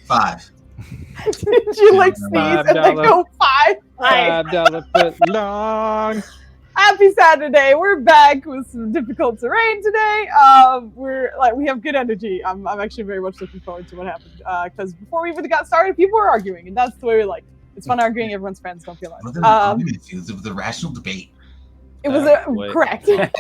5. Did you like sneeze and then go 5? $5 foot long. Happy Saturday! We're back with some difficult terrain today. We have good energy. I'm actually very much looking forward to what happened. Because before we even got started, people were arguing, and that's the way we like it. It's fun arguing. Everyone's friends. Don't feel Well, like. it was a rational debate. It was correct. Like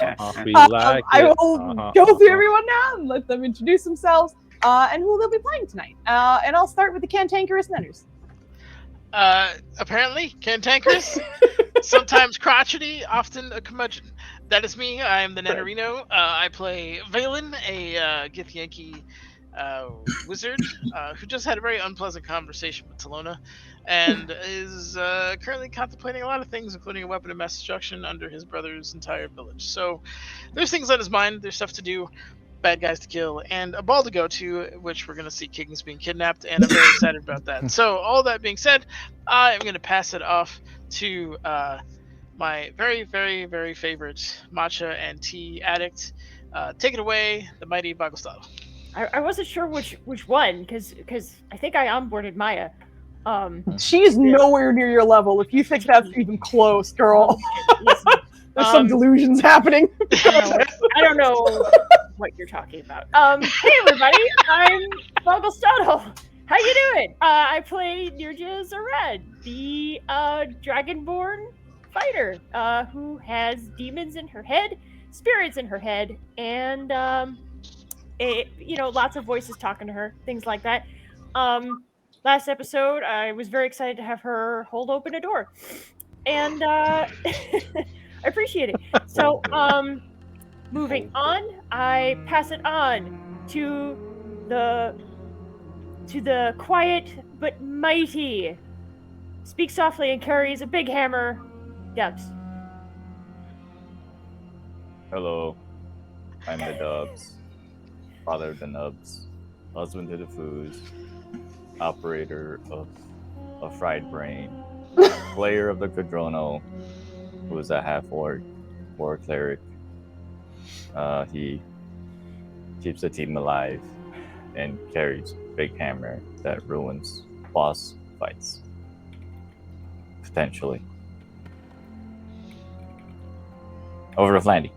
I will go through everyone now and let them introduce themselves and who they'll be playing tonight. And I'll start with the cantankerous Nenners. Apparently, cantankerous, sometimes crotchety, often a curmudgeon. That is me. I am the Nennerino. I play Valen, a Githyanki wizard who just had a very unpleasant conversation with Talona and is currently contemplating a lot of things, including a weapon of mass destruction under his brother's entire village. So there's things on his mind, there's stuff to do, bad guys to kill, and a ball to go to, which we're going to see Kings being kidnapped, and I'm very excited about that. So all that being said, I am going to pass it off to my very, very, very favorite matcha and tea addict. Take it away, the mighty Bagostado. I wasn't sure which one, because I think I onboarded Maya. She's nowhere near your level. If you think that's even close, girl, Listen, there's some delusions happening. I don't know what you're talking about. Hey everybody, I'm Bagostado. How you doing? I play Nirja Zared, the dragonborn fighter who has demons in her head, spirits in her head, and lots of voices talking to her, things like that. Last episode, I was very excited to have her hold open a door, and I appreciate it. So, moving on, I pass it on to the quiet but mighty, speaks softly and carries a big hammer, Dubs. Hello, I'm the Dubs, father of the Nubs, husband to the Foos, operator of a fried brain, player of the Cadrono, who is a half-orc war cleric. He keeps the team alive and carries a big hammer that ruins boss fights. Potentially. Over to Flandy.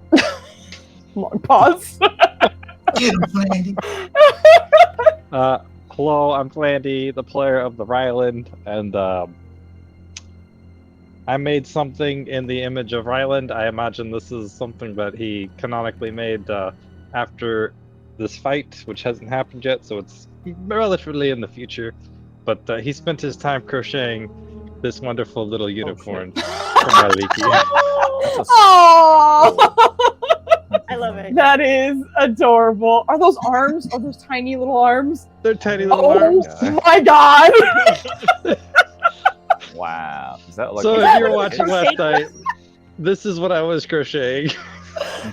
Long pause. Get him, Flandy. Hello, I'm Flandy, the player of the Ryland, and I made something in the image of Ryland. I imagine this is something that he canonically made after this fight, which hasn't happened yet, so it's relatively in the future. But he spent his time crocheting this wonderful little unicorn from Maliki. Oh, I love it. that is adorable. Are those arms? Are those tiny little arms? They're tiny little arms. Oh my god! Wow. Is that like So if you were watching last night, this is what I was crocheting.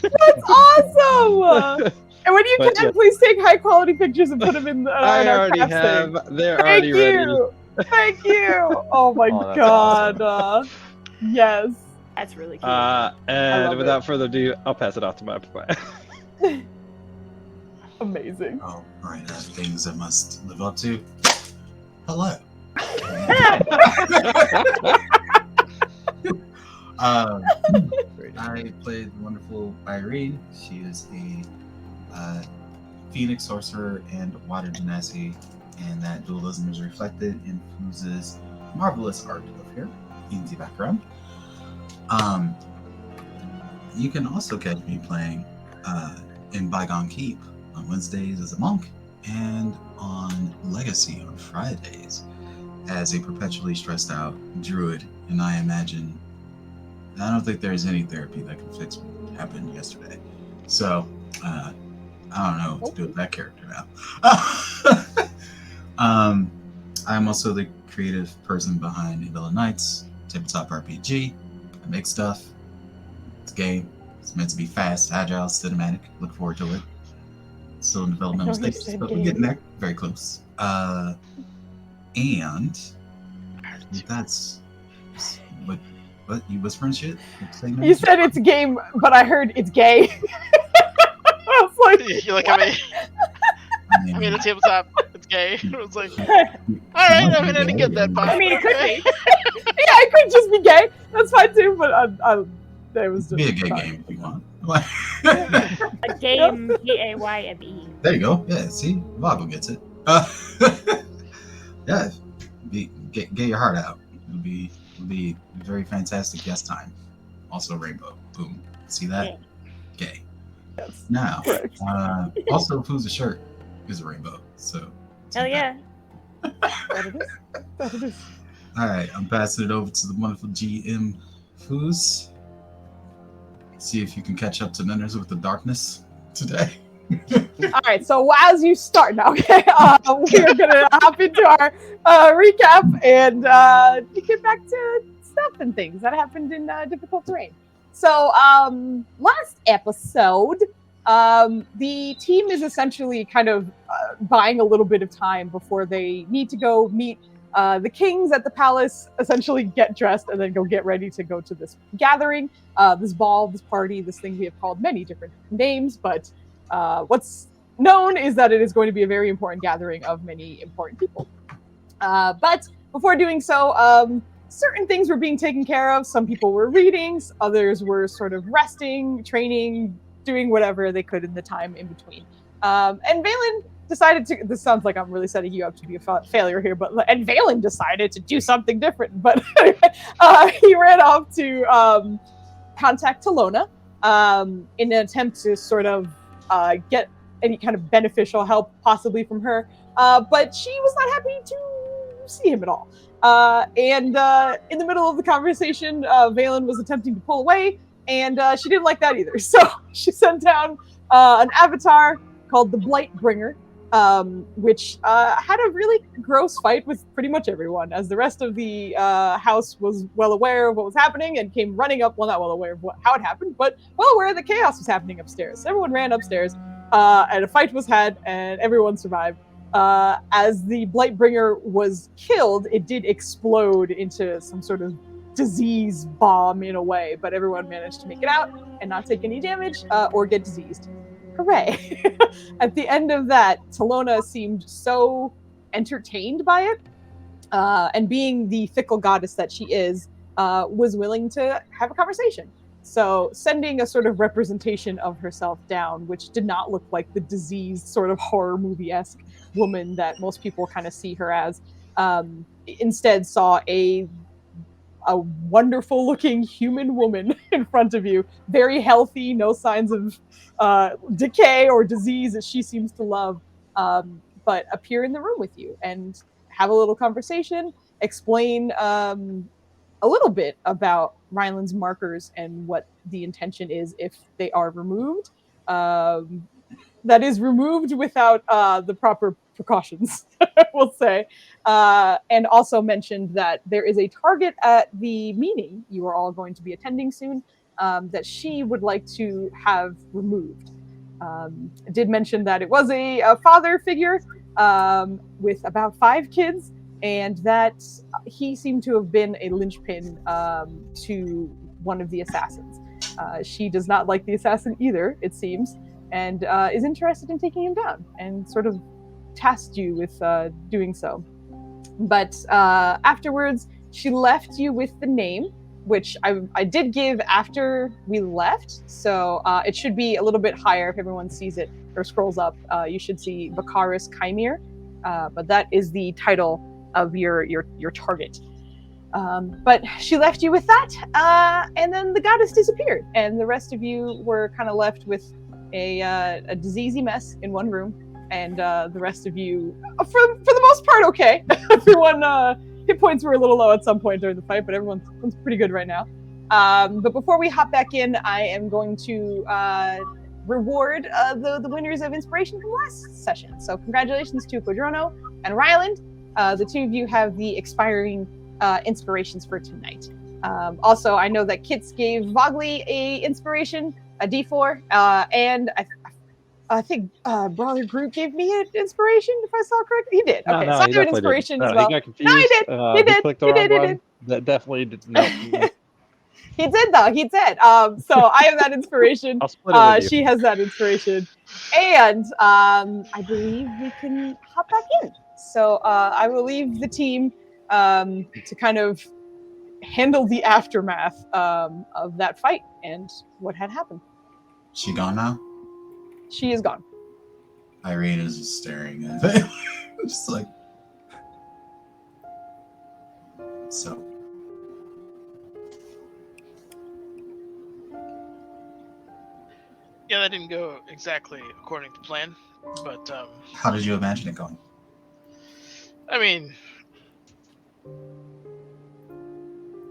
That's awesome! And when you But can, yeah. please take high quality pictures and put them in, I in our already craft have. thing. They're Thank already ready. you! Thank you! Oh my Oh, that's god. Yes. That's really cute. And love without further ado, I'll pass it off to my papa. Amazing. Oh, alright, things I must live up to. Hello. I played the wonderful Irene. She is a Phoenix sorcerer and water genasi, and that dualism is reflected in Fooz's marvelous art of her in the background. You can also catch me playing in Bygone Keep on Wednesdays as a monk, and on Legacy on Fridays as a perpetually stressed out druid. And I don't think there's any therapy that can fix what happened yesterday. So, I don't know what to do with that character now. I'm also the creative person behind Villa Knights, tabletop RPG. I make stuff. It's a game. It's meant to be fast, agile, cinematic. Look forward to it. Still in developmental I know you stages, said but we're game. getting there. Very close. And that's what you whispering shit? You said it's game, but I heard it's gay. I was like, You're like, I mean, a tabletop. gay. It was like, all right, I mean, I didn't get that part. I mean, it could be. Yeah, it could just be gay. That's fine too. But it was just Be a gay fine. game if you want. A game, Game. There you go. Yeah, see, Vogel gets it. Yeah, get your heart out. It'll be a very fantastic guest time. Also, rainbow. Boom. See that? Gay. Yes. Now, Correct. also, Foozca's shirt is a rainbow. So. Hell yeah. That it is. That it is. All right, I'm passing it over to the wonderful GM Foos. See if you can catch up to Nenners with the darkness today. All right, so as you start now, okay, we are going to hop into our recap and get back to stuff and things that happened in difficult terrain. So last episode, the team is essentially kind of buying a little bit of time before they need to go meet the kings at the palace, essentially get dressed and then go get ready to go to this gathering, this ball, this party, this thing we have called many different names, but what's known is that it is going to be a very important gathering of many important people. But before doing so, certain things were being taken care of. Some people were reading, others were sort of resting, training, doing whatever they could in the time in between. And Valen decided to, this sounds like I'm really setting you up to be a failure here, and Valen decided to do something different. But he ran off to contact Talona in an attempt to sort of get any kind of beneficial help possibly from her. But she was not happy to see him at all. And in the middle of the conversation, Valen was attempting to pull away, and she didn't like that either. So she sent down an avatar called the Blightbringer, which had a really gross fight with pretty much everyone, as the rest of the house was well aware of what was happening and came running up, well, not well aware of how it happened, but well aware that chaos was happening upstairs. Everyone ran upstairs, and a fight was had, and everyone survived. As the Blightbringer was killed, it did explode into some sort of disease bomb in a way, but everyone managed to make it out and not take any damage or get diseased. Hooray. At the end of that, Talona seemed so entertained by it, and being the fickle goddess that she is, was willing to have a conversation. So sending a sort of representation of herself down, which did not look like the diseased sort of horror movie-esque woman that most people kind of see her as, instead saw a wonderful looking human woman in front of you, very healthy, no signs of decay or disease that she seems to love, but appear in the room with you and have a little conversation, explain a little bit about Ryland's markers and what the intention is if they are removed. That is removed without the proper precautions, we'll say. And also mentioned that there is a target at the meeting you are all going to be attending soon that she would like to have removed. Did mention that it was a father figure with about 5 kids, and that he seemed to have been a linchpin to one of the assassins. She does not like the assassin either, it seems, and is interested in taking him down, and sort of tasked you with doing so. But afterwards, she left you with the name, which I did give after we left, so it should be a little bit higher if everyone sees it or scrolls up. You should see Vicaris Chimere, but that is the title of your target. But she left you with that, and then the goddess disappeared, and the rest of you were kind of left with a diseasey mess in one room, and the rest of you, for the most part, okay. Everyone, hit points were a little low at some point during the fight, but everyone's pretty good right now. But before we hop back in, I am going to reward the winners of inspiration from last session. So congratulations to Quadrono and Ryland. The two of you have the expiring inspirations for tonight. Also, I know that Kits gave Vogley a inspiration, a D4, and I think Brother Groot gave me an inspiration, if I saw correctly. He did. Okay, so I have an inspiration as well. He got confused. No, he did. He did. Clicked the He wrong did. one. That definitely did. No. He did though. He did. So I have that inspiration. I'll split it with you. She has that inspiration, and I believe we can hop back in. So I will leave the team to kind of handle the aftermath of that fight and what had happened. She gone now? She is gone. Irene is just staring at it. Just like, so. Yeah, that didn't go exactly according to plan, but How did you imagine it going? I mean,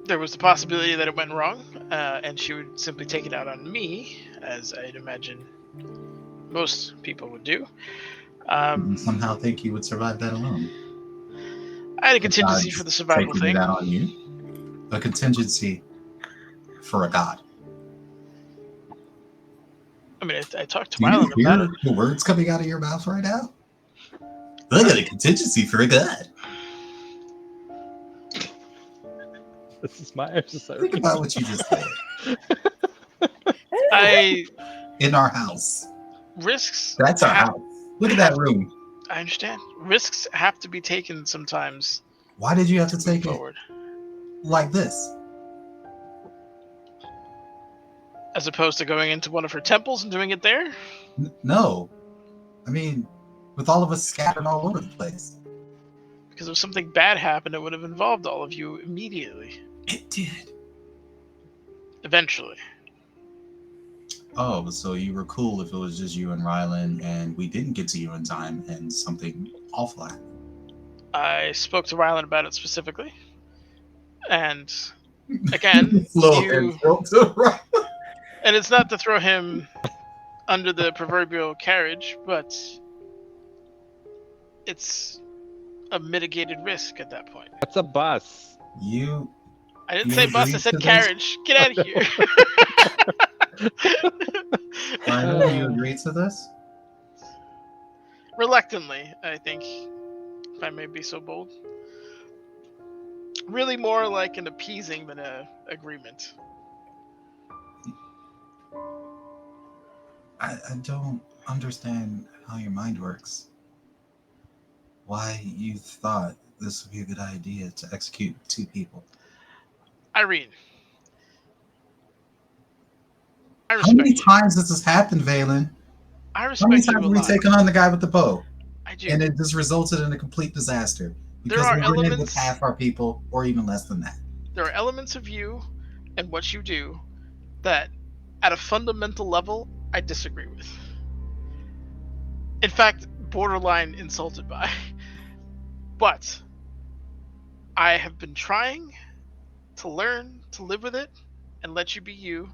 there was the possibility that it went wrong, and she would simply take it out on me, as I'd imagine most people would do. And somehow think you would survive that alone. I had a contingency God's for the survival taking thing. it out on you. A contingency for a god. I mean, I talked to Do you Ryland about it. hear the words coming out of your mouth right now? I got a contingency for a god. This is my exercise. Think about what you just said. In our house. Risks. That's our house. Look at that room. I understand. Risks have to be taken sometimes. Why did you have to take forward. it like this? As opposed to going into one of her temples and doing it there? No. I mean, with all of us scattered all over the place. Because if something bad happened, it would have involved all of you immediately. It did. Eventually. Oh, so you were cool if it was just you and Rylan and we didn't get to you in time and something awful happened. I spoke to Rylan about it specifically. And again, and it's not to throw him under the proverbial carriage, but it's a mitigated risk at that point. That's a bus. I didn't say bus, I said carriage. Get out of here. Rylan, you agreed to this? Reluctantly, I think, if I may be so bold. Really more like an appeasing than an agreement. I don't understand how your mind works. Why you thought this would be a good idea to execute 2 people. Irene. How many times has this happened, Valen? I respect How many you times a have we lot. taken on the guy with the bow? I do. And it just resulted in a complete disaster. There Because are we were in with elements- half our people, or even less than that. There are elements of you and what you do that, at a fundamental level, I disagree with. In fact, borderline insulted by. But I have been trying to learn to live with it and let you be you.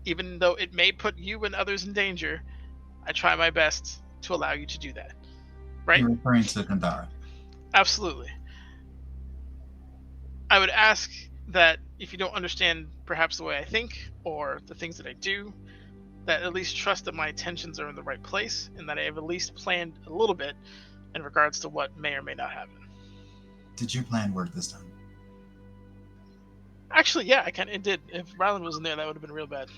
Even though it may put you and others in danger, I try my best to allow you to do that. Right? You're referring to Kandara. Absolutely. I would ask that if you don't understand perhaps the way I think or the things that I do, that at least trust that my intentions are in the right place and that I have at least planned a little bit in regards to what may or may not happen. Did your plan work this time? Actually, yeah, it did. If Rylan wasn't there, that would have been real bad.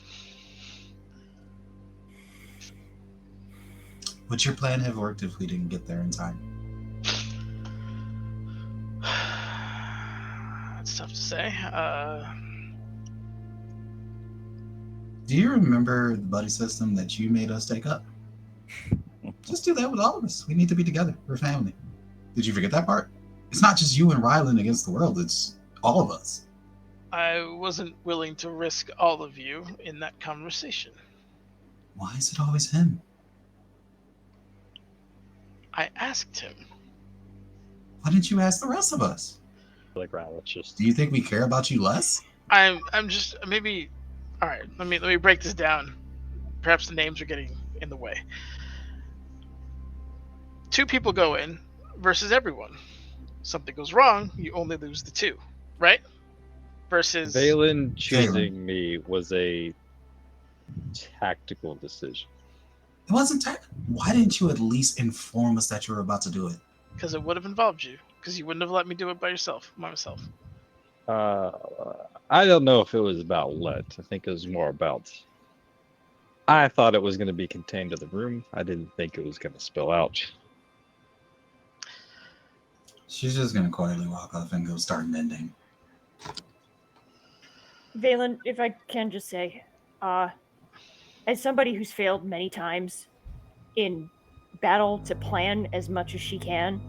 Would your plan have worked if we didn't get there in time? That's tough to say. Do you remember the buddy system that you made us take up? Just do that with all of us. We need to be together. We're family. Did you forget that part? It's not just you and Rylan against the world. It's all of us. I wasn't willing to risk all of you in that conversation. Why is it always him? I asked him. Why didn't you ask the rest of us? Like Rowlett just. Do you think we care about you less? I'm just maybe. All right, let me break this down. Perhaps the names are getting in the way. 2 people go in versus everyone. Something goes wrong, you only lose the 2, right? Versus Valen choosing me was a tactical decision. It wasn't Why didn't you at least inform us that you were about to do it? because it would have involved you. Because you wouldn't have let me do it by myself. I don't know if it was about let. I think it was more about. I thought it was going to be contained to the room. I didn't think it was going to spill out. She's just gonna quietly walk off and go start mending. Valen, if I can just say, as somebody who's failed many times in battle to plan as much as she can,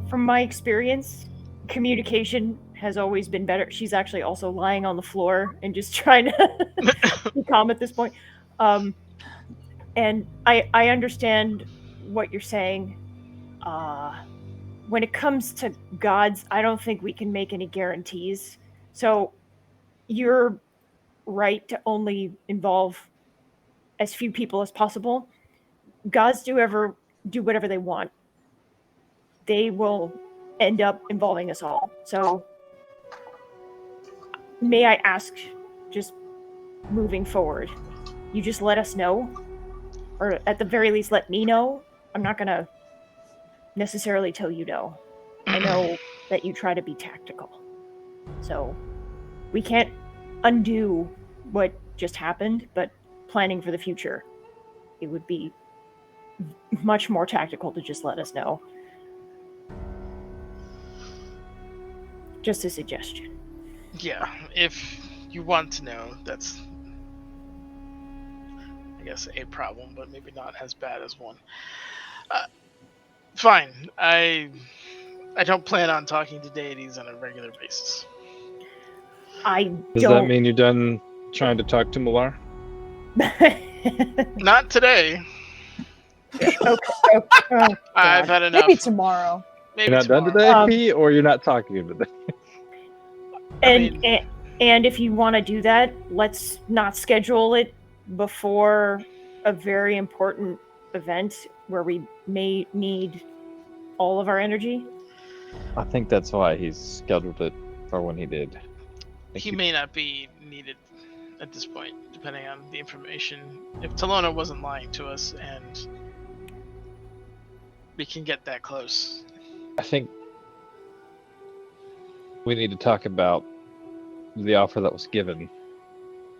from my experience, communication has always been better. She's actually also lying on the floor and just trying to be calm at this point. And I understand what you're saying. When it comes to gods, I don't think we can make any guarantees. So you're right to only involve as few people as possible. Gods do whatever they want. They will end up involving us all. So may I ask, just moving forward, you just let us know, or at the very least let me know. I'm not gonna necessarily tell you no. I know that you try to be tactical. So we can't undo what just happened, but planning for the future, it would be much more tactical to just let us know. Just a suggestion. Yeah, if you want to know, that's, I guess, a problem, but maybe not as bad as one. Fine. I don't plan on talking to deities on a regular basis. Does that mean you're done trying to talk to Malar? Not today. I've had enough. Maybe tomorrow. Maybe you're not tomorrow. done today, P, or you're not talking today? And if you want to do that, let's not schedule it before a very important event where we may need all of our energy. I think that's why he's scheduled it for when he did. He may not be needed at this point, depending on the information. If Talona wasn't lying to us and we can get that close. I think we need to talk about the offer that was given,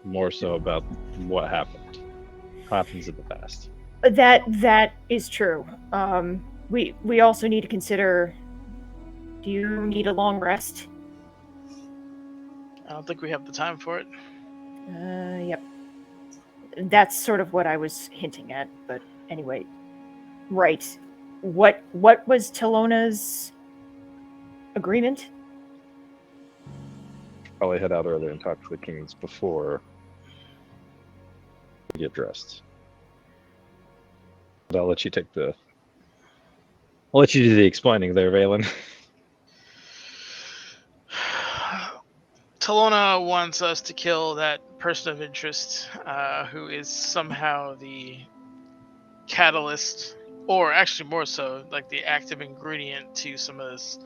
more so about what happens in the past. That is true. We also need to consider, do you need a long rest? I don't think we have the time for it. Yep. That's sort of what I was hinting at, but anyway. Right. What was Talona's agreement? Probably head out early and talk to the kings before we get dressed. But I'll let you do the explaining there, Valen. Talona wants us to kill that person of interest who is somehow the catalyst, or actually more so, like the active ingredient to some of this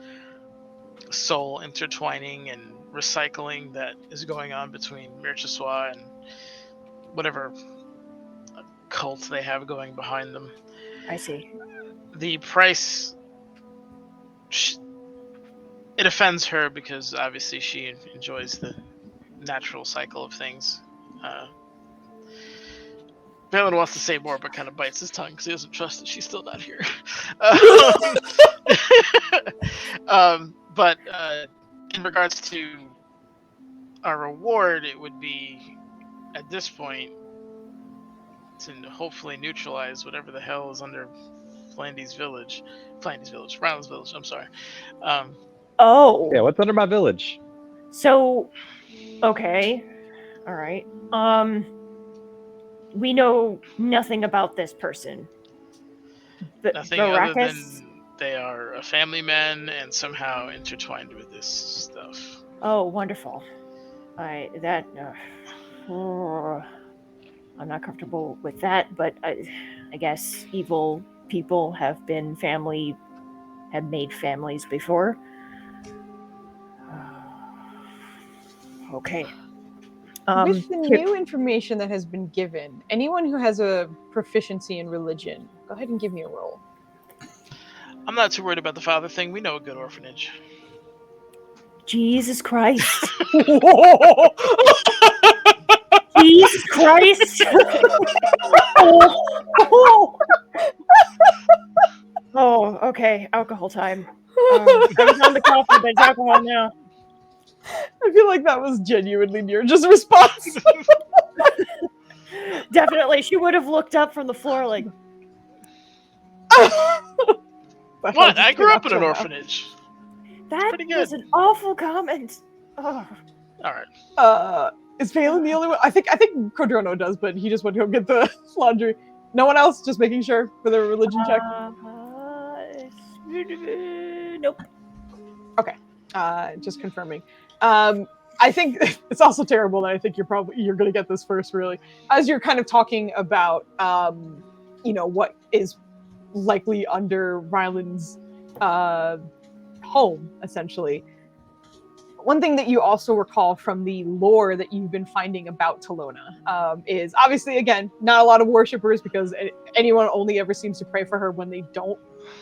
soul intertwining and recycling that is going on between Mirchiswa and whatever cult they have going behind them. I see. The price, it offends her because obviously she enjoys the natural cycle of things. Valen wants to say more, but kind of bites his tongue because he doesn't trust that she's still not here. But in regards to our reward, it would be, at this point, to hopefully neutralize whatever the hell is under Round's Village, I'm sorry. Oh. Yeah, what's under my village? So, okay. All right. We know nothing about this person. Nothing other than they are a family man and somehow intertwined with this stuff. Oh, wonderful. I'm not comfortable with that, but I guess evil people have made families before. Okay. With the new information that has been given, anyone who has a proficiency in religion, go ahead and give me a roll. I'm not too worried about the father thing. We know a good orphanage. Jesus Christ. Jesus Christ. Oh, okay. Alcohol time. I was on the coffee, but it's alcohol now. I feel like that was genuinely Nirja's response. Definitely. She would have looked up from the floor like, What? I grew up in an orphanage. that pretty good. was an awful comment. Oh. All right. Is Phelan the only one? I think Codrono does, but he just went to go get the laundry. No one else? Just making sure for the religion check. Nope. Okay. Just confirming. I think it's also terrible that I think you're going to get this first, really, as you're kind of talking about, what is likely under Ryland's home, essentially. One thing that you also recall from the lore that you've been finding about Talona is obviously, again, not a lot of worshippers, because anyone only ever seems to pray for her when they don't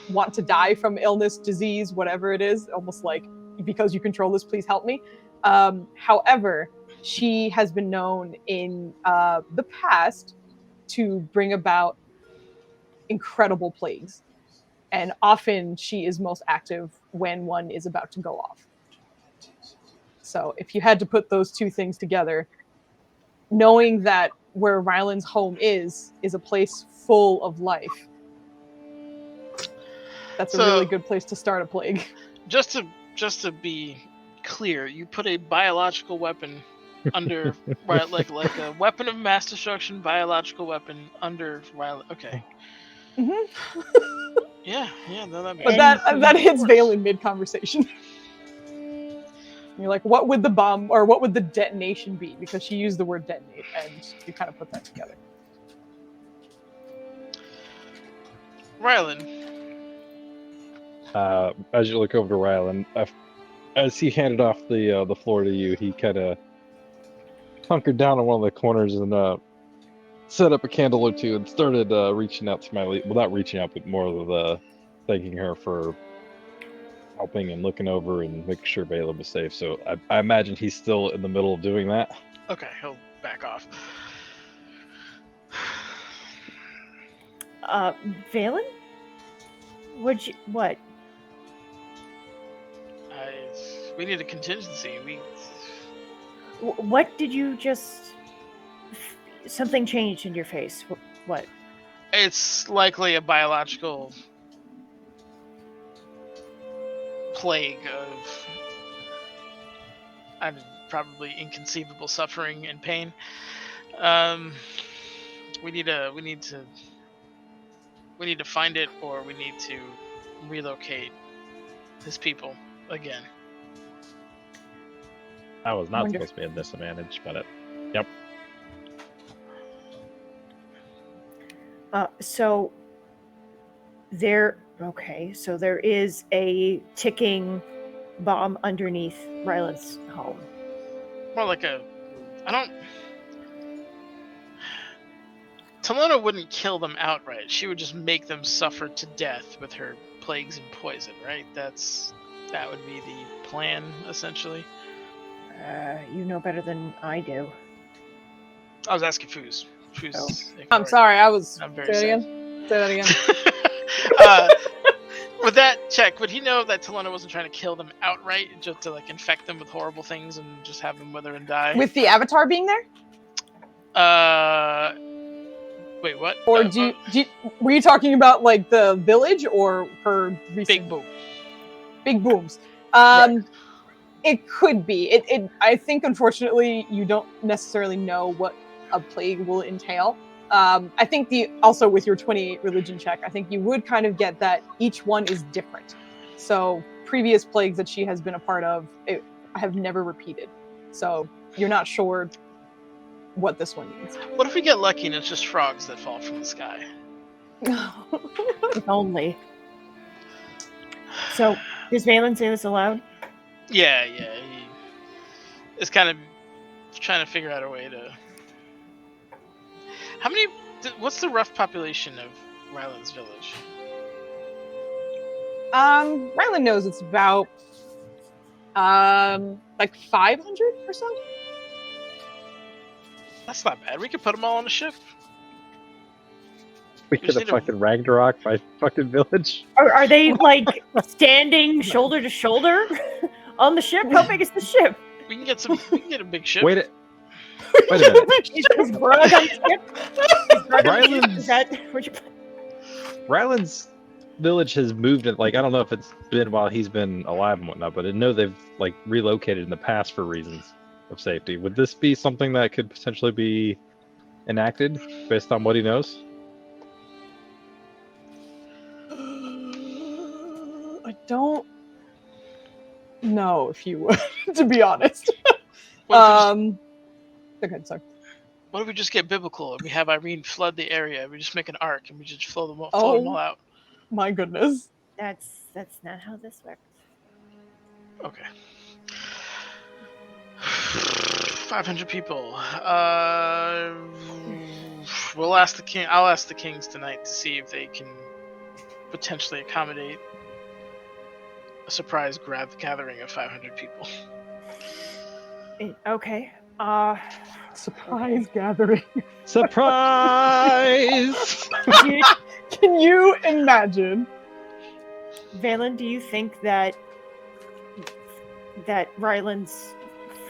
want to die from illness, disease, whatever it is, almost like, because you control this, please help me. However, she has been known in the past to bring about incredible plagues. And often she is most active when one is about to go off. So if you had to put those two things together, knowing that where Ryland's home is a place full of life, that's a really good place to start a plague. Just to be clear, you put a biological weapon under like a weapon of mass destruction, biological weapon under Ryland. Okay. Mm-hmm. Yeah, no, that makes but that hits Valen mid-conversation. You're like, what would the bomb or what would the detonation be? Because she used the word detonate, and you kind of put that together. Ryland. As you look over to Ryland, as he handed off the floor to you, he kind of hunkered down in one of the corners and set up a candle or two and started reaching out to Smiley. Well, not reaching out, but more of the thanking her for helping and looking over and making sure Valen was safe. So I imagine he's still in the middle of doing that. Okay, he'll back off. Valen? What? We need a contingency. What did you just... Something changed in your face. What? It's likely a biological plague of probably inconceivable suffering and pain. We need to find it, or we need to relocate his people again. I was not supposed to be at disadvantage, but yep. So there is a ticking bomb underneath Ryland's home. More like Talona wouldn't kill them outright. She would just make them suffer to death with her plagues and poison, right? That would be the plan, essentially. You know better than I do. I was asking Foos. I'm sorry, I'm very Say that again. With that check, would he know that Talona wasn't trying to kill them outright, just to infect them with horrible things and just have them wither and die? With the Avatar being there? Wait, what? Or were you talking about the village or her recent... Big boom? Big booms. Right. It could be. I think, unfortunately, you don't necessarily know what a plague will entail. I think also with your 28 religion check, I think you would kind of get that each one is different. So previous plagues that she has been a part of, have never repeated. So you're not sure what this one means. What if we get lucky and it's just frogs that fall from the sky? If only. So, does Valen say this aloud? Yeah. He is kind of trying to figure out a way to... What's the rough population of Ryland's village? Ryland knows it's about like 500 or so. That's not bad. We could put them all on the ship. We just could have need to- fucking Ragnarok my fucking village. Are they like standing shoulder to shoulder on the ship? How big is the ship? We can get some. We can get a big ship. Wait a minute. Is Grug on the ship? Is Grug on the ship? Ryland's- Is that what you? Ryland's village has moved it. Like, I don't know if it's been while he's been alive and whatnot, but I know they've like relocated in the past for reasons of safety. Would this be something that could potentially be enacted based on what he knows? I don't know if you would, to be honest. What Okay, sorry. if we just get biblical and we have Irene flood the area? We just make an arc and we just float them all out. My goodness. That's not how this works. Okay. 500 people. We'll ask the king. I'll ask the kings tonight to see if they can potentially accommodate a surprise gathering of 500 people. Okay. Surprise gathering. Surprise! Can you imagine? Valen, do you think that Ryland's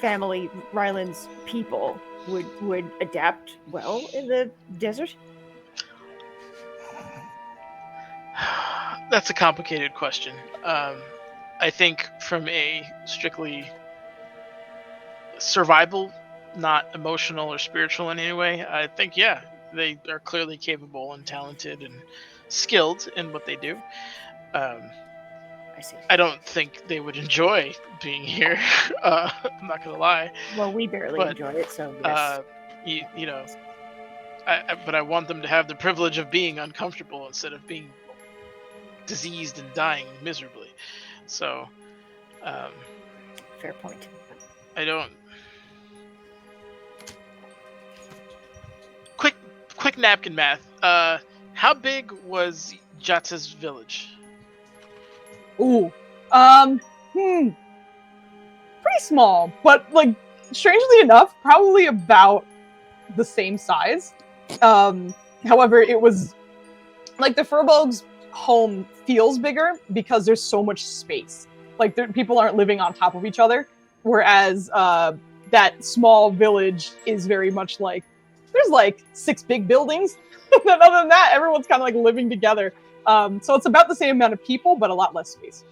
family, Ryland's people would adapt well in the desert? That's a complicated question. I think from a strictly survival, not emotional or spiritual in any way, I think, yeah, they are clearly capable and talented and skilled in what they do. I see. I don't think they would enjoy being here. I'm not gonna lie. Well, we barely But, enjoy it, so yes. You know, but I want them to have the privilege of being uncomfortable instead of being diseased and dying miserably. So, Fair point. I don't. Quick napkin math. How big was Jata's village? Ooh. Pretty small, but like strangely enough, probably about the same size. However, it was like the Furbolg's home feels bigger because there's so much space. Like people aren't living on top of each other, whereas that small village is very much like there's like 6 big buildings. And then other than that, everyone's kind of like living together. So it's about the same amount of people, but a lot less space.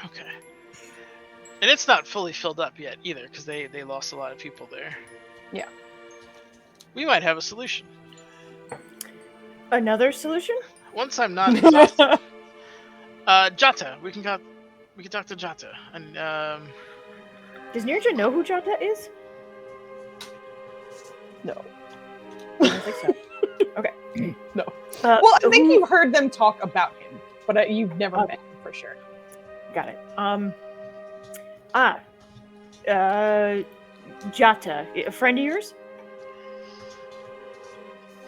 Okay. And it's not fully filled up yet either, because they lost a lot of people there. Yeah. We might have a solution. Another solution? Once I'm not exhausted. Jata, we can talk to Jata. And Does Nirja know who Jata is? No. I don't think so. Okay. No. Well, I think who- you've heard them talk about him, but you've never met him for sure. Got it. Jata, a friend of yours?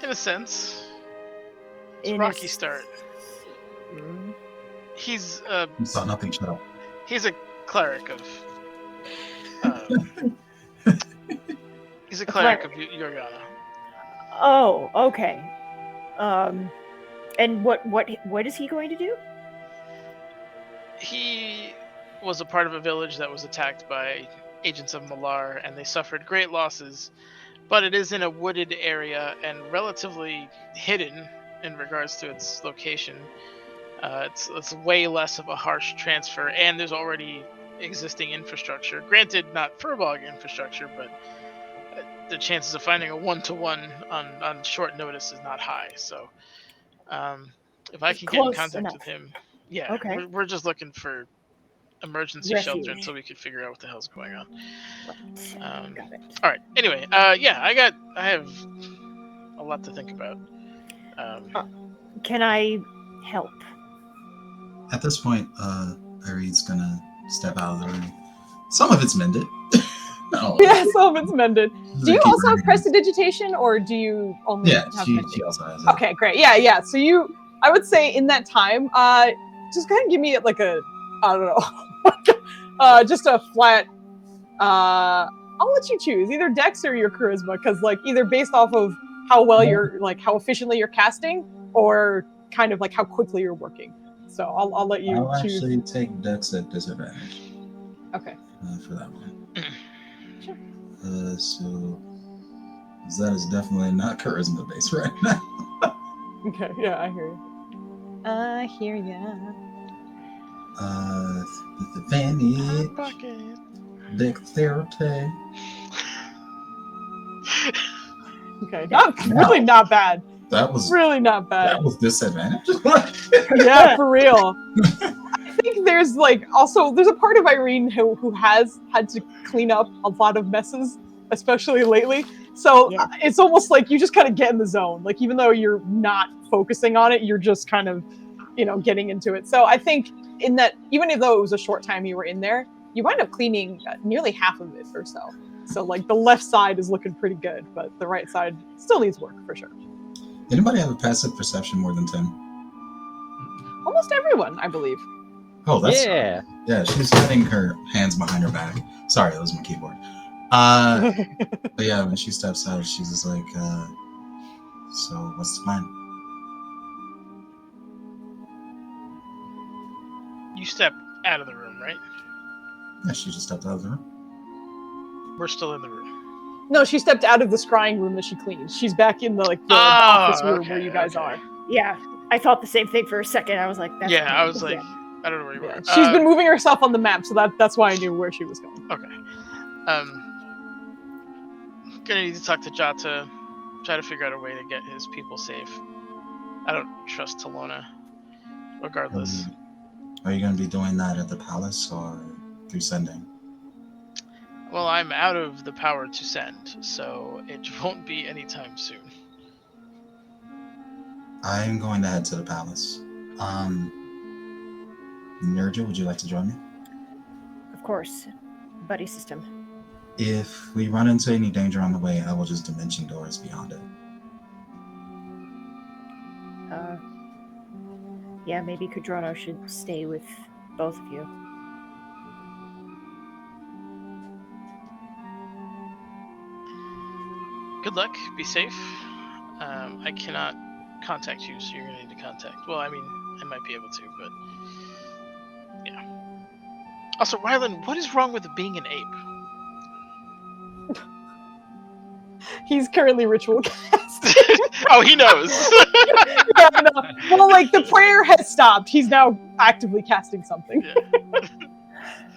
in a sense, it's a In rocky a s- start. Mm. He's You saw nothing, shut up. he's a cleric of. He's a cleric of Yorgana. Oh, okay. And what is he going to do? He was a part of a village that was attacked by agents of Malar, and they suffered great losses. But it is in a wooded area and relatively hidden in regards to its location. It's way less of a harsh transfer, and there's already existing infrastructure. Granted, not Furbog infrastructure, but the chances of finding a one-to-one on short notice is not high. So, if I can get in Close contact enough. with him, yeah, Okay. we're just looking for emergency Refuge. shelter until we can figure out what the hell's going on. Right. Got it. All right. Anyway, yeah, I have a lot to think about. Can I help? At this point, Irene's gonna step out of the room. Some of it's mended. Not all of it. Yeah, some of it's mended. Do you Keep also have reading. prestidigitation, or do you only Yeah, have she mending? also has it. Okay, great. Yeah. So you I would say in that time, just kind of give me like a, I don't know, just a flat. I'll let you choose either Dex or your charisma, because like either based off of how well you're like how efficiently you're casting, or kind of like how quickly you're working. So I'll let you I'll choose. actually take Dex at disadvantage. Okay. For that one. Sure. So that is definitely not charisma based right now. Okay. Yeah, I hear you. I hear ya. Advantage. Bucket. Dexterity. Okay. Really not bad. That was Really not bad. That was disadvantage. Yeah, for real. I think there's like also there's a part of Irene who has had to clean up a lot of messes, especially lately. So Yeah. it's almost like you just kind of get in the zone. Like even though you're not focusing on it, you're just kind of, getting into it. So I think in that, even though it was a short time you were in there, you wind up cleaning nearly half of it or so. So like the left side is looking pretty good, but the right side still needs work for sure. Anybody have a passive perception more than 10? Almost everyone, I believe. Oh, that's Yeah. yeah. She's putting her hands behind her back. Sorry, that was my keyboard. But yeah, when she steps out, she's just like, so what's the plan? You step out of the room, right? Yeah, she just stepped out of the room. We're still in the room. No, she stepped out of the scrying room that she cleaned. She's back in the office room where you guys are. Yeah, I thought the same thing for a second. I was like, that's Yeah, I was yeah. like, I don't know where you Yeah. were. She's been moving herself on the map, so that's why I knew where she was going. Okay. Gonna need to talk to Jata, try to figure out a way to get his people safe. I don't trust Talona, regardless. Are you going to be doing that at the palace or through sending? Well, I'm out of the power to send, so it won't be anytime soon. I'm going to head to the palace. Nurja, would you like to join me? Of course, buddy system. If we run into any danger on the way, I will just dimension doors beyond it. Yeah, maybe Kudrono should stay with both of you. Good luck. Be safe. I cannot contact you, so you're gonna need to contact. Well, I mean, I might be able to, but yeah. Also, Rylan, what is wrong with being an ape? He's currently ritual cast. Oh, he knows. Yeah, no. Well, like the prayer has stopped. He's now actively casting something. Yeah.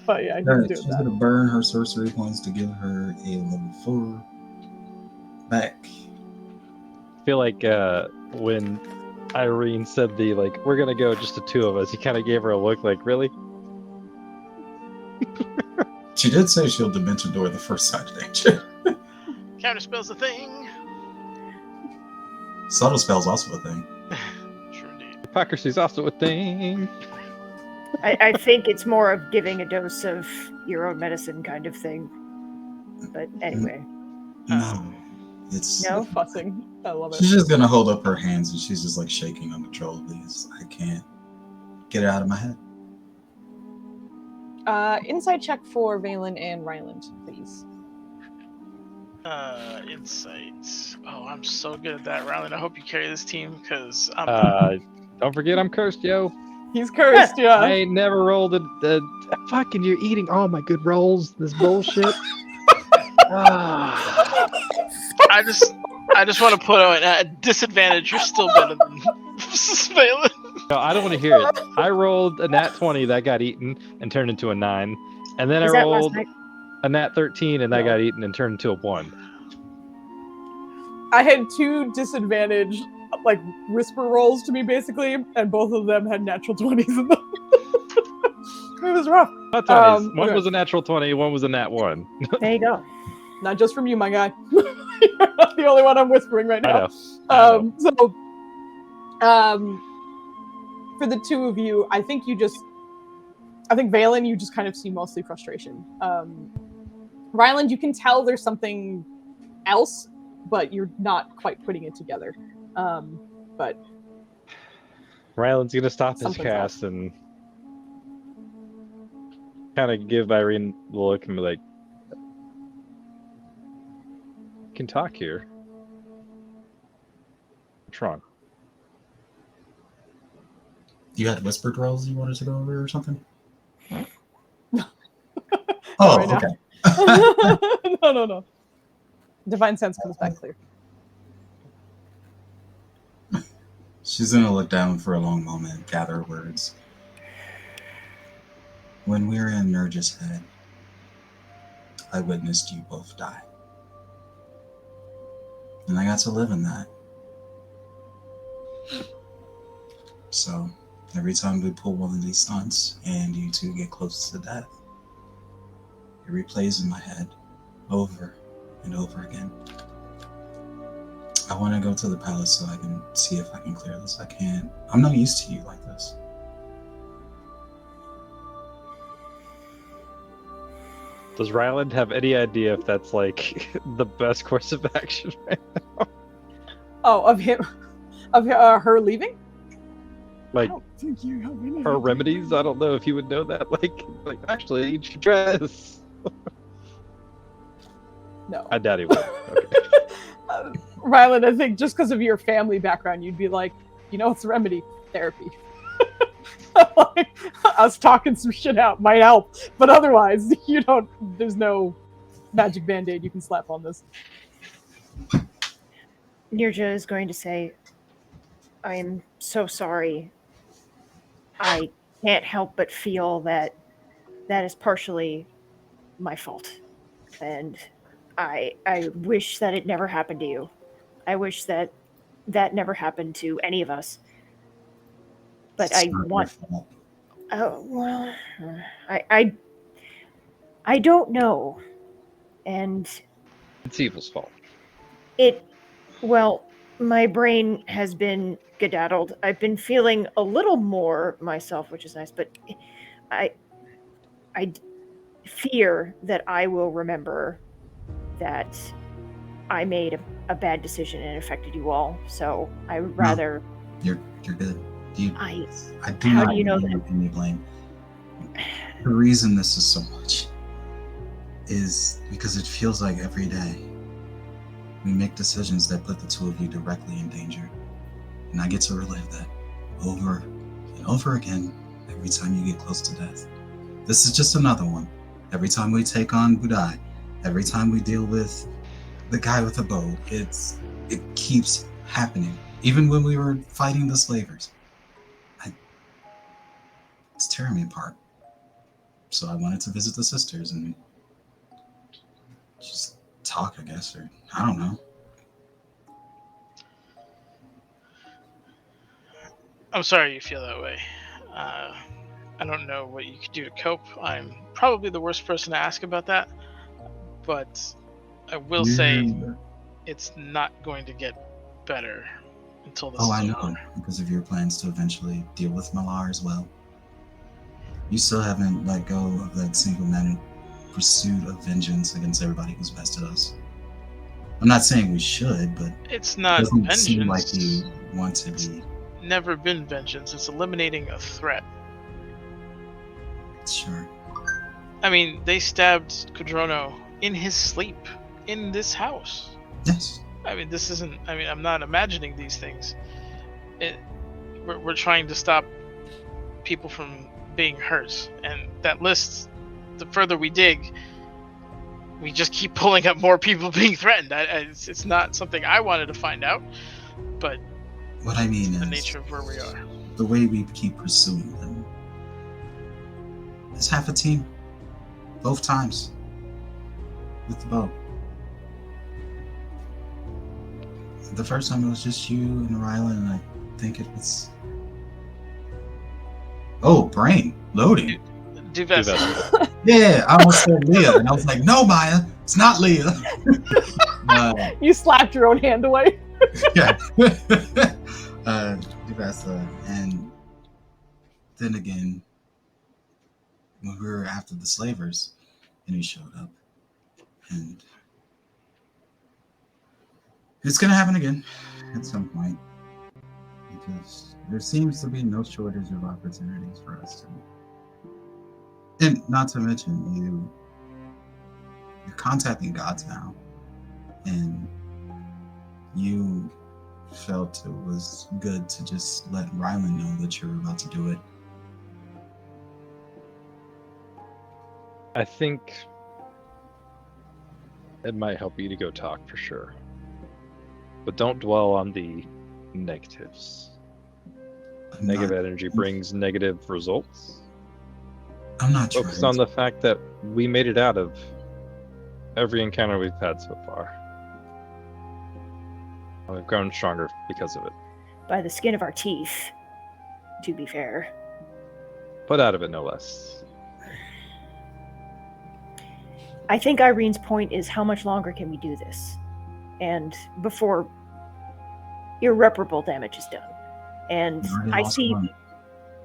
But yeah, he's Alright, doing she's that. going to burn her sorcery points to give her a level 4 back. I feel like when Irene said we're gonna go just the two of us, he kind of gave her a look like, really? She did say she'll dimension door the first sign of danger. Counterspell's a thing. Subtle spell's also a thing. True indeed. Hypocrisy's also a thing. I think it's more of giving a dose of your own medicine kind of thing. But anyway. No. It's No? Fussing. I love She's it. just gonna hold up her hands and she's just like shaking uncontrollably. I can't get it out of my head. Inside check for Valen and Ryland, please. Insights. Oh, I'm so good at that, Rylan. I hope you carry this team, because I'm... Don't forget I'm cursed, yo. He's cursed, yeah. I ain't never rolled a fucking. You're eating all my good rolls. This bullshit. I just want to put on a disadvantage. You're still better than Valen. No, I don't want to hear it. I rolled a nat 20 that got eaten and turned into a 9, and then Was I that last rolled night? a nat 13 and that got eaten and turned into a 1. I had 2 disadvantage, like, whisper rolls to me, basically, and both of them had natural 20s in them. It was rough. Not 20s. One okay. was a natural 20, one was a nat 1. There you go. Not just from you, my guy. You're not the only one I'm whispering right now. I know. For the 2 of you, I think Valen, you just kind of see mostly frustration. Ryland, you can tell there's something else, but you're not quite putting it together. But Ryland's gonna stop his Something's cast and kind of give Irene the look and be like, "You can talk here. What's wrong?" You had whispered rolls you wanted to go over or something? Not Oh, right now. okay. No. Divine sense comes back clear. She's gonna look down for a long moment, gather words. When we were in Nurge's head, I witnessed you both die. And I got to live in that. So, every time we pull one of these stunts and you two get close to death, it replays in my head over and over again. I want to go to the palace so I can see if I can clear this. I can't. I'm not used to you like this. Does Ryland have any idea if that's like the best course of action right now? Oh, of him, of her leaving? Like, I don't think you have any her idea. remedies? I don't know if you would know that. Like actually, you should dress. No. I doubt he would. Okay. Ryland, I think just because of your family background, you'd be like, you know, what's the remedy? Therapy. Like, us talking some shit out might help, but otherwise, you don't. There's no magic band-aid you can slap on this. Nirja is going to say, I am so sorry. I can't help but feel that that is partially my fault. And I wish that it never happened to you. I wish that that never happened to any of us. But It's I not your want... fault. Oh, well, I don't know. And It's evil's fault. well, my brain has been gedaddled. I've been feeling a little more myself, which is nice, but I fear that I will remember that I made a bad decision and it affected you all. So I would rather... You're good. I do How not do you know give that? you any blame. The reason this is so much is because it feels like every day we make decisions that put the two of you directly in danger. And I get to relive that over and over again every time you get close to death. This is just another one. Every time we take on Budai, every time we deal with the guy with the bow, it keeps happening. Even when we were fighting the slavers. It's tearing me apart. So I wanted to visit the sisters and just talk, I guess, or I don't know. I'm sorry you feel that way. I don't know what you could do to cope. I'm probably the worst person to ask about that, but I will say it's not going to get better until this is I know, over. because of your plans to eventually deal with Malar as well. You still haven't let go of that single-minded pursuit of vengeance against everybody who's bested us. I'm not saying we should, but It's it not doesn't vengeance. seem like you want to be. Never been vengeance. It's eliminating a threat. Sure. I mean, they stabbed Kudrono in his sleep in this house. Yes. I mean, this isn't... I mean, I'm not imagining these things. We're trying to stop people from being hurt. And that list, the further we dig, we just keep pulling up more people being threatened. It's not something I wanted to find out, but What I mean it's the is, nature of where we are. the way we keep pursuing them. It's half a team. Both times. With the bow. The first time it was just you and Rylan, and I think it was... Oh, brain. Loading. Duvess. Yeah, I almost said Leah, and I was like, no, Maya, it's not Leah. You slapped your own hand away. Yeah. Duvessa. And then again, when we were after the slavers, and he showed up. And it's going to happen again at some point. because there seems to be no shortage of opportunities for us to. And not to mention, you're contacting gods now, and you felt it was good to just let Rylan know that you're about to do it. I think it might help you to go talk for sure. But don't dwell on the negatives. Negative energy brings negative results. I'm not Focus trying on the fact that we made it out of every encounter we've had so far. And we've grown stronger because of it. By the skin of our teeth, to be fair. But out of it, no less. I think Irene's point is how much longer can we do this? And before irreparable damage is done. And I see... One.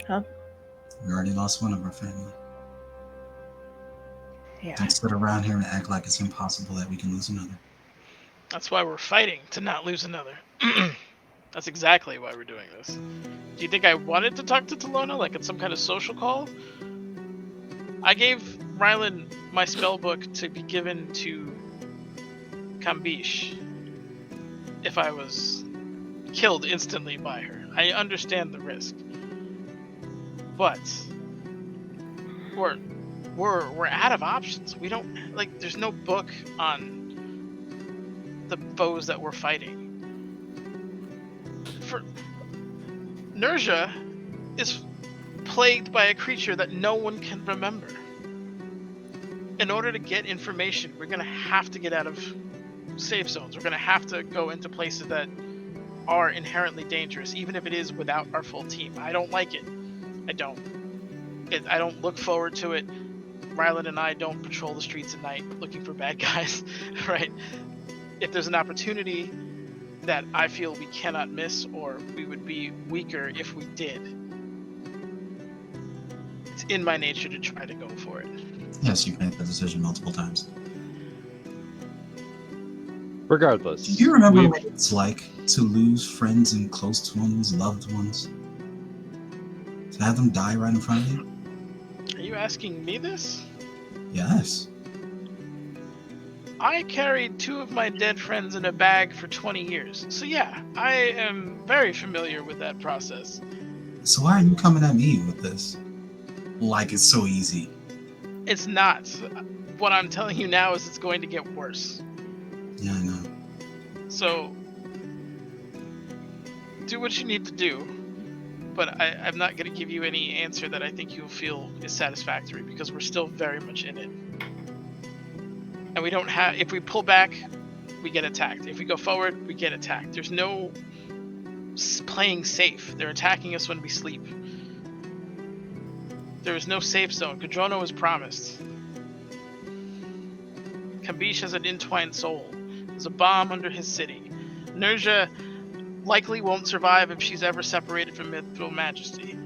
Huh? We already lost one of our family. Yeah. Don't sit around here and act like it's impossible that we can lose another. That's why we're fighting, to not lose another. That's exactly why we're doing this. Do you think I wanted to talk to Talona, like it's some kind of social call? I gave Rylan my spellbook to be given to Kambish if I was killed instantly by her. I understand the risk. But we're out of options. We don't, like, there's no book on the foes that we're fighting. For Nerja is plagued by a creature that no one can remember. In order to get information, we're going to have to get out of safe zones. We're going to have to go into places that are inherently dangerous, even if it is without our full team. I don't like it. I don't. I don't look forward to it. Rylan and I don't patrol the streets at night looking for bad guys, right? If there's an opportunity that I feel we cannot miss, or we would be weaker if we did, it's in my nature to try to go for it. Yes, you've made that decision multiple times. Regardless. Do you remember what it's like to lose friends and close ones, loved ones? To have them die right in front of you? Are you asking me this? Yes. I carried 2 of my dead friends in a bag for 20 years. So yeah, I am very familiar with that process. So why are you coming at me with this? Like it's so easy. It's not. What I'm telling you now is it's going to get worse. Yeah, I know. So, do what you need to do. But I'm not going to give you any answer that I think you'll feel is satisfactory, because we're still very much in it. And we don't have... If we pull back, we get attacked. If we go forward, we get attacked. There's no playing safe. They're attacking us when we sleep. There is no safe zone. Kadrono was promised. Kambish has an entwined soul. There's a bomb under his city. Nerja likely won't survive if she's ever separated from Mythril Majesty.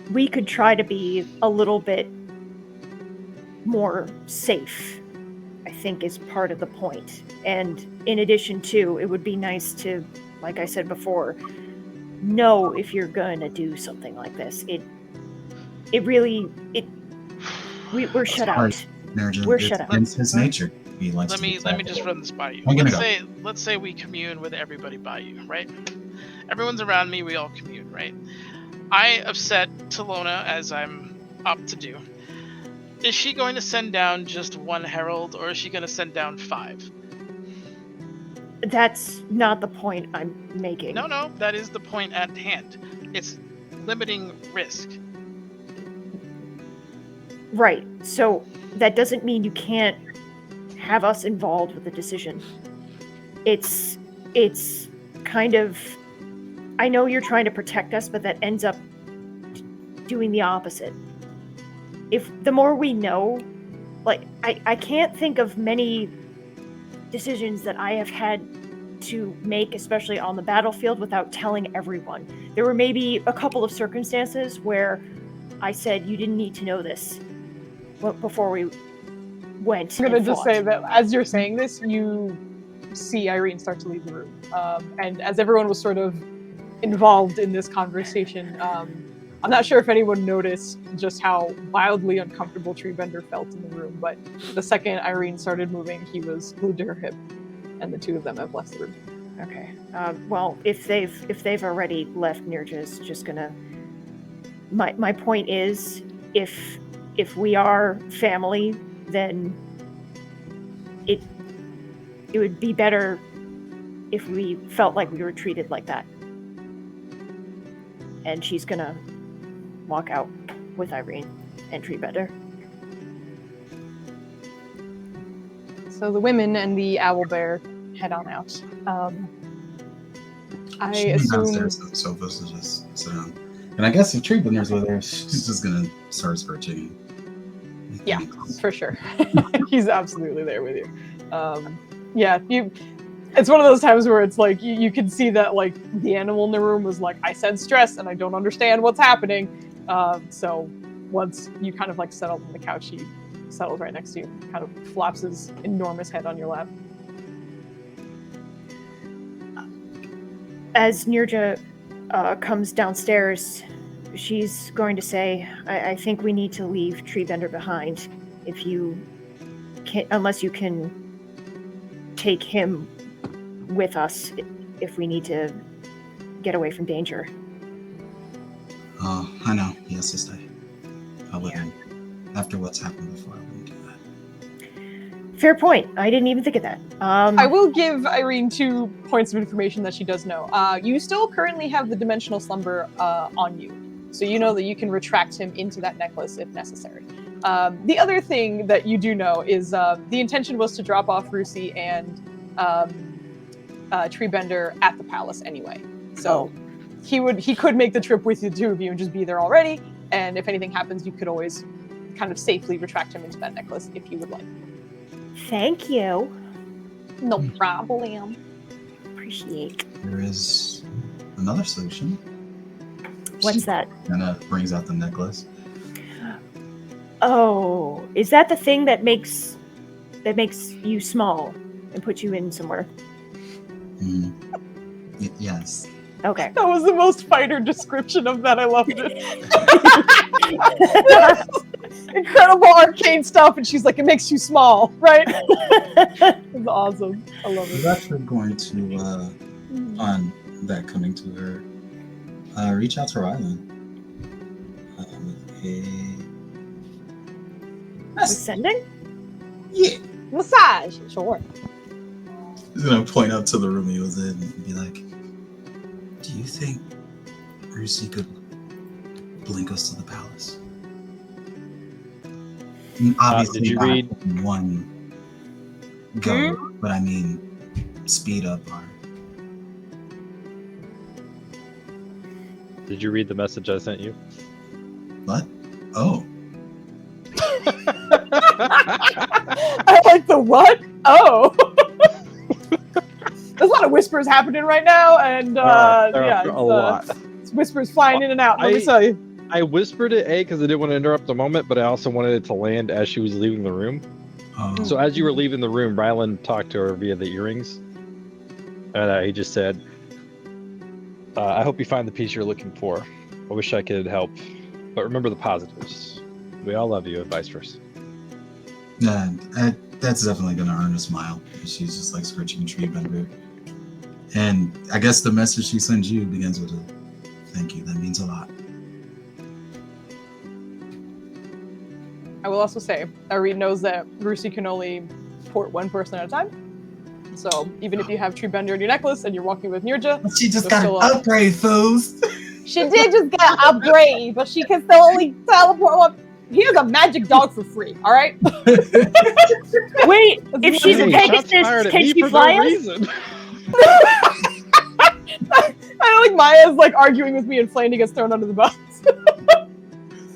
We could try to be a little bit more safe, I think, is part of the point. And in addition to, it would be nice to, like I said before, know if you're going to do something like this. We're shut out. Nerja, We're shut out. It's his nature. He likes Let to me just run this by you. I'm gonna Let's say we commune with everybody by you, right? Everyone's around me, we all commune, right? I upset Talona, as I'm up to do. Is she going to send down just 1 herald, or is she going to send down 5? That's not the point I'm making. No, that is the point at hand. It's limiting risk. Right. So that doesn't mean you can't have us involved with the decision. It's kind of... I know you're trying to protect us, but that ends up doing the opposite. If the more we know, like, I can't think of many decisions that I have had to make, especially on the battlefield, without telling everyone. There were maybe a couple of circumstances where I said, you didn't need to know this before we went. I'm gonna just say that as you're saying this, you see Irene start to leave the room. And as everyone was sort of involved in this conversation, I'm not sure if anyone noticed just how wildly uncomfortable Treebender felt in the room, but the second Irene started moving, he was glued to her hip, and the two of them have left the room. Okay. Well, if they've already left, Nirja's just gonna. My point is, if we are family, then it would be better if we felt like we were treated like that. And she's gonna walk out with Irene and Treebender. So the women and the owlbear head on out. I She went assume. downstairs to the sofas to just sit down. And I guess if Treebender's with her, she's just gonna start searching. Yeah, for sure. He's absolutely there with you. Yeah, it's one of those times where it's like you can see that like the animal in the room was like, I sense stress and I don't understand what's happening. So once you kind of like settle on the couch, he settles right next to you, kind of flops his enormous head on your lap. As Nirja comes downstairs, she's going to say, I think we need to leave Treebender behind. If you can, unless you can take him with us if we need to get away from danger. Oh, I know. He has to stay. I wouldn't. After what's happened before, I wouldn't do that. Fair point. I didn't even think of that. I will give Irene 2 points of information that she does know. You still currently have the dimensional slumber on you. So you know that you can retract him into that necklace if necessary. The other thing that you do know is the intention was to drop off Rusi and Treebender at the palace anyway. So he could make the trip with the two of you and just be there already. And if anything happens, you could always kind of safely retract him into that necklace if you would like. Thank you. No problem. Appreciate. There is another solution. What's that? Anna brings out the necklace. Oh, is that the thing that makes you small and puts you in somewhere? Yes. Okay. That was the most fighter description of that. I loved it. Incredible arcane stuff, and she's like, it makes you small, right? It's awesome. I love I was it. actually going to, on that coming to her, reach out to Rylan. With sending? Yeah. Massage, sure. He's gonna point up to the room he was in and be like, do you think Rusi could blink us to the palace? I mean, obviously, did you not read- in one go, but I mean, speed up our. Did you read the message I sent you? What? Oh. I like the what? Oh. There's a lot of whispers happening right now, and There are yeah, a lot. it's whispers flying in and out. Let me tell you. I whispered it, because I didn't want to interrupt the moment, but I also wanted it to land as she was leaving the room. Oh. So as you were leaving the room, Rylan talked to her via the earrings. And he just said, I hope you find the peace you're looking for. I wish I could help. But remember the positives. We all love you and vice versa. Yeah, that's definitely gonna earn a smile. She's just like scratching Treebender. And I guess the message she sends you begins with a thank you. That means a lot. I will also say, Irene knows that Rusi can only port one person at a time. So even if you have Treebender in your necklace and you're walking with Nirja, She just There's got an still a- upgrade, fools. she did just get an upgrade, but she can still only teleport one. Here's a magic dog for free, all right? Wait, if she's a Hey, shots Pegasus, fired at can me she for fly no us? reason. I don't like Maya's like arguing with me and Flaney gets thrown under the bus.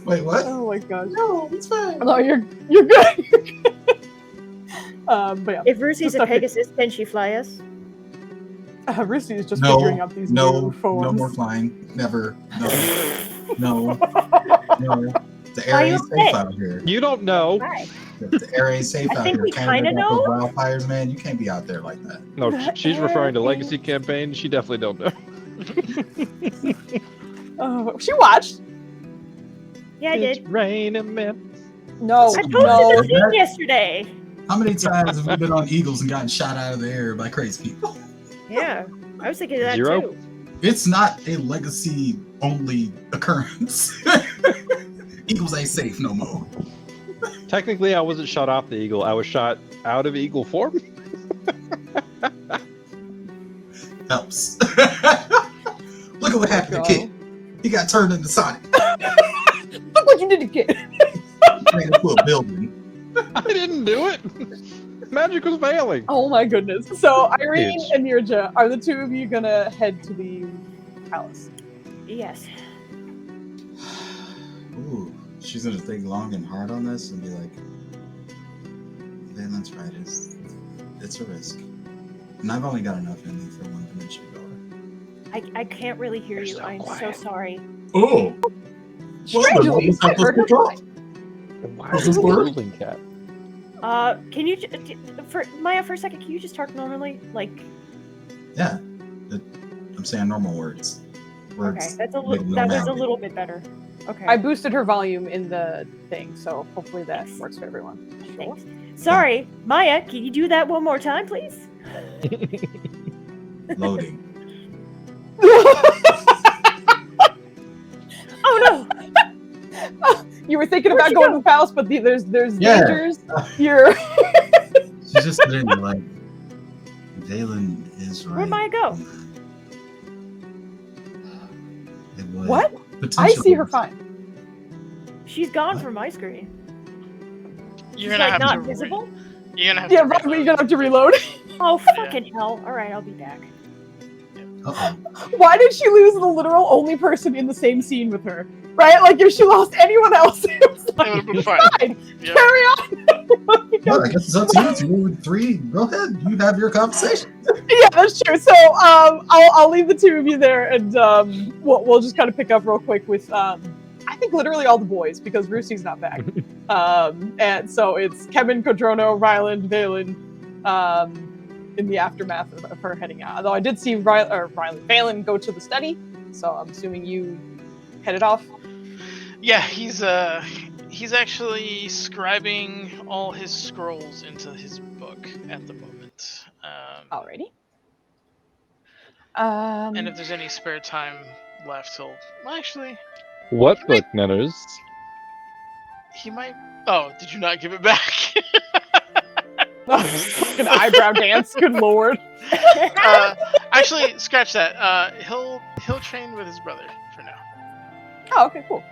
Wait, what? Oh my gosh. No, it's fine. No, you're good. You're good. But yeah, If Rusi's Just a a- Pegasus, can she fly us? Rusi is just No, figuring out these no, new forms. no more flying. Never. No. No. No. The Why area you is safe okay? out here. You don't know. Hi. The air ain't safe I out think here. we Canada kinda got those know. wildfires, man. You can't be out there like that. No, she's referring to Legacy campaign. She definitely don't know. Oh, she watched. Yeah, I It's did. raining men. No, I posted no. the thing yesterday. How many times have we been on Eagles and gotten shot out of the air by crazy people? Yeah, I was thinking of that 0. too. It's not a legacy only occurrence. Eagles ain't safe no more. Technically, I wasn't shot off the eagle. I was shot out of eagle form. Helps. Look at what happened to Kid. He got turned into Sonic. Look what you did to Kid. Made into a building. I didn't do it. Magic was failing. Oh my goodness. So Irene Huge. and Nirja, are the two of you gonna head to the palace? Yes. Ooh, she's gonna think long and hard on this and be like, Valen's right, it's a risk. And I've only got enough in me for one dimension goer. I can't really hear You're you. so I'm so quiet. sorry. Oh! Strangely, Well, I heard her fine. Why Does is this this work? building cat? Can you for Maya for a second? Can you just talk normally? Like, Yeah. I'm saying normal words. Words. okay, that's a with little. That was a normality. little bit better. Okay. I boosted her volume in the thing, so hopefully that works for everyone. Thanks. Sorry, Maya. Can you do that one more time, please? Loading. Oh no! You were thinking Where'd about you going go? to the palace, but there's Yeah. dangers. You're She's just sitting there like, Valen is right. Where'd Maya go? It would what? I potentially- see her fine. She's gone What? from my screen. You're She's gonna like have not to. visible. You're gonna have Yeah, to. probably reload. you're gonna have to reload. Oh fucking hell! All right, I'll be back. Uh-oh. Why did she lose the literal only person in the same scene with her? Right? Like if she lost anyone else, it was It like, would have been fine. fine, Yeah. carry on. Well, I guess it's up to you. If you roll with 3, go ahead. You have your conversation. Yeah, that's true. So I'll leave the two of you there, and we'll just kind of pick up real quick with I think literally all the boys because Roosie's not back. And so it's Kevin, Codrono, Ryland, Valen, in the aftermath of her heading out. Although I did see Valen go to the study, so I'm assuming you headed off. Yeah, he's actually scribing all his scrolls into his book at the moment. Alrighty. And if there's any spare time left, he'll. Well, actually, What book, Nenners? he might. Oh, did you not give it back? Fucking eyebrow dance. Good lord. Actually, scratch that. He'll train with his brother for now. Oh, okay, cool.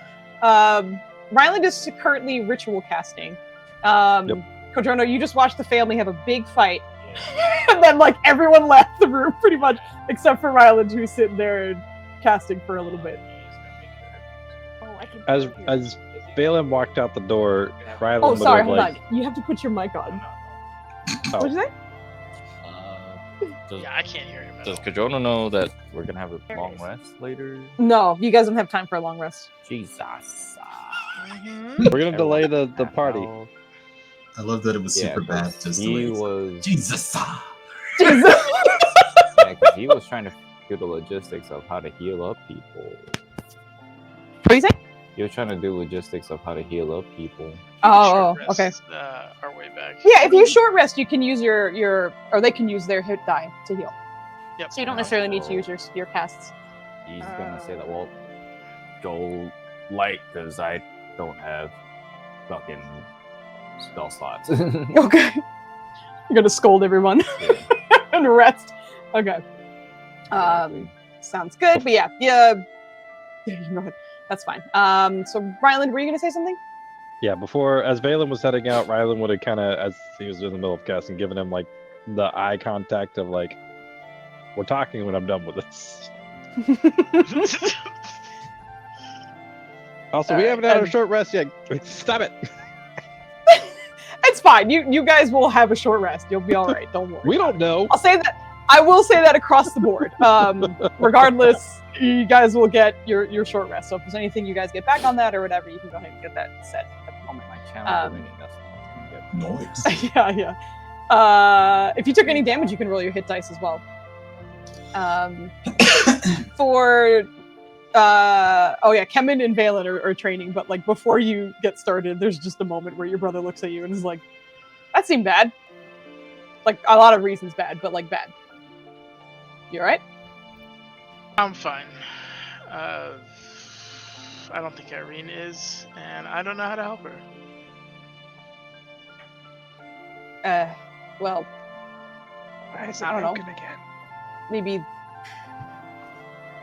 Ryland is currently ritual casting. Codrono, you just watched the family have a big fight, and then like everyone left the room pretty much, except for Ryland, who's sitting there and casting for a little bit. Oh, I can As hear you. as Valen walked out the door, Ryland Oh, would sorry, have hold like, on. You have to put your mic on. Oh. What'd you say? Does, Yeah, I can't hear him. At does all. Codrono know that we're gonna have a There it long is. rest later? No, you guys don't have time for a long rest. Jesus. Mhm. we're gonna delay the party. I love that it was super bad. Just the way He it's- was. Jesus. Jesus. Yeah, 'cause he was trying to do the logistics of how to heal up people. What do you say? He was trying to do logistics of how to heal up people. Oh, Short okay. rest, our way back. Yeah, if you short rest, you can use your or they can use their hit die to heal. Yep. So you don't necessarily need to use your casts. He's gonna say that, well, go light because I don't have fucking spell slots. Okay. You're gonna scold everyone and rest. Okay. Sounds good. But yeah, you can go ahead. That's fine. So Ryland, were you gonna say something? Yeah, before as Valen was heading out, Ryland would have kind of, as he was in the middle of casting, given him like the eye contact of like, "We're talking when I'm done with this." Also, we haven't had our and- short rest yet. Stop it. It's fine. You guys will have a short rest. You'll be all right. Don't worry. We don't know. I'll say that. I will say that across the board. Regardless, you guys will get your short rest. So if there's anything you guys get back on that or whatever, you can go ahead and get that set at the moment. My channel meeting, that's not gonna get Noise. Yeah. If you took any damage, you can roll your hit dice as well. For Kemen and Valen are training, but like before you get started, there's just a moment where your brother looks at you and is like, "That seemed bad." Like a lot of reasons bad, but like bad. You alright? I'm fine. I don't think Irene is, and I don't know how to help her. Well, Why is it I don't know. broken again? maybe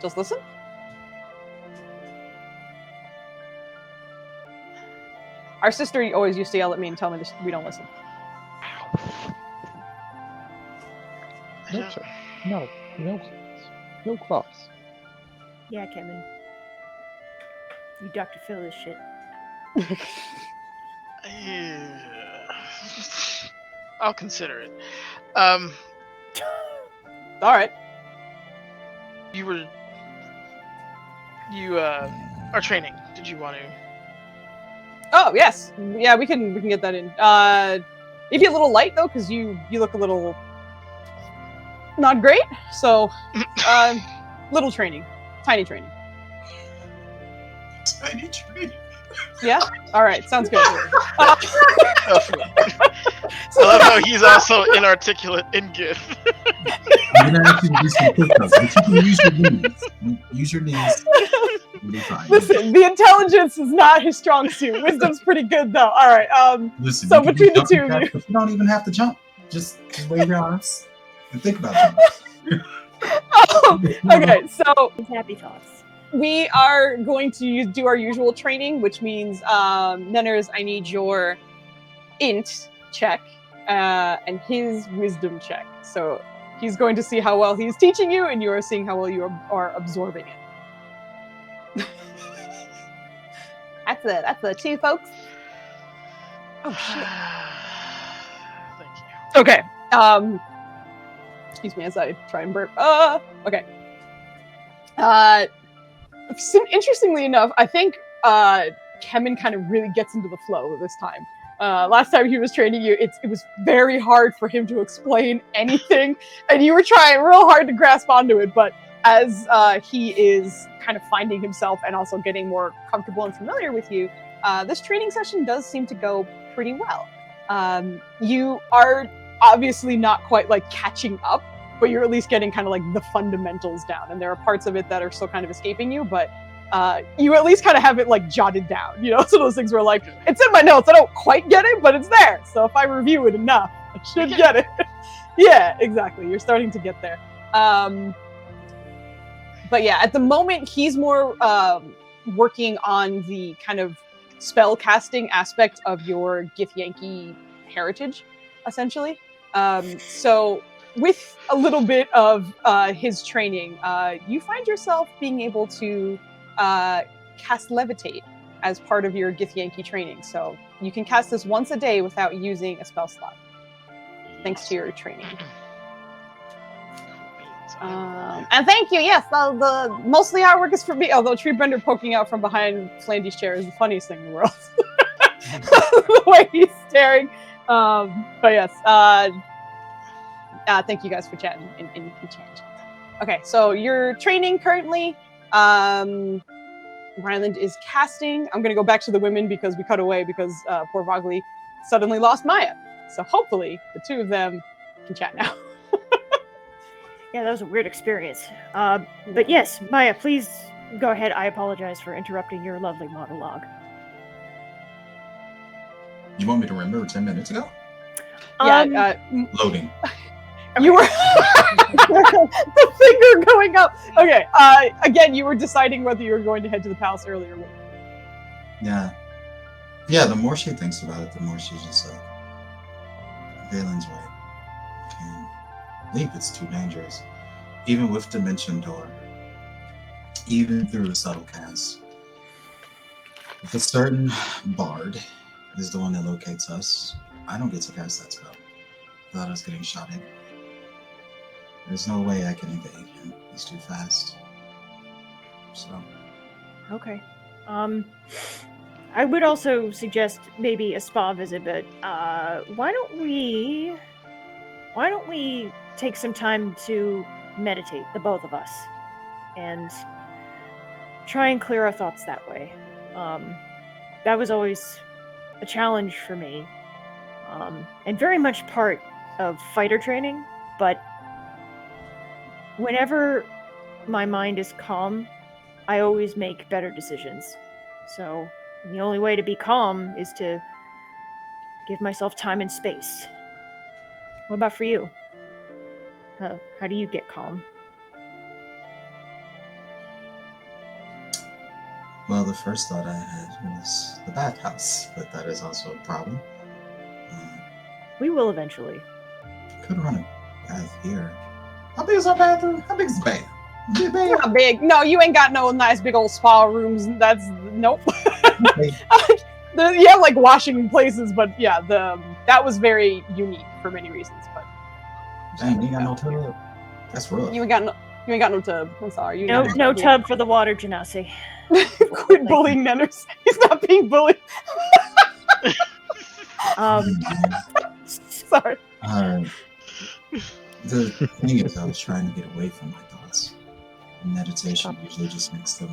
just listen? Our sister always used to yell at me and tell me we don't listen. No, sir. No. No claws. Yeah, Kevin. You Dr. Phil this shit. I'll consider it. All right. You are training. Did you want to? Oh yes, yeah, we can get that in. Maybe a little light though, because you look a little not great. So, little training, tiny training. Tiny tree. Yeah. All right. Sounds good. I love how he's also inarticulate and good. You're gonna have to do some push-ups, but you can use your knees. Use your knees. You'll be fine. Listen, the intelligence is not his strong suit. Wisdom's pretty good though. All right. Listen, So you can between do the two jumping of you, jacks, but you don't even have to jump. Just wave your arms and think about jumping. okay. So Happy thoughts. we are going to do our usual training, which means, Nenners, I need your int check and his wisdom check. So he's going to see how well he's teaching you, and you are seeing how well you are absorbing it. That's the 2, folks. Oh shit. Thank you. Okay. Excuse me as I try and burp. Okay. Interestingly enough, I think Kemen kind of really gets into the flow this time. Last time he was training you, it was very hard for him to explain anything, and you were trying real hard to grasp onto it, but as he is kind of finding himself and also getting more comfortable and familiar with you, this training session does seem to go pretty well. You are obviously not quite like catching up, but you're at least getting kind of like the fundamentals down, and there are parts of it that are still kind of escaping you, but you at least kind of have it like jotted down. You know, it's one of those things where like, it's in my notes, I don't quite get it, but it's there. So if I review it enough, I should get it. Yeah, exactly. You're starting to get there. But yeah, at the moment, he's more working on the kind of spell casting aspect of your Githyanki heritage, essentially. So with a little bit of his training, you find yourself being able to cast Levitate as part of your Githyanki training. So you can cast this once a day without using a spell slot, thanks to your training. And thank you. Yes, the mostly artwork is for me. Although Treebender poking out from behind Flandy's chair is the funniest thing in the world. The way he's staring. But yes, thank you guys for chatting in chat. Okay, so you're training currently. Ryland is casting. I'm gonna go back to the women because we cut away because poor Vogly suddenly lost Maya. So hopefully the two of them can chat now. Yeah, that was a weird experience. But yes, Maya, please go ahead. I apologize for interrupting your lovely monologue. You want me to remember 10 minutes ago? Yeah, Loading. you were the finger going up. Okay, again, you were deciding whether you were going to head to the palace earlier. Yeah. Yeah, the more she thinks about it, the more she's just like, Valen's right. I think it's too dangerous. Even with Dimension Door. Even through a subtle cast. If a certain bard is the one that locates us, I don't get to cast that spell without us getting shot in. There's no way I can evade him. He's too fast. So. Okay. I would also suggest maybe a spa visit, but why don't we take some time to meditate, the both of us, and try and clear our thoughts that way. That was always a challenge for me, and very much part of fighter training, but whenever my mind is calm, I always make better decisions. So the only way to be calm is to give myself time and space. What about for you? How do you get calm? Well, the first thought I had was the bathhouse, but that is also a problem. We will eventually. Could run a bath here. How big is our bathroom? How big is the bath? Is it big? Not big. No, you ain't got no nice big old spa rooms. That's nope. Okay. You have like washing places, but yeah, that was very unique for many reasons. But Dang, you ain't got no tub. That's rough. you ain't got no tub. I'm sorry. No tub for the water, Janasi. Quit bullying Nenners. He's not being bullied. Sorry. The thing is, I was trying to get away from my thoughts. Meditation usually just makes them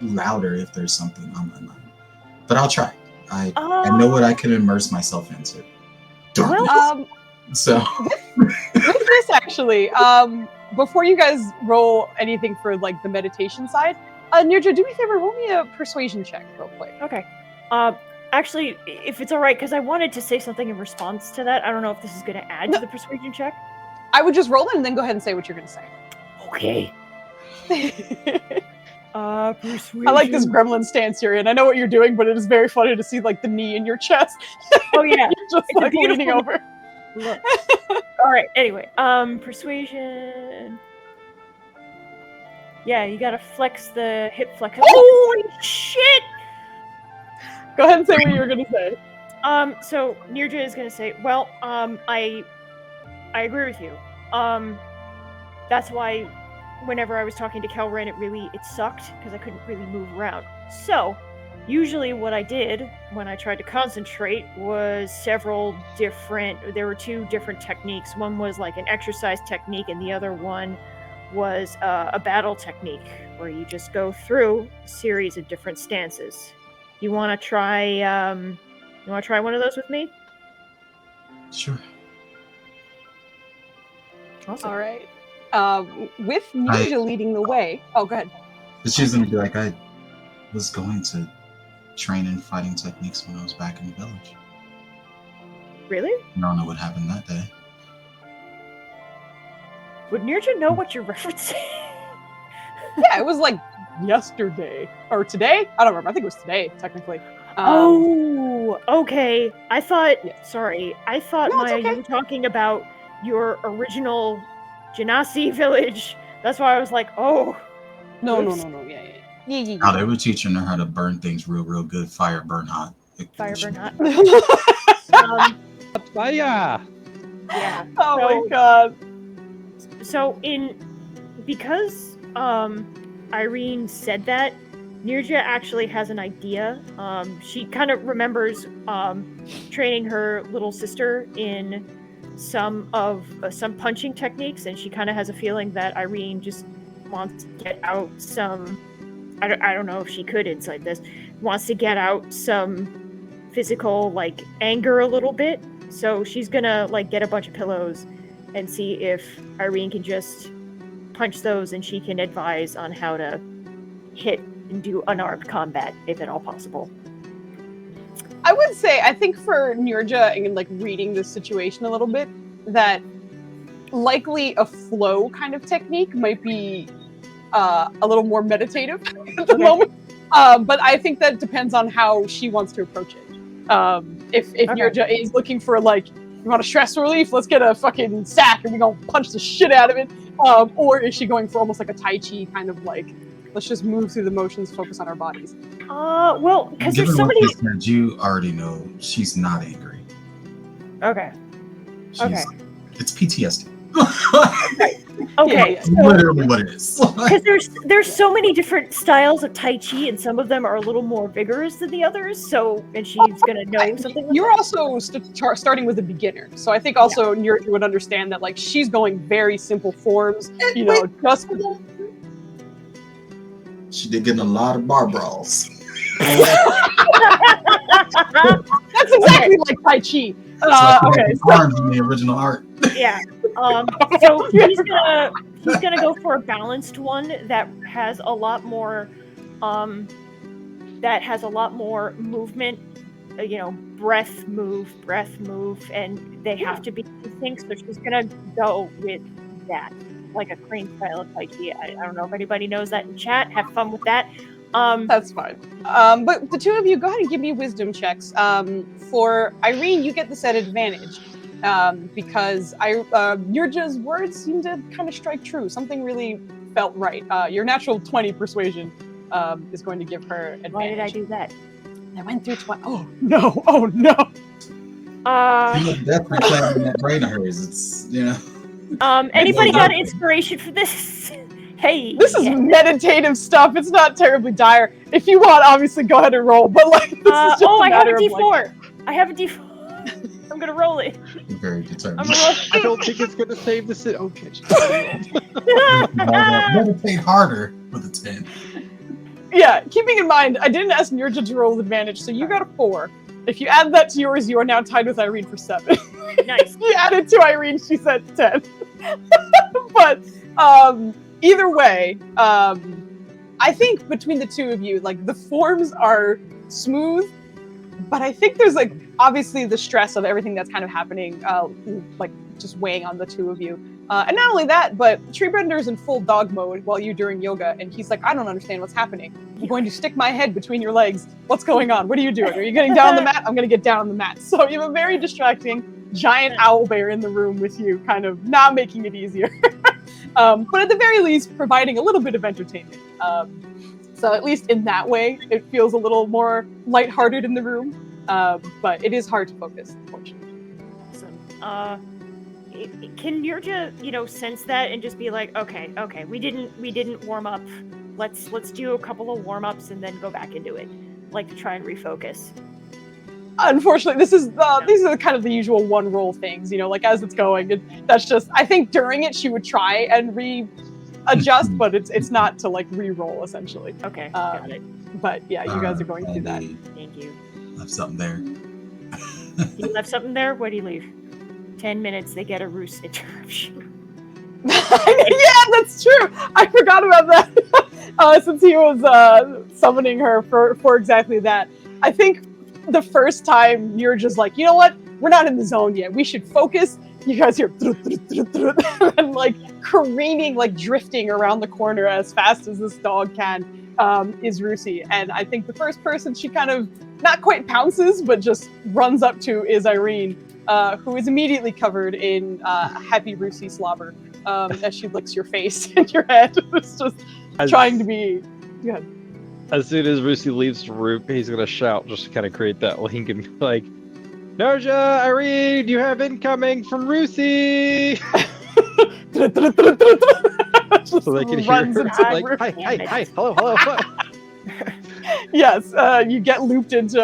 louder if there's something on my mind. But I'll try. I know what I can immerse myself into. Darkness. Well, so with this actually, before you guys roll anything for like the meditation side, Nirja, do me a favor, roll me a persuasion check real quick. Okay. Actually, if it's all right, because I wanted to say something in response to that. I don't know if this is going to add to the persuasion check. I would just roll it and then go ahead and say what you're going to say. Okay. Persuasion. I like this gremlin stance you're in. I know what you're doing, but it is very funny to see like the knee in your chest. Oh yeah, you're just it's like leaning over. Look. All right. Anyway, persuasion. Yeah, you gotta flex the hip flex. Holy shit! Go ahead and say what you were gonna say. So Nirja is gonna say, well, I agree with you. That's why whenever I was talking to Kelren, it sucked because I couldn't really move around. So usually what I did when I tried to concentrate was there were two different techniques. One was like an exercise technique and the other one was a battle technique where you just go through a series of different stances. You want to try one of those with me? Sure. Awesome. All right. With Nirja leading the way. Oh, go ahead. She's gonna be like, I was going to train in fighting techniques when I was back in the village. Really? I don't know what happened that day. Would Nirja know what you're referencing? Yeah, it was like yesterday or today. I don't remember. I think it was today, technically. Oh, okay. I thought. Yeah. Sorry, I thought No, it's Maya, okay. you were talking about your original Janasi village. That's why I was like, oh. No. Yeah. How they were teaching her how to burn things real good. Fire burn hot. Fire burn hot. Fire! Yeah. Oh So- my god. So because Irene said that, Nirja actually has an idea. She kind of remembers training her little sister in some punching techniques, and she kind of has a feeling that Irene just wants to get out some. I don't know if she could insight this. Wants to get out some physical like anger a little bit. So she's gonna like get a bunch of pillows and see if Irene can just punch those, and she can advise on how to hit and do unarmed combat, if at all possible. I would say, I think for Nirja and like reading this situation a little bit, that likely a flow kind of technique might be a little more meditative at the moment. But I think that depends on how she wants to approach it. If Nirja is looking for like, you want a stress relief? Let's get a fucking sack and we're gonna punch the shit out of it. Or is she going for almost like a Tai Chi kind of like, let's just move through the motions, focus on our bodies? Well, because there's Given somebody. what you said, you already know she's not angry. Okay. It's PTSD. Okay, so Literally what it is. because there's so many different styles of Tai Chi, and some of them are a little more vigorous than the others. So, and she's gonna know something. You're also starting with a beginner, so I think also Nurja would understand that like she's going very simple forms. You know, just She did get in a lot of bar brawls. that's exactly like Tai Chi. Okay, so arms in the original art. Yeah. So he's gonna go for a balanced one that has a lot more movement. Breath move, and they have to be in sync. So she's gonna go with that, like a crane style of Tai Chi. I don't know if anybody knows that in chat. Have fun with that. that's fine. But the two of you, go ahead and give me wisdom checks. For Irene, you get this at advantage. Because Nurja's words seem to kind of strike true. Something really felt right. Your natural 20 persuasion is going to give her advantage. Why did I do that? I went through 20. Oh no! Oh no! Death replaying in that brain of hers. It's Anybody got inspiration for this? Hey, this is meditative stuff. It's not terribly dire. If you want, obviously, go ahead and roll. But like, this is just I have a matter of, D4. like, I have a D4. I'm gonna roll it. very determined. I don't think it's gonna save the city. Okay. Meditate harder with a 10. Yeah, keeping in mind, I didn't ask Nurja to roll with advantage, so you got a 4. If you add that to yours, you are now tied with Irene for 7. Nice. You added to Irene, she said 10. But either way, I think between the two of you, like the forms are smooth, but I think there's like obviously the stress of everything that's kind of happening, like just weighing on the two of you. And not only that, but Treebender is in full dog mode while you're doing yoga, and he's like, I don't understand what's happening. I'm going to stick my head between your legs. What's going on? What are you doing? Are you getting down on the mat? I'm going to get down on the mat. So you have a very distracting giant owl bear in the room with you, kind of not making it easier. But at the very least, providing a little bit of entertainment. So at least in that way, it feels a little more lighthearted in the room. But it is hard to focus, unfortunately. Awesome. Can Nurja, sense that and just be like, okay, we didn't warm up. Let's do a couple of warm ups and then go back into it, like to try and refocus. Unfortunately, these are kind of the usual one roll things, like as it's going. That's just, I think during it she would try and readjust, but it's not to like re-roll essentially. Okay, got it. But yeah, you guys are going to do that. Thank you. Left something there. You left something there? Where do you leave? 10 minutes, they get a roost interruption. Yeah, that's true. I forgot about that. Since he was summoning her for exactly that. I think the first time you're just like, you know what? We're not in the zone yet. We should focus. You guys hear and like careening, like drifting around the corner as fast as this dog can is Rusi. And I think the first person she kind of not quite pounces, but just runs up to is Irene. Who is immediately covered in happy Rusi slobber as she licks your face and your head. It's just trying to be good. As soon as Rusi leaves the room, he's gonna shout just to kind of create that link and be like, Nurja, Irene, you have incoming from Rusi! So they can hear her like, hi, hello. Yes, you get looped into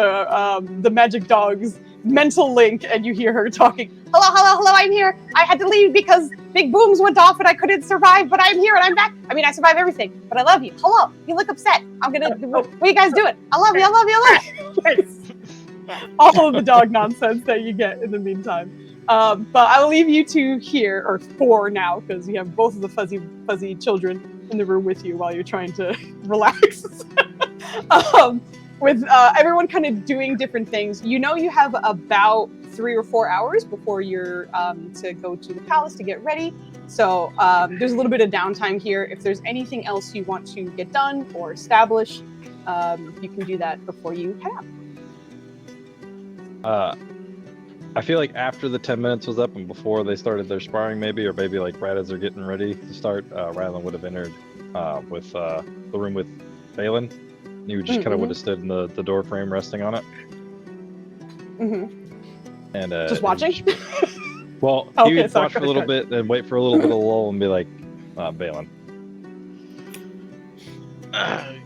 the magic dog's mental link, and you hear her talking. Hello, I'm here. I had to leave because big booms went off and I couldn't survive, but I'm here and I'm back. I mean, I survived everything, but I love you. Hello, you look upset. What are you guys doing? I love you. All of the dog nonsense that you get in the meantime. But I will leave you two here, or 4 now, because you have both of the fuzzy children in the room with you while you're trying to relax. With everyone kind of doing different things. You have about 3 or 4 hours before you're to go to the palace to get ready. So there's a little bit of downtime here. If there's anything else you want to get done or establish, you can do that before you head out. I feel like after the 10 minutes was up and before they started their sparring, maybe like right as they're getting ready to start, Rylan would have entered with the room with Phelan. You just kind of would have stood in the door frame resting on it. Mm-hmm. And just watching? Well, Okay, he would sorry, watch for a go little ahead. bit and wait for a little bit of lull and be like, Balin.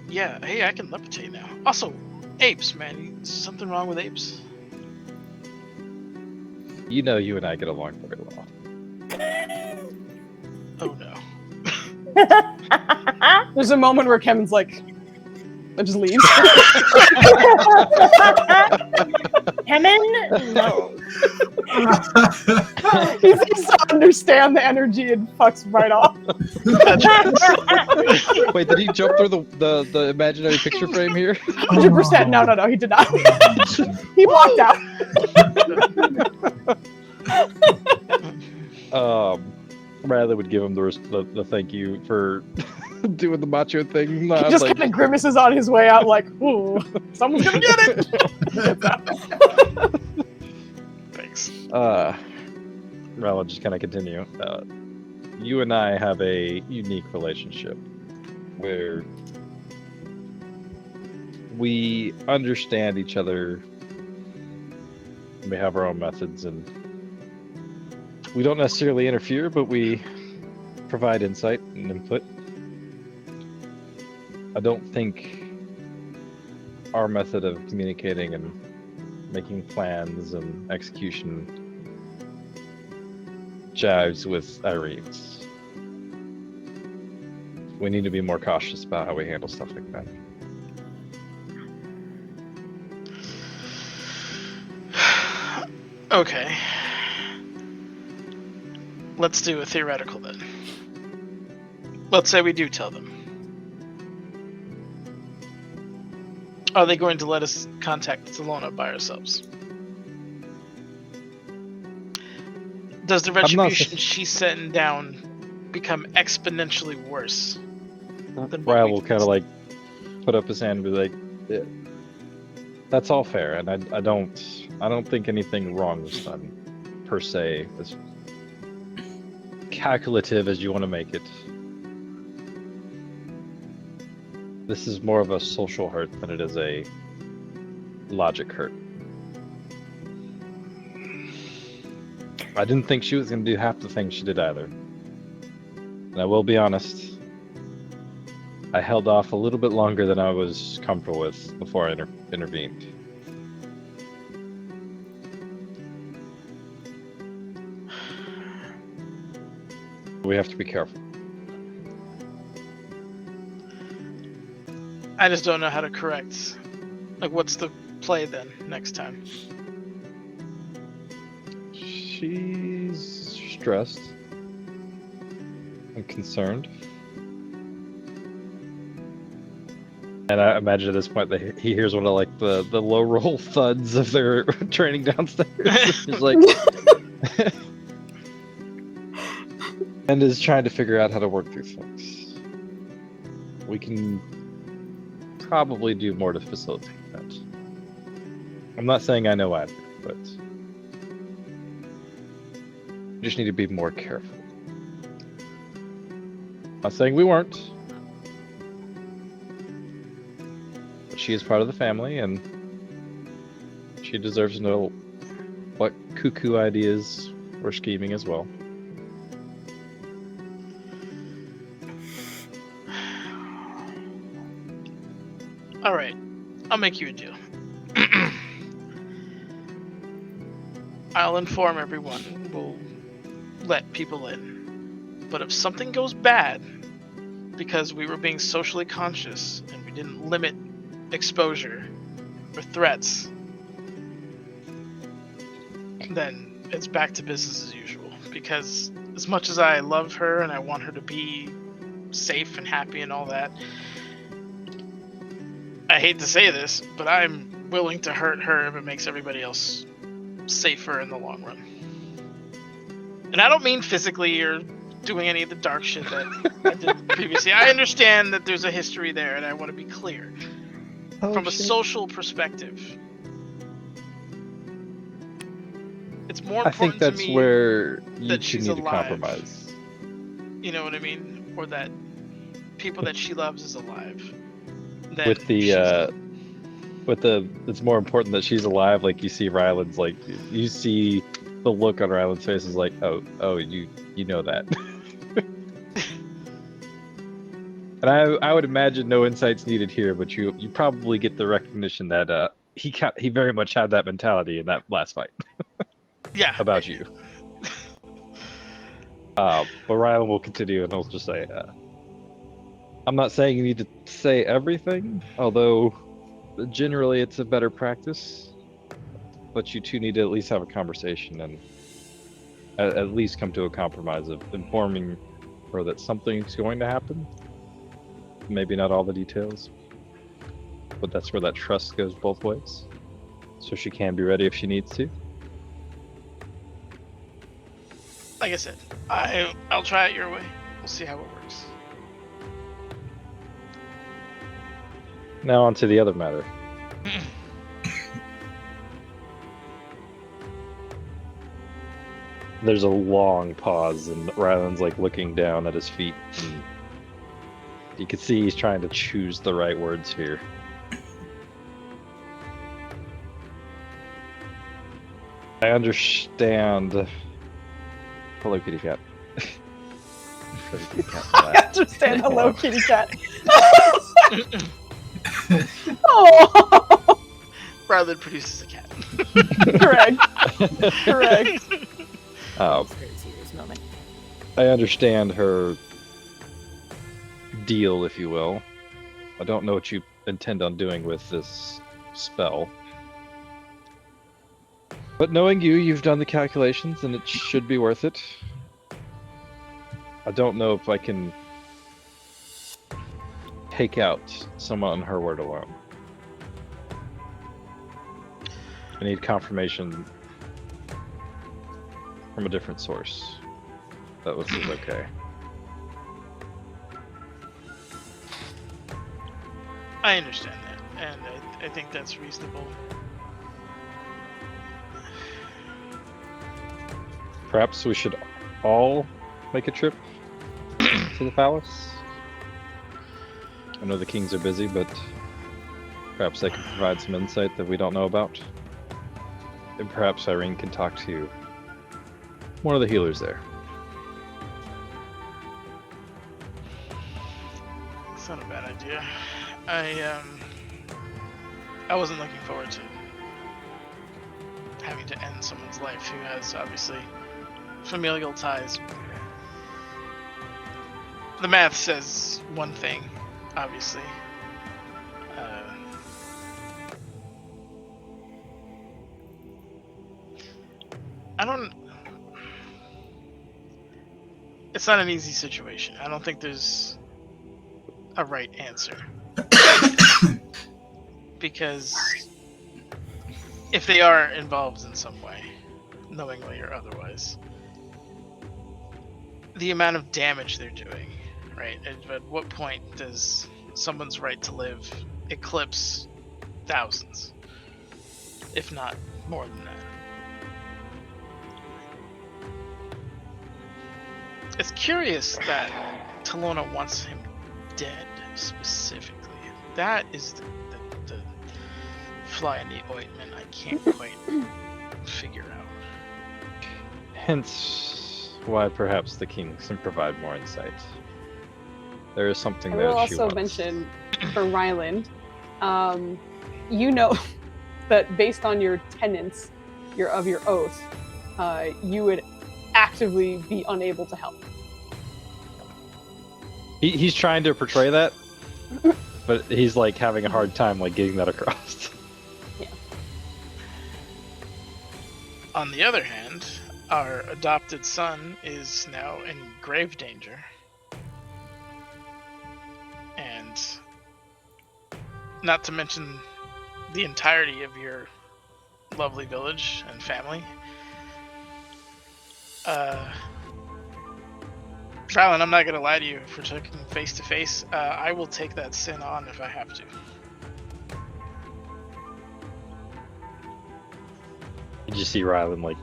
Yeah, hey, I can levitate now. Also, apes, man. Something wrong with apes? You know you and I get along very well. Oh no. There's a moment where Kevin's like, and just leaves. Kemen? No. He seems to understand the energy and fucks right off. Wait, did he jump through the imaginary picture frame here? 100%. No, he did not. He walked out. Riley would give him the thank you for doing the macho thing. He Not just like, kind of grimaces on his way out, like, ooh, someone's gonna get it. Thanks. Riley just kind of continue. You and I have a unique relationship where we understand each other. We have our own methods, and we don't necessarily interfere, but we provide insight and input. I don't think our method of communicating and making plans and execution jives with Irene's. We need to be more cautious about how we handle stuff like that. Okay. Let's do a theoretical then. Let's say we do tell them. Are they going to let us contact Talona by ourselves? Does the retribution she's setting down become exponentially worse? Ryle will kind of like put up his hand and be like, yeah, "That's all fair, and I don't think anything wrong was done, per se, as calculative as you want to make it. This is more of a social hurt than it is a logic hurt. I didn't think she was going to do half the things she did either. And I will be honest, I held off a little bit longer than I was comfortable with before I intervened. We have to be careful. I just don't know how to correct. Like, what's the play then next time? She's stressed and concerned. And I imagine at this point that he hears one of like the low roll thuds of their training downstairs. He's like, and is trying to figure out how to work through things. We can probably do more to facilitate that. I'm not saying I know either, but you just need to be more careful. I'm not saying we weren't. But she is part of the family, and she deserves to know what cuckoo ideas we're scheming as well. Alright, I'll make you a deal. I'll inform everyone. We'll let people in. But if something goes bad, because we were being socially conscious and we didn't limit exposure or threats, then it's back to business as usual. Because as much as I love her and I want her to be safe and happy and all that, I hate to say this, but I'm willing to hurt her if it makes everybody else safer in the long run. And I don't mean physically or doing any of the dark shit that I did previously. I understand that there's a history there, and I want to be clear. From a social perspective, it's more important I think that's to me where you that two she's need to alive. compromise. You know what I mean? Or that people that she loves is alive. Then With the it's more important that she's alive. Like you see Ryland's like you see The look on Ryland's face is like, oh, you know that. And I would imagine no insights needed here, but you probably get the recognition that he very much had that mentality in that last fight Yeah. about you. But Ryland will continue, and he'll just say, I'm not saying you need to say everything, although generally it's a better practice. But you two need to at least have a conversation and at least come to a compromise of informing her that something's going to happen. Maybe not all the details, but that's where that trust goes both ways. So she can be ready if she needs to. Like I said, I'll try it your way. We'll see how it works. Now on to the other matter. There's a long pause, and Ryland's like looking down at his feet. And you can see he's trying to choose the right words here. I understand. Hello, kitty cat. I understand. Hello, kitty cat. Oh, Rather produces a cat. correct. Very serious moment. I understand her deal, if you will. I don't know what you intend on doing with this spell. But knowing you've done the calculations and it should be worth it. I don't know if I can take out someone on her word alone. I need confirmation from a different source that this is okay. I understand that, and I think that's reasonable. Perhaps we should all make a trip to the palace. I know the kings are busy, but perhaps they can provide some insight that we don't know about. And perhaps Irene can talk to one of the healers there. It's not a bad idea. I wasn't looking forward to having to end someone's life who has obviously familial ties. The math says one thing, obviously. It's not an easy situation. I don't think there's a right answer. Because if they are involved in some way, knowingly or otherwise, the amount of damage they're doing, right? At what point does someone's right to live eclipse thousands, if not more than that? It's curious that Talona wants him dead specifically. That is the fly in the ointment I can't quite figure out. Hence why perhaps the king can provide more insight. There is something I there will she also wants. mention for Ryland, you know that based on your tenets, of your oath, you would actively be unable to help. He's trying to portray that, but he's like having a hard time like getting that across. Yeah. On the other hand, our adopted son is now in grave danger. And not to mention the entirety of your lovely village and family. Ryland, I'm not going to lie to you. If we're talking face to face, I will take that sin on if I have to. You just see Ryland like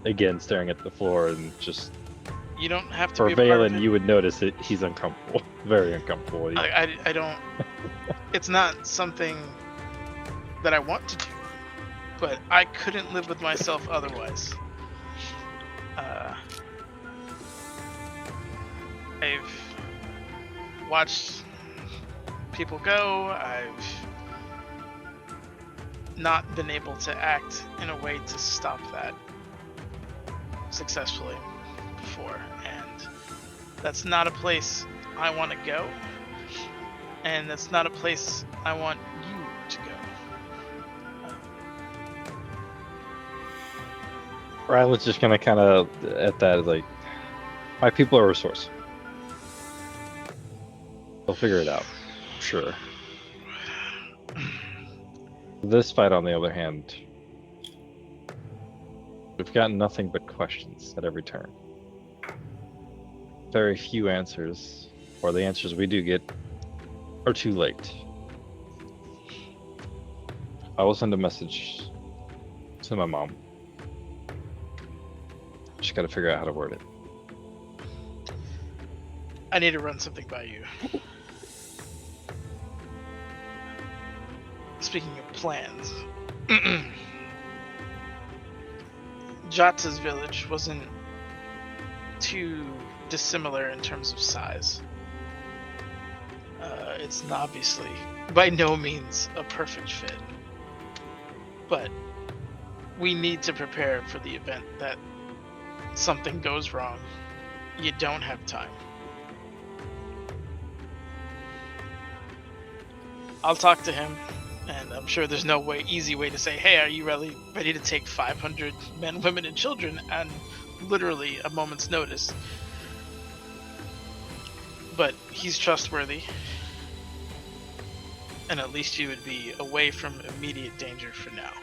again staring at the floor and just. You don't have to For be a part of Valen, it. you would notice it. He's uncomfortable, very uncomfortable. I don't. It's not something that I want to do, but I couldn't live with myself otherwise. I've watched people go. I've not been able to act in a way to stop that successfully before, and that's not a place I want to go, and that's not a place I want you to go. Ryland's just gonna kind of at that like, my people are a resource. They'll figure it out, sure. This fight, on the other hand, we've gotten nothing but questions at every turn. Very few answers, or the answers we do get are too late. I will send a message to my mom. Just gotta figure out how to word it. I need to run something by you. Speaking of plans, Jata's village wasn't too dissimilar in terms of size. It's obviously by no means a perfect fit, but we need to prepare for the event that something goes wrong. You don't have time. I'll talk to him, and I'm sure there's no easy way to say, hey, are you really ready to take 500 men, women, and children on literally a moment's notice? But he's trustworthy, and at least you would be away from immediate danger for now.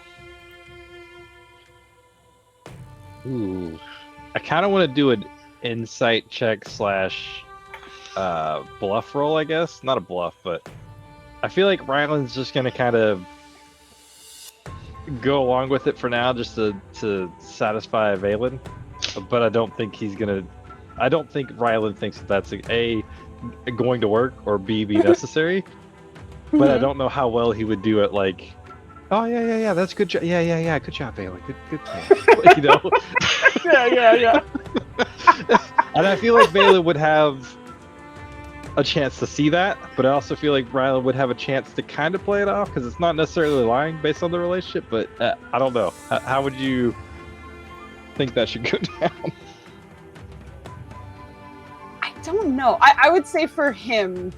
Ooh. I kind of want to do an insight check / bluff roll, I guess. Not a bluff, but I feel like Ryland's just going to kind of go along with it for now just to satisfy Valen. But I don't think he's going to... I don't think Ryland thinks that's A, going to work, or B, be necessary. But I don't know how well he would do it, like, oh, yeah, that's good job. Yeah, good job, Valen. Good plan. You know? Yeah. And I feel like Valen would have a chance to see that, but I also feel like Ryland would have a chance to kind of play it off, because it's not necessarily lying based on the relationship, but I don't know. How would you think that should go down? I don't know. I would say for him,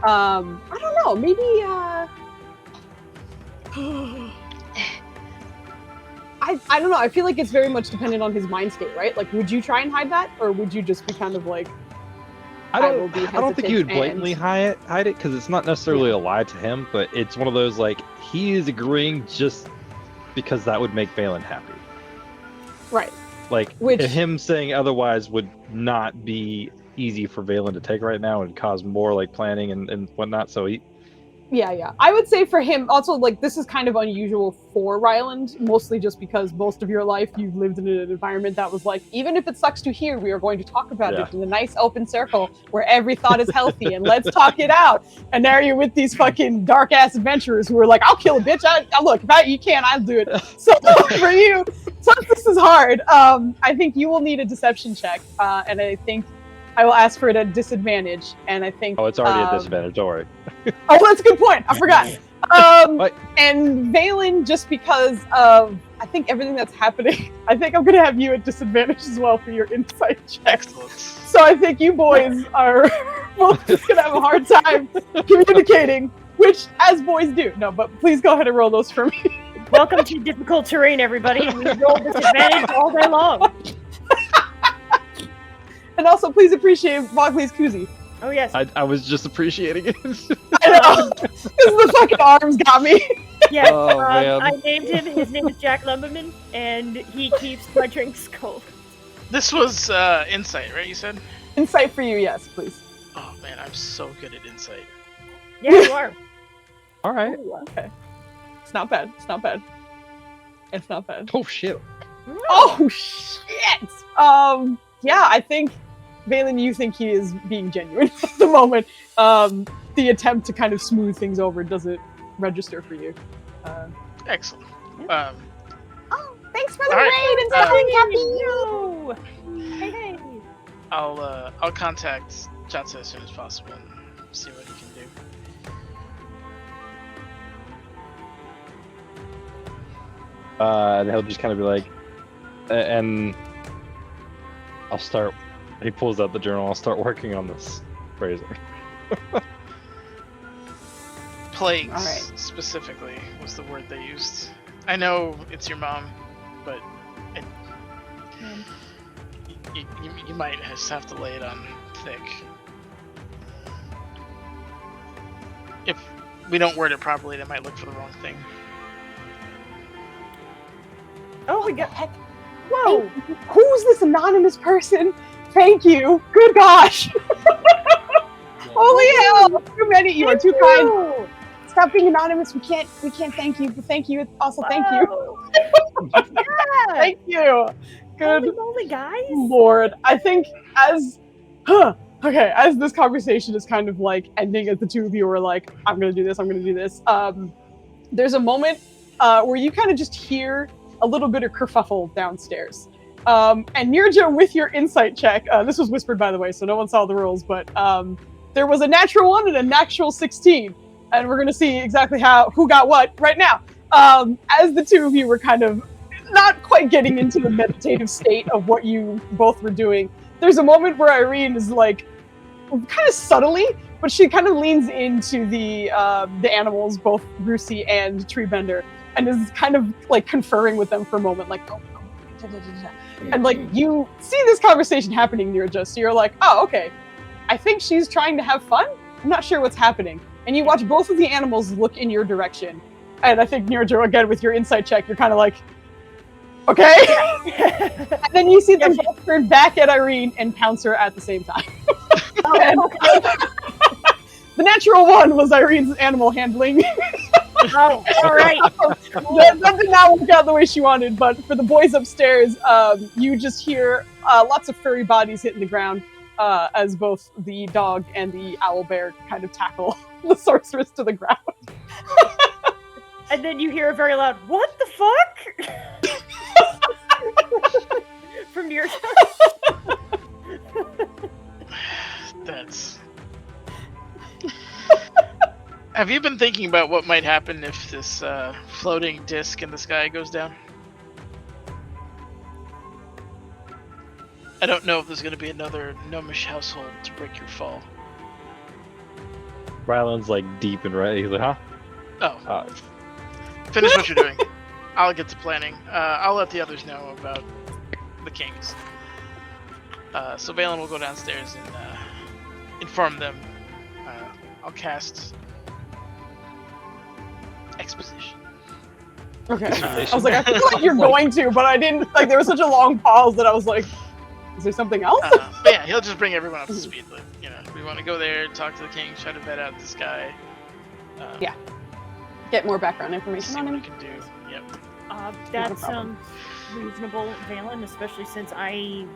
I don't know, maybe I don't know. I feel like it's very much dependent on his mind state, right? Like, would you try and hide that, or would you just be kind of like, I don't think you would blatantly hide it, because it's not necessarily a lie to him, but it's one of those, like, he is agreeing just because that would make Valen happy. Right. Like, him saying otherwise would not be easy for Valen to take right now and cause more, like, planning and whatnot, so he... Yeah. I would say for him, also, like, this is kind of unusual for Ryland, mostly just because most of your life you've lived in an environment that was like, even if it sucks to hear, we are going to talk about it in a nice open circle where every thought is healthy and let's talk it out. And now you're with these fucking dark-ass adventurers who are like, I'll kill a bitch. Look, if you can, I'll do it. So for you, since this is hard, I think you will need a deception check, and I think I will ask for it at disadvantage, and I think... Oh, it's already a disadvantage, don't worry. Oh, that's a good point. I forgot. And Valen, just because of, I think, everything that's happening, I think I'm going to have you at disadvantage as well for your insight check. Excellent. So I think you boys are both just going to have a hard time communicating, which, as boys do. No, but please go ahead and roll those for me. Welcome to difficult terrain, everybody. We roll disadvantage all day long. And also, please appreciate Bogley's koozie. Oh, yes. I was just appreciating it. I know. Because the fucking arms got me. Yes, Oh, man. I named him. His name is Jack Lumberman, and he keeps my drinks cold. This was insight, right? You said? Insight for you, yes, please. Oh man, I'm so good at insight. Yeah, you are. All right. Ooh, okay. It's not bad. It's not bad. It's not bad. Oh, shit. Oh, shit! Yeah, I think, Valen, you think he is being genuine at the moment. The attempt to kind of smooth things over doesn't register for you. Excellent. Yeah. Oh, thanks for the All raid right, and stuff, Cappy. No. Hey. I'll contact Jatsu as soon as possible and see what he can do. And he'll just kind of be like, and I'll start. He pulls out the journal. I'll start working on this phrasing. Plagues, All right. specifically, was the word they used. I know it's your mom, but you might just have to lay it on thick. If we don't word it properly, they might look for the wrong thing. Oh, we got. Heck, Whoa! who's this anonymous person? Thank you. Good gosh. Holy hell! Too many. You are too kind. Whoa. Stop being anonymous. We can't thank you, but thank you. Also, thank you. Yeah. Thank you. Good Holy moly, guys! Lord. I think as as this conversation is kind of like ending, as the two of you are like, I'm gonna do this, there's a moment where you kind of just hear a little bit of kerfuffle downstairs. And Nirja, with your insight check, this was whispered by the way, so no one saw the rules, but there was a natural 1 and a natural 16. And we're gonna see exactly who got what right now. As the two of you were kind of not quite getting into the meditative state of what you both were doing, there's a moment where Irene is like, kind of subtly, but she kind of leans into the animals, both Rusi and Treebender, and is kind of like conferring with them for a moment, like, oh, da, da, da, da. And like you see this conversation happening near just, so you're like, oh, okay, I think she's trying to have fun. I'm not sure what's happening. And you watch both of the animals look in your direction. And I think Nirjo, again, with your insight check, you're kind of like, okay. And then you see them both turn back at Irene and pounce her at the same time. And the natural 1 was Irene's animal handling. Oh, all right. That did not work out the way she wanted, but for the boys upstairs, you just hear lots of furry bodies hitting the ground as both the dog and the owl bear kind of tackle the sorceress to the ground. And then you hear a very loud, "What the fuck?" from your. That's. Have you been thinking about what might happen if this floating disc in the sky goes down? I don't know if there's going to be another gnomish household to break your fall. Ryland's like deep and right. He's like, huh? Oh. Finish what you're doing. I'll get to planning. I'll let the others know about the kings. So Valen will go downstairs and inform them. I'll cast exposition. Okay. I was like, I feel like you're going to, but I didn't, like, there was such a long pause that I was like, is there something else? But yeah, he'll just bring everyone up to speed. Like, you know, we want to go there, talk to the king, try to vet out this guy. Yeah. Get more background information See on what him. we can do. Yep. That No problem. sounds reasonable, Valen, especially since I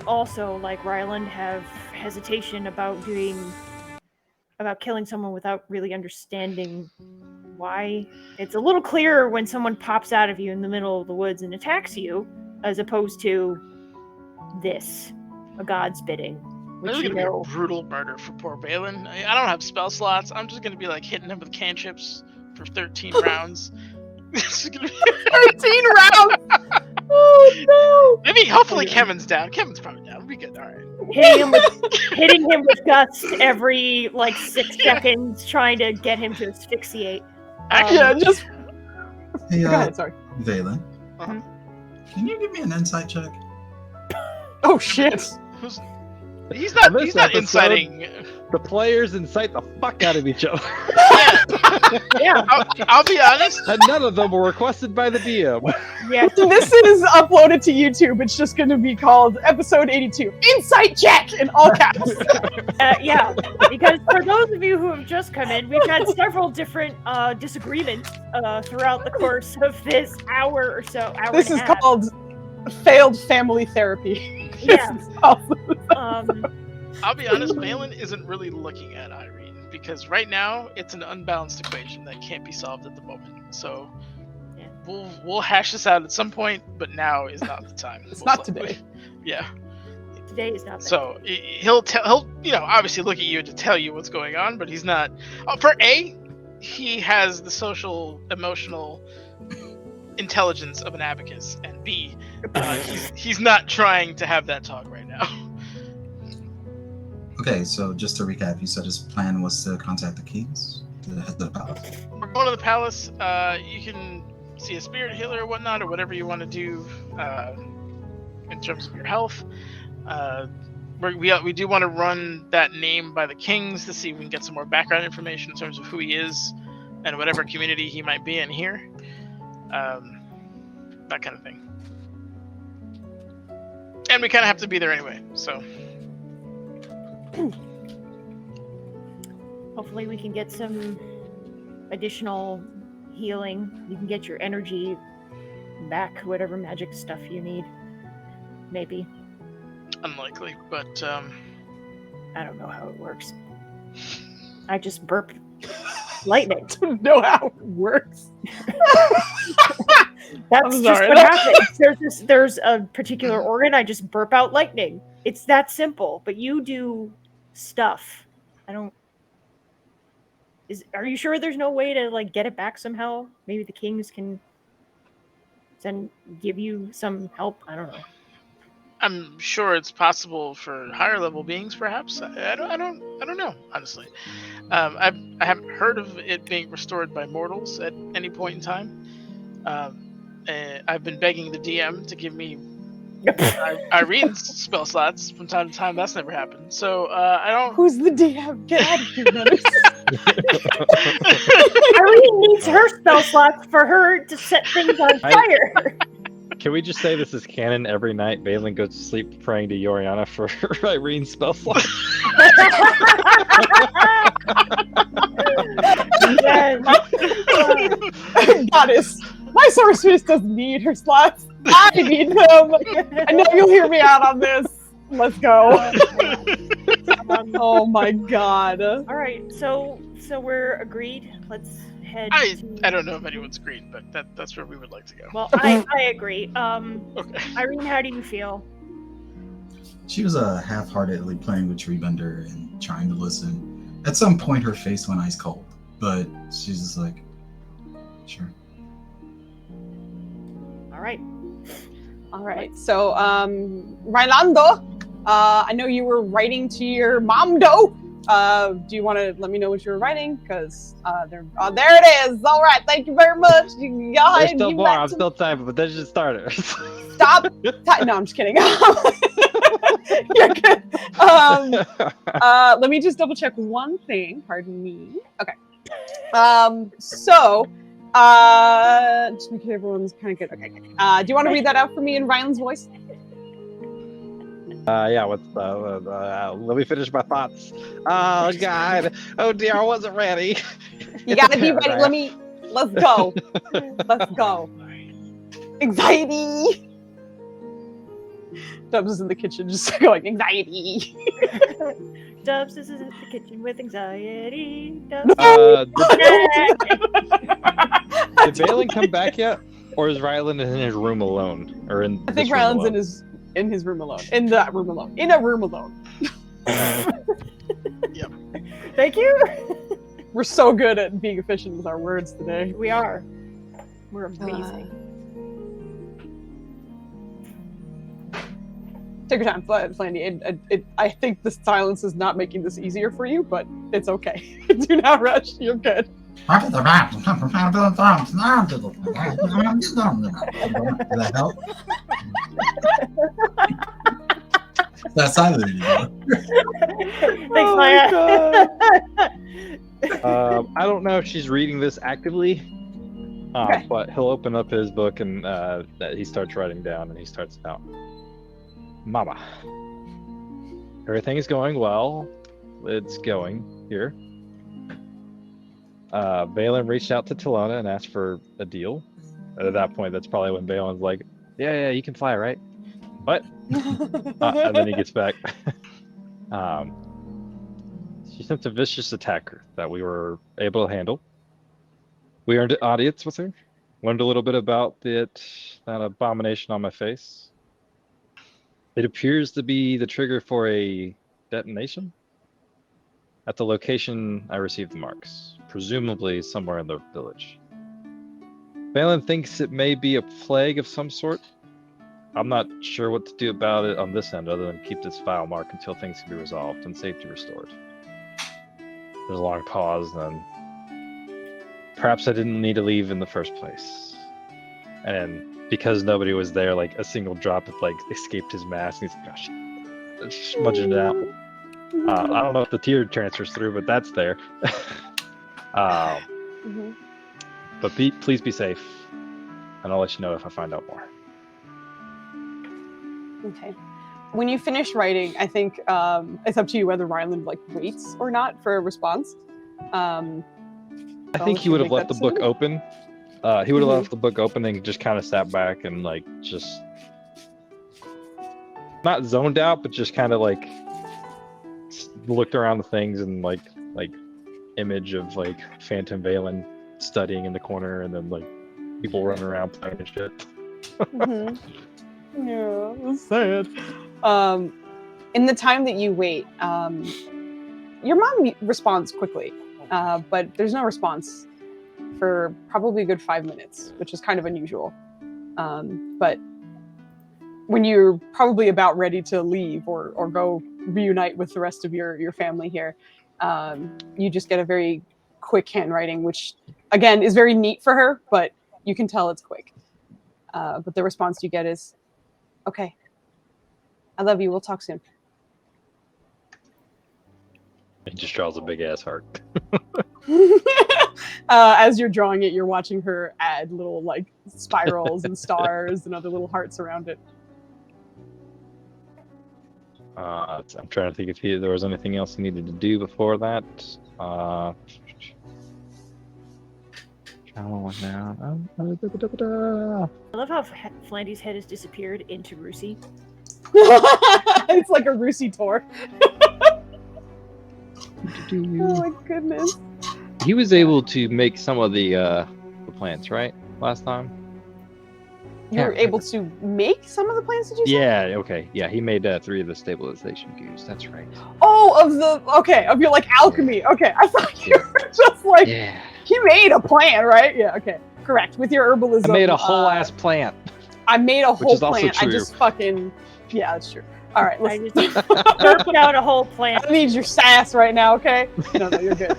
also, like Ryland, have hesitation about killing someone without really understanding why. It's a little clearer when someone pops out of you in the middle of the woods and attacks you, as opposed to this, a god's bidding. This is gonna be a brutal murder for poor Valen. I don't have spell slots. I'm just gonna be like hitting him with cantrips for 13 rounds. This is gonna be 13 rounds! Oh maybe hopefully Kevin's down. Kevin's probably down. We'll be good. All right. Hitting him with gust every like 6 seconds, trying to get him to asphyxiate. Actually, Yeah, just. Hey, Go ahead, sorry. Valen, Uh-huh. can you give me an insight check? Oh shit. He's not. On this He's not episode- inciting. The players incite the fuck out of each other. Yeah, I'll be honest. And none of them were requested by the DM. yeah. This is uploaded to YouTube. It's just going to be called episode 82. Insight check in all caps. Yeah, because for those of you who have just come in, we've had several different disagreements throughout the course of this hour or so. This and is a half. called failed family therapy. Yeah. This is awesome. I'll be honest. Valen isn't really looking at Irene because right now it's an unbalanced equation that can't be solved at the moment. So Yeah. we'll hash this out at some point, but now is not the time. It's most not likely. today. Yeah. Today is not. So he'll obviously look at you to tell you what's going on, but he's not. For A, he has the social emotional intelligence of an abacus, and B, he's not trying to have that talk right now. Okay, so just to recap, you said his plan was to contact the kings, the palace. We're going to the palace. You can see a spirit healer or whatnot, or whatever you want to do in terms of your health. We do want to run that name by the kings to see if we can get some more background information in terms of who he is and whatever community he might be in here. That kind of thing. And we kind of have to be there anyway, so. Hopefully we can get some additional healing. You can get your energy back, whatever magic stuff you need. Maybe. Unlikely, but I don't know how it works. I just burped lightning. I don't know how it works. That's I'm just sorry. what happens. There's a particular organ, I just burp out lightning. It's that simple, but you do stuff. Are you sure there's no way to like get it back somehow? Maybe the kings can give you some help. I don't know. I'm sure it's possible for higher level beings, perhaps. I don't know, honestly. I haven't heard of it being restored by mortals at any point in time. I've been begging the DM to give me Irene's spell slots from time to time. That's never happened. So I don't. Who's the DM? Get out of here, Dennis. Irene needs her spell slots for her to set things on fire. Can we just say this is canon? Every night, Balin goes to sleep praying to Yoriana for Irene's spell slot. Goddess, my sorceress doesn't need her slots. I need them. I know you'll hear me out on this. Let's go. Oh my god. All right, so we're agreed. Let's head. I don't know if anyone's agreed, but that's where we would like to go. Well, I agree. Okay. Irene, how do you feel? She was half-heartedly playing with Treebender and trying to listen. At some point, her face went ice cold, but she's just like, sure. All right. So, Rylando, I know you were writing to your mom, though. Do you want to let me know what you were writing? Because there it is. All right. Thank you very much. There's still more. I'm still typing, but that's just starters. Stop. No, I'm just kidding. You're good. Let me just double check one thing. Pardon me. Okay. Just make sure everyone's kind of good. Okay. Do you want to read that out for me in Ryan's voice? Yeah, let me finish my thoughts. Oh, God. Oh, dear, I wasn't ready. You gotta be ready. Let's go. Let's go. Anxiety. Dubs is in the kitchen just going, anxiety. Dubs is in the kitchen with anxiety. Did Balin come back yet? Or is Ryland in his room alone? Or in I think Ryland's in his room alone. In that room alone. In a room alone. Yep. Thank you. We're so good at being efficient with our words today. We are. We're amazing. Take your time, Flandy. I think the silence is not making this easier for you, but it's okay. Do not rush. You're good. Does that help? That's silent anymore. Thanks, Maya. I don't know if she's reading this actively, Okay. but he'll open up his book and he starts writing down, and he starts out. Mama, everything is going well. It's going here. Balin reached out to Talona and asked for a deal. At that point, that's probably when Balin's like, yeah, you can fly, right? What? And then he gets back. She sent a vicious attacker that we were able to handle. We earned an audience with her. Learned a little bit about that abomination on my face. It appears to be the trigger for a detonation. At the location I received the marks, presumably somewhere in the village. Valen thinks it may be a plague of some sort. I'm not sure what to do about it on this end other than keep this foul mark until things can be resolved and safety restored. There's a long pause, then perhaps I didn't need to leave in the first place. And because nobody was there, like a single drop of like escaped his mask, and he's gosh, smudging it out. I don't know if the tear transfers through, but that's there. But please be safe, and I'll let you know if I find out more. Okay. When you finish writing, I think it's up to you whether Ryland like waits or not for a response. I think he would have left the book open. He would have left the book open and just kind of sat back and like just not zoned out, but just kind of like looked around the things and like image of like Phantom Valen studying in the corner and then like people running around playing and shit. Yeah, that's sad. In the time that you wait, your mom responds quickly, but there's no response for probably a good 5 minutes, which is kind of unusual. But when you're probably about ready to leave or go reunite with the rest of your family here, you just get a very quick handwriting, which again is very neat for her, but you can tell it's quick. But the response you get is, "Okay, I love you. We'll talk soon." He just draws a big ass heart. As you're drawing it, you're watching her add little like spirals and stars and other little hearts around it. I'm trying to think if there was anything else he needed to do before that. I love how Flandy's head has disappeared into Rusi. It's like a Rusi tour. Oh my goodness. He was able to make some of the plants, right? Last time? You were able to make some of the plants, did you say? Yeah, okay. Yeah, he made 3 of the stabilization goos. That's right. Oh, of your like alchemy. Okay, I thought you were just like, he made a plant, right? Yeah, okay. Correct. With your herbalism. I made a whole ass plant. I made a whole plant. I just fucking, yeah, that's true. All right, I just burped out a whole plant. I need your sass right now, okay? No, you're good.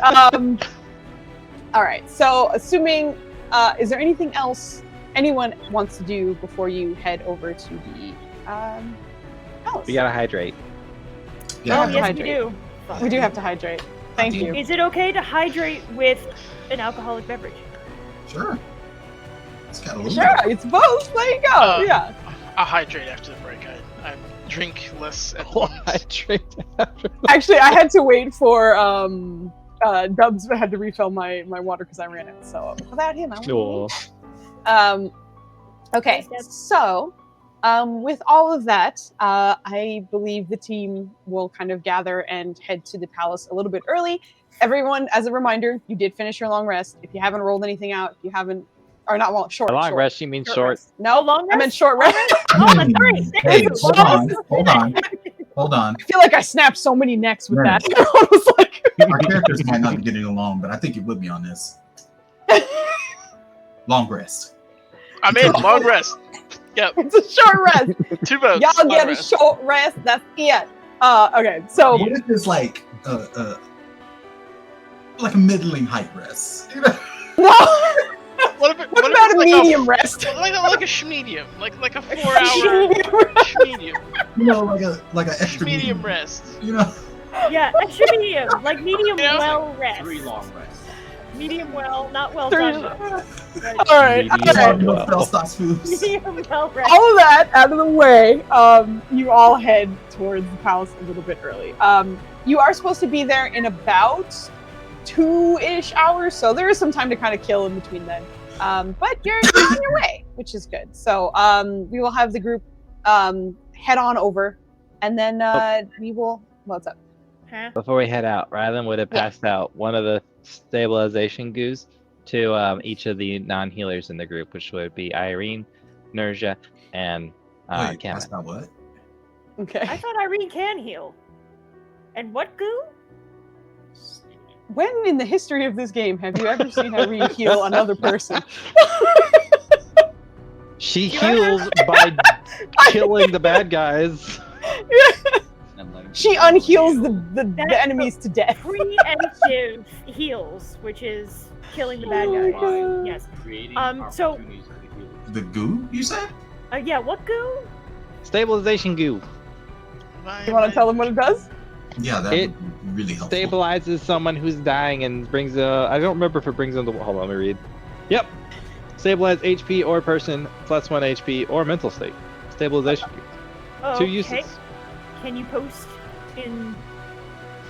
All right, so assuming, is there anything else anyone wants to do before you head over to the palace? We gotta hydrate. Yeah, yes, we do. We do have to hydrate. Thank you. Is it okay to hydrate with an alcoholic beverage? Sure. It's got a little Sure, it's both. There you go. Yeah. I'll hydrate after the break. I drink less at once. Hydrate after. Actually, I had to wait for Dubs had to refill my water because I ran out. So without him, I wouldn't. Okay, so with all of that, I believe the team will kind of gather and head to the palace a little bit early. Everyone, as a reminder, you did finish your long rest. If you haven't rolled anything out, if you haven't, or not long, short. Long rest, you mean short? No, long rest? I meant short rest. Oh, that's right. Hey, hold on. I feel like I snapped so many necks with that. I was like, our characters might not be getting along, but I think it would be on this. Long rest. I'm in. Long rest. Yep. It's a short rest. 2 votes. Y'all get a short rest. That's it. Okay, so what if it's like a middling height rest? No. What about a medium rest? Like a schmedium, like a 4-hour schmedium. You know, like a extra medium rest. You know. Yeah, extra medium, like medium well rest. 3 long rests. Medium well, not well 3 done. All right. Medium well rest. All of that out of the way, you all head towards the palace a little bit early. You are supposed to be there in about 2-ish hours, so there is some time to kind of kill in between then. But you're on your way, which is good. So we will have the group head on over, and then we will. What's up? Before we head out, Rylan would have passed out one of the stabilization goos to each of the non-healers in the group, which would be Irene, Nerja, and Wait, Cameron. that's not what? Okay. I thought Irene can heal. And what goo? When in the history of this game have you ever seen Irene heal another person? She heals by killing the bad guys. She unheals the enemies to death. Preemptive heals, which is killing the bad Oh my guys. God. Yes. Creating So- opportunities for the healers. The goo, you said? Yeah, what goo? Stabilization goo You want to tell them what it does? Yeah, that It would be really helpful. stabilizes someone who's dying and brings I don't remember if it brings them to. Hold on, let me read. Yep. Stabilize HP or person +1 HP or mental state. Stabilization goo. Two Okay. uses. Can you post in?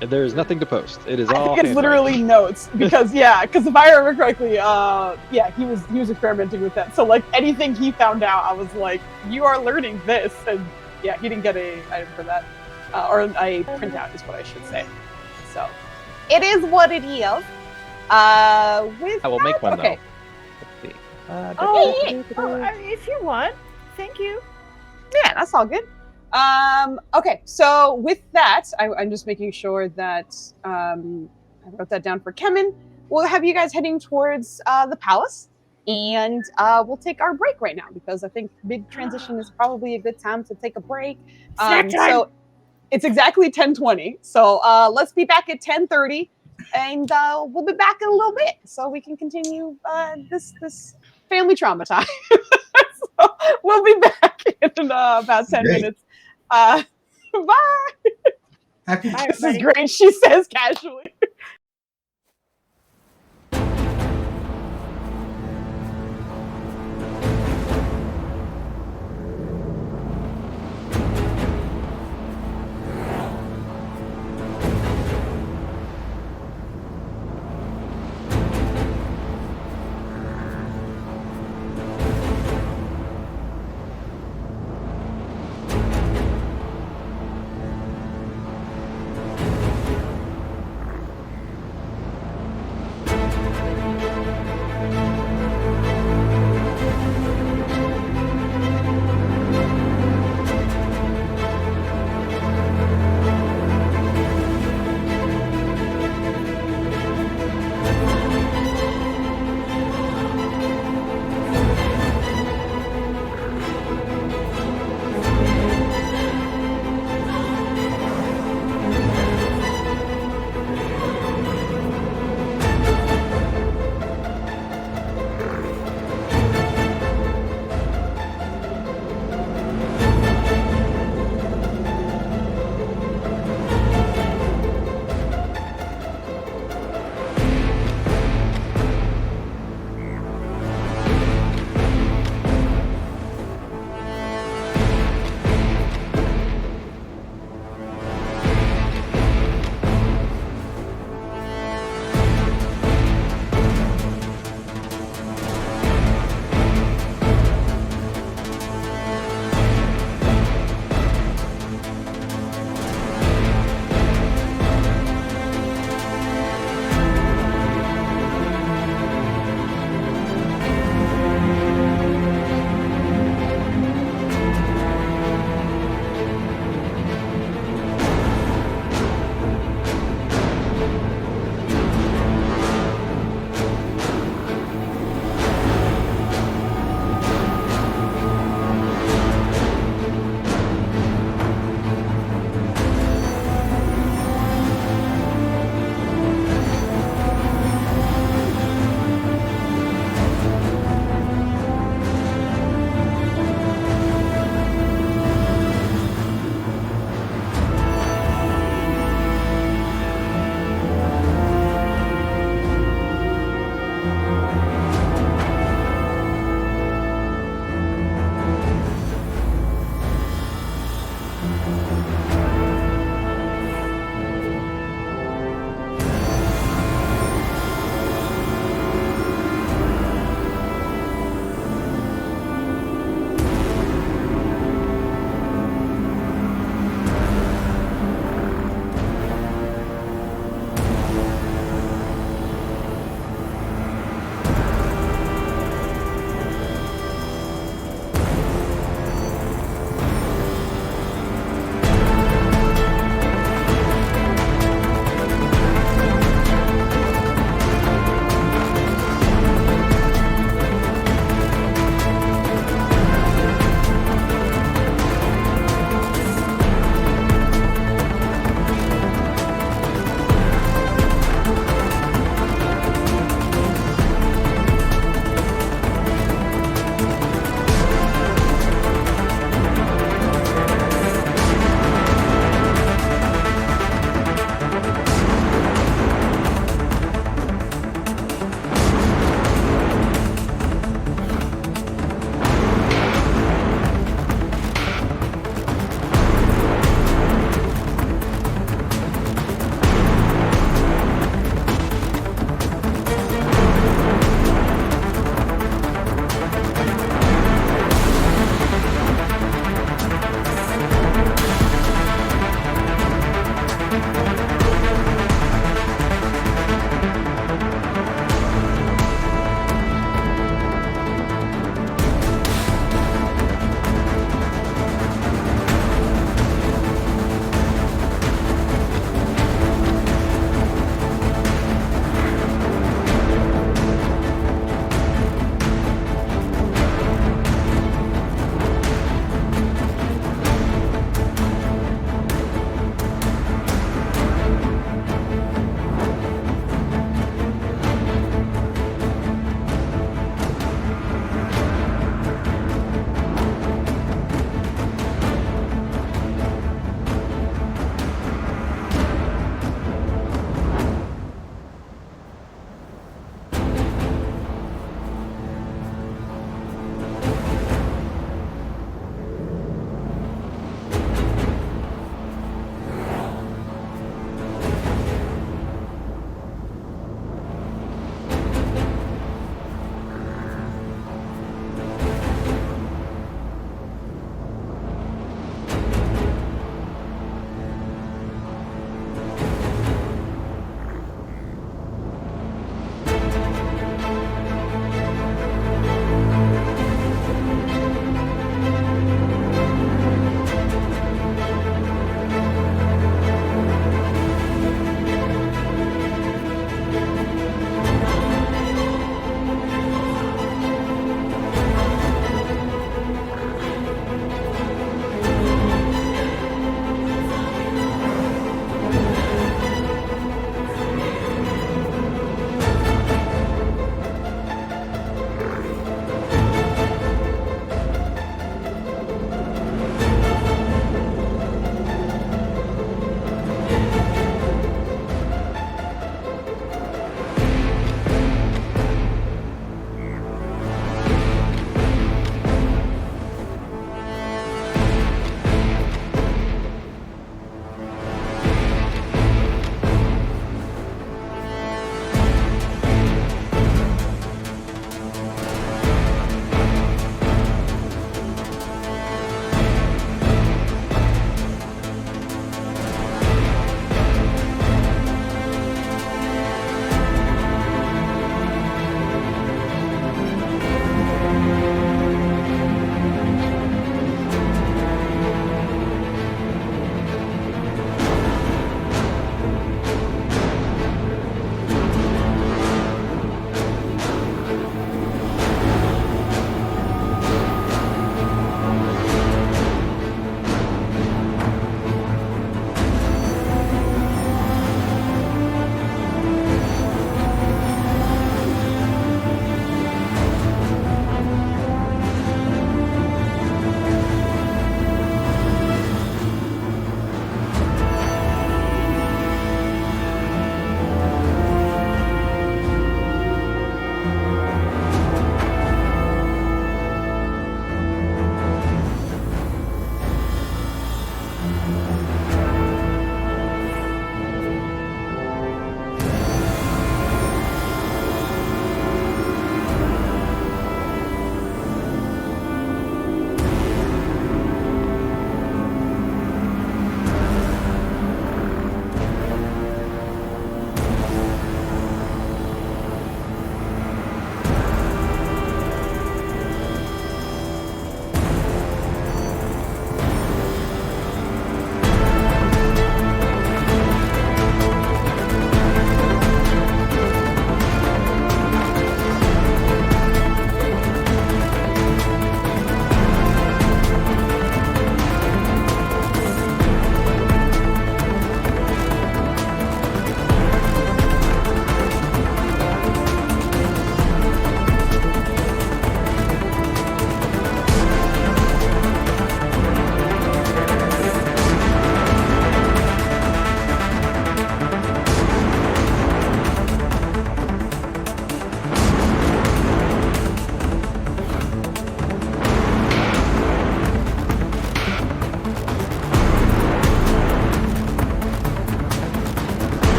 There is nothing to post. It is I all think it's literally notes because because if I remember correctly, he was experimenting with that. So like anything he found out, I was like, you are learning this, and yeah, he didn't get a item for that, or a printout is what I should say. So it is what it is. With I will make one okay. though. Let's see. If you want. Thank you. Yeah, that's all good. Okay, so with that, I'm just making sure that I wrote that down for Kemen. We'll have you guys heading towards the palace, and we'll take our break right now because I think mid-transition is probably a good time to take a break. Snack time! So it's exactly 10:20. So let's be back at 10:30, and we'll be back in a little bit so we can continue this family trauma time. So we'll be back in about 10 Great. minutes. Bye. Happy Bye, This is everybody. great, she says casually.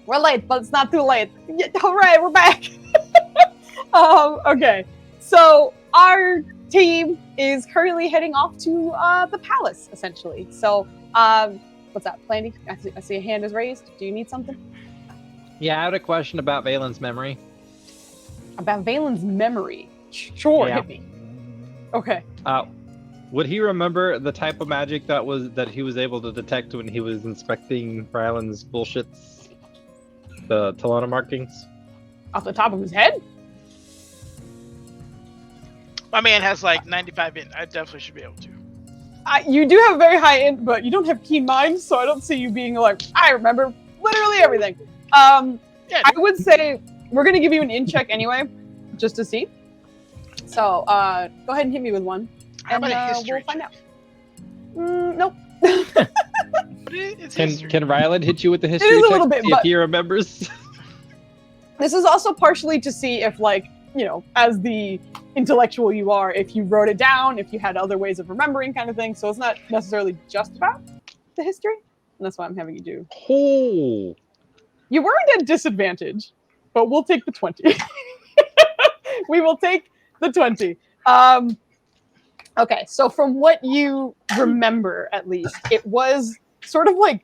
We're late, but it's not too late. Yeah, hooray, we're back. Okay, so our team is currently heading off to the palace, essentially. So, what's that, Plandy? I see a hand is raised. Do you need something? Yeah, I had a question about Valen's memory. About Valen's memory? Sure, Yeah. hit me. Okay. Would he remember the type of magic that he was able to detect when he was inspecting Ryland's bullshits? The Talona markings? Off the top of his head? My man has like 95 int. I definitely should be able to. You do have very high int, but you don't have keen mind, so I don't see you being like, I remember literally everything. Yeah, I would say we're gonna give you an int check anyway, just to see. So go ahead and hit me with one, How and about a history we'll find check? out. Nope. But it's history. Can Ryland hit you with the history is a check little to bit, see but- if he remembers? This is also partially to see if, like, you know, as the intellectual you are, if you wrote it down, if you had other ways of remembering, kind of thing. So it's not necessarily just about the history, and that's why I'm having you do. Oh. You weren't at disadvantage, but we'll take the 20. We will take the 20. Okay, so from what you remember, at least, it was sort of like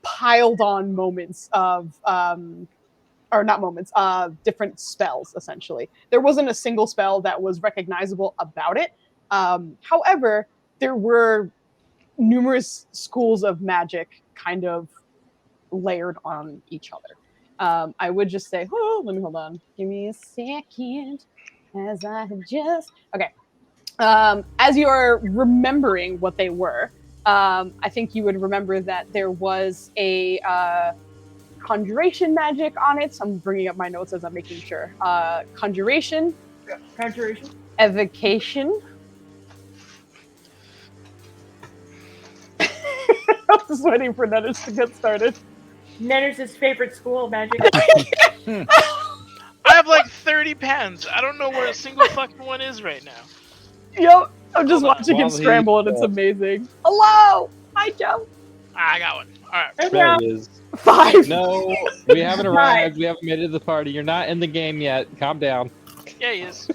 piled on moments of, or not moments, different spells, essentially. There wasn't a single spell that was recognizable about it. However, there were numerous schools of magic kind of layered on each other. I would just say, oh, let me hold on. Give me a second as I just... Okay. As you are remembering what they were, I think you would remember that there was a conjuration magic on it. So I'm bringing up my notes as I'm making sure. Conjuration. Conjuration. Evocation. I'm just waiting for Nettis to get started. Nenner's favorite school of magic. I have like 30 pens. I don't know where a single fucking one is right now. Yep, I'm just Hold on. watching him While scramble, and it's amazing. Hello! Hi, Joe! I got one. All right. Hey, There now. it is. 5. No, we haven't arrived. We haven't made it to the party. You're not in the game yet. Calm down. Yeah, he is.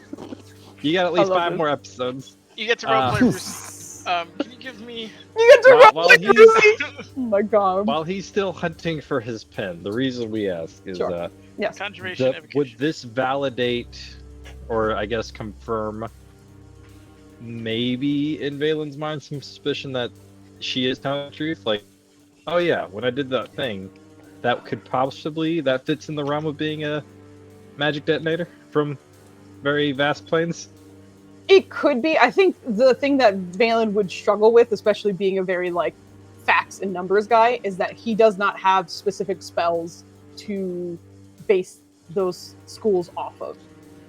You got at least love 5 this. more episodes. You get to roleplay for. Can you give me? You get to While roll like he's- this! Oh my god. While he's still hunting for his pen, the reason we ask is Sure. Yes. Conjuration would evocation. this validate, or I guess confirm, maybe in Valen's mind some suspicion that she is telling the truth? Like, oh yeah, when I did that thing, that could possibly, that fits in the realm of being a magic detonator from very vast planes? It could be. I think the thing that Valen would struggle with, especially being a very, like, facts and numbers guy, is that he does not have specific spells to base those schools off of.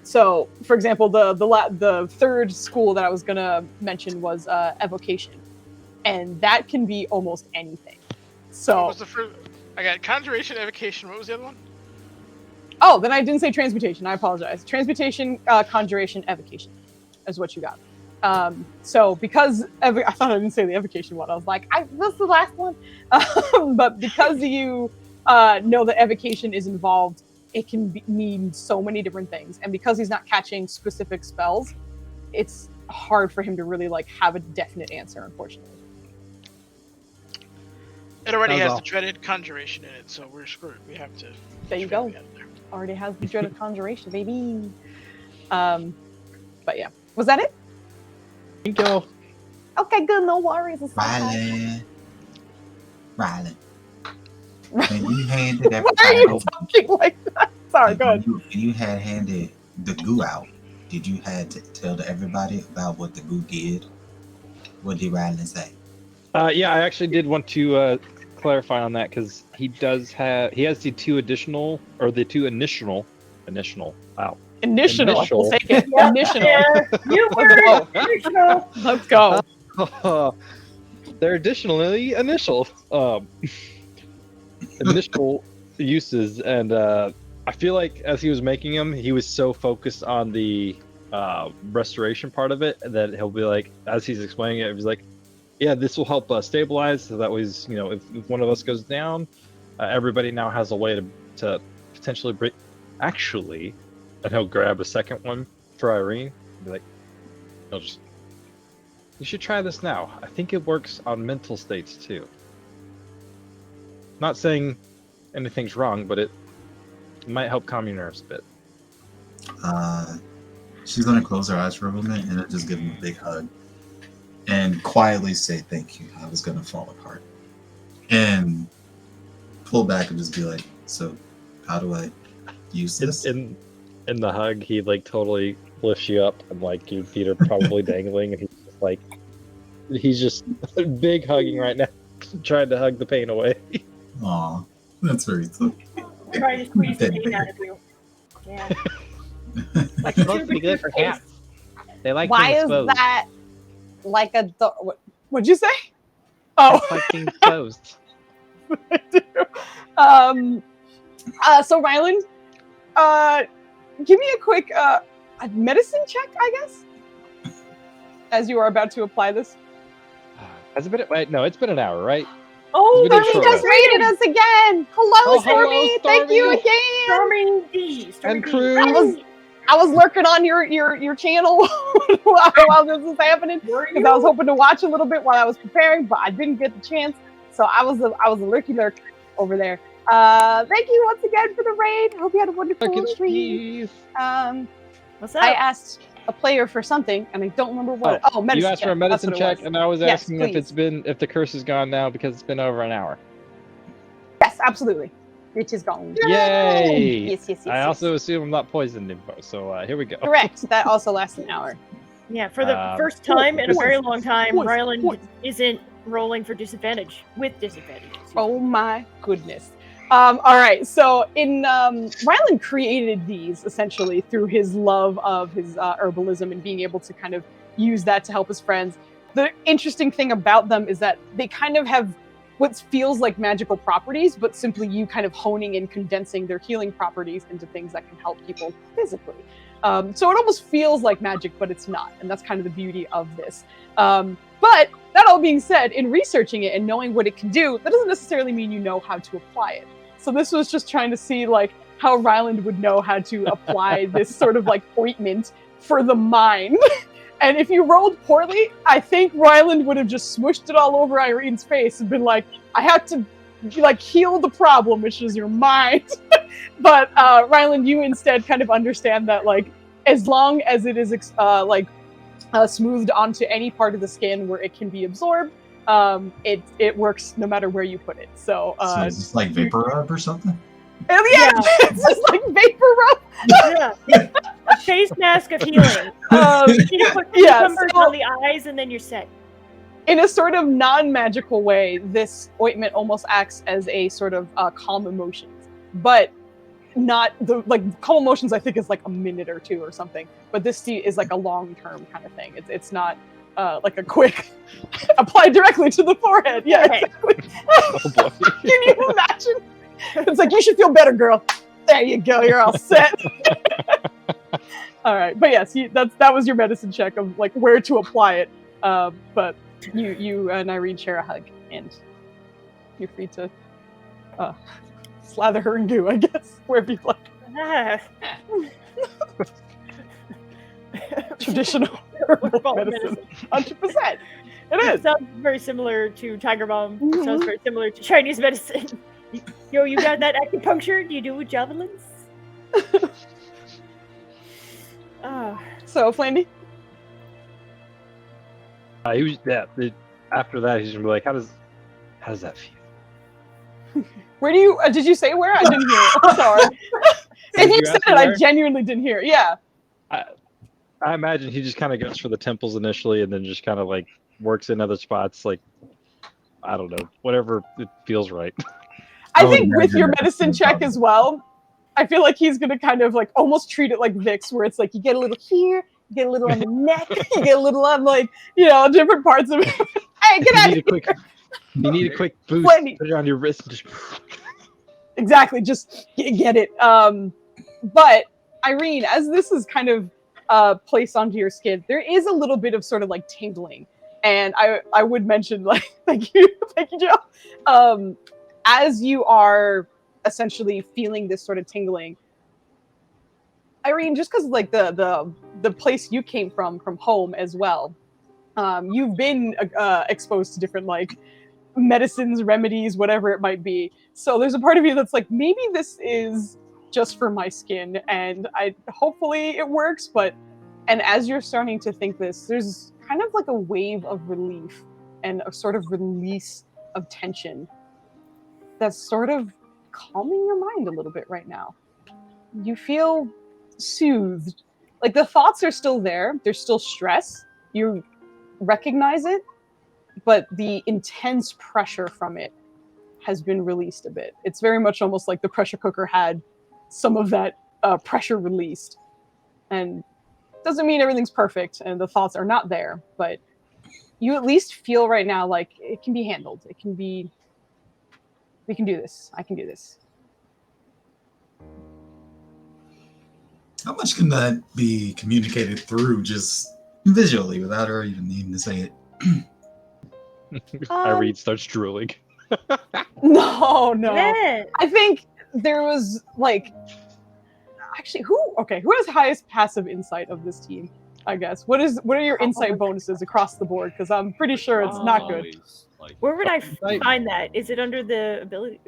So, for example, the third school that I was gonna mention was evocation, and that can be almost anything. What So, was the first? I got conjuration, evocation. What was the other one? oh, then I didn't say transmutation. I apologize. Transmutation, conjuration, evocation is what you got. So because I thought I didn't say the evocation one. I was like, that's the last one. But because you know that evocation is involved, it can mean so many different things. And because he's not catching specific spells, it's hard for him to really like have a definite answer, unfortunately. It already That was has all. the dreaded conjuration in it, so we're screwed. We have to. There you figure go. it out there. Already has the dreaded conjuration, baby. But yeah, was that it? Thank you. Okay, good. No worries. It's fine. Rylan. When you handed Why are everybody you over, talking like that? Sorry, go ahead. when you had handed the goo out, did you had to tell to everybody about what the goo did? What did Rylan say? Yeah, I actually did want to clarify on that because he has the two initial. Wow. Initial. Initial. We'll take it. Yeah, Initial. yeah, you were original. Let's go. They're additionally initial uses, and I feel like as he was making them, he was so focused on the restoration part of it that he'll be like, as he's explaining it, he's like, yeah, this will help stabilize, so that way, if one of us goes down, everybody now has a way to to potentially bring. Actually, and he'll grab a second one for Irene. And be like, he'll just. You should try this now. I think it works on mental states too. Not saying anything's wrong, but it might help calm your nerves a bit. She's gonna close her eyes for a moment and then just give him a big hug and quietly say thank you. I was gonna fall apart. And pull back and just be like, so how do I use this? In the hug, he like totally lifts you up and like your feet are probably dangling, and he's just big hugging right now, trying to hug the pain away. Aw, that's very sweet. Trying to squeeze the pain out of you. Yeah. Like supposed to be good for cats. They like Why being is exposed. that like a what'd you say? Oh, Cats like being exposed. So Ryland, give me a quick a medicine check, I guess, as you are about to apply this. Has it been? Wait, no, it's been an hour, right? Oh, It's been a Stormy short just rest. rated us again. Hello, Oh, hello, Stormy. Thank you Stormy. again. Storming D. And crew. I was lurking on your channel while this was happening because I was hoping to watch a little bit while I was preparing, but I didn't get the chance. So I was a lurky lurk over there. Thank you once again for the raid. Hope you had a wonderful stream. What's up? I asked a player for something and I don't remember what. Oh, medicine You asked check. for a medicine That's what it check, was. and I was Yes, asking please. if the curse is gone now because it's been over an hour. Yes, absolutely. It is gone. Yay! Yes. I also assume I'm not poisoned anymore, so here we go. Correct. That also lasts an hour. Yeah, for the first time in a very long time, Ryland isn't rolling for disadvantage with disadvantage. Oh my goodness. All right. So Ryland created these essentially through his love of his herbalism and being able to kind of use that to help his friends. The interesting thing about them is that they kind of have what feels like magical properties, but simply you kind of honing and condensing their healing properties into things that can help people physically. So it almost feels like magic, but it's not. And that's kind of the beauty of this. But that all being said, in researching it and knowing what it can do, that doesn't necessarily mean you know how to apply it. So this was just trying to see like how Ryland would know how to apply this sort of like ointment for the mind. And if you rolled poorly, I think Ryland would have just smushed it all over Irene's face and been like, I have to like heal the problem, which is your mind. But Ryland, you instead kind of understand that like as long as it is smoothed onto any part of the skin where it can be absorbed, it works no matter where you put it. So is this like vapor rub or something? Yeah, it's just like vapor rub. Yeah. A face mask of healing. You put cucumbers on the eyes and then you're set. In a sort of non-magical way, this ointment almost acts as a sort of calm emotions, but not the calm emotions. I think is like a minute or two or something, but this is like a long-term kind of thing. It's not like a quick apply directly to the forehead. Yeah. Exactly. Oh boy. Can you imagine? It's like, you should feel better, girl. There you go. You're all set. All right, but yes, that was your medicine check of like where to apply it. But you and Irene share a hug, and you're free to slather her in goo, I guess, wherever you like. Traditional herbal medicine, 100%. It is. Sounds very similar to Tiger Balm. Mm-hmm. Sounds very similar to Chinese medicine. Yo, you got that acupuncture? Do you do with javelins? So, Flandy? He was after that, he's gonna be like, how does that feel? Where do you did you say where? I didn't hear it. I'm sorry. If you said it, I genuinely didn't hear it. Yeah. I imagine he just kind of goes for the temples initially, and then just kind of like works in other spots, like I don't know, whatever it feels right. I think with your medicine check as well, I feel like he's gonna kind of like almost treat it like Vicks, where it's like you get a little here, you get a little on the neck, you get a little on like different parts of it. Hey, get out of here! You need a quick boost. Plenty. Put it on your wrist. And just... Exactly, just get it. But Irene, as this is kind of placed onto your skin, there is a little bit of sort of like tingling, and I would mention like thank you Joe. As you are essentially feeling this sort of tingling. Irene, just because like the place you came from home as well, you've been exposed to different like medicines, remedies, whatever it might be. So there's a part of you that's like, maybe this is just for my skin, and hopefully it works. And as you're starting to think this, there's kind of like a wave of relief and a sort of release of tension that's sort of calming your mind a little bit right now. You feel soothed. Like the thoughts are still there. There's still stress. You recognize it, but the intense pressure from it has been released a bit. It's very much almost like the pressure cooker had some of that pressure released. And doesn't mean everything's perfect and the thoughts are not there, but you at least feel right now like it can be handled. It can be, we can do this. I can do this. How much can that be communicated through just visually without her even needing to say it? Irene starts drooling. No. Yeah. I think there was like, actually, who has highest passive insight of this team? I guess. What are your insight bonuses across the board? Because I'm pretty sure it's not good. Where would I find that? Is it under the ability?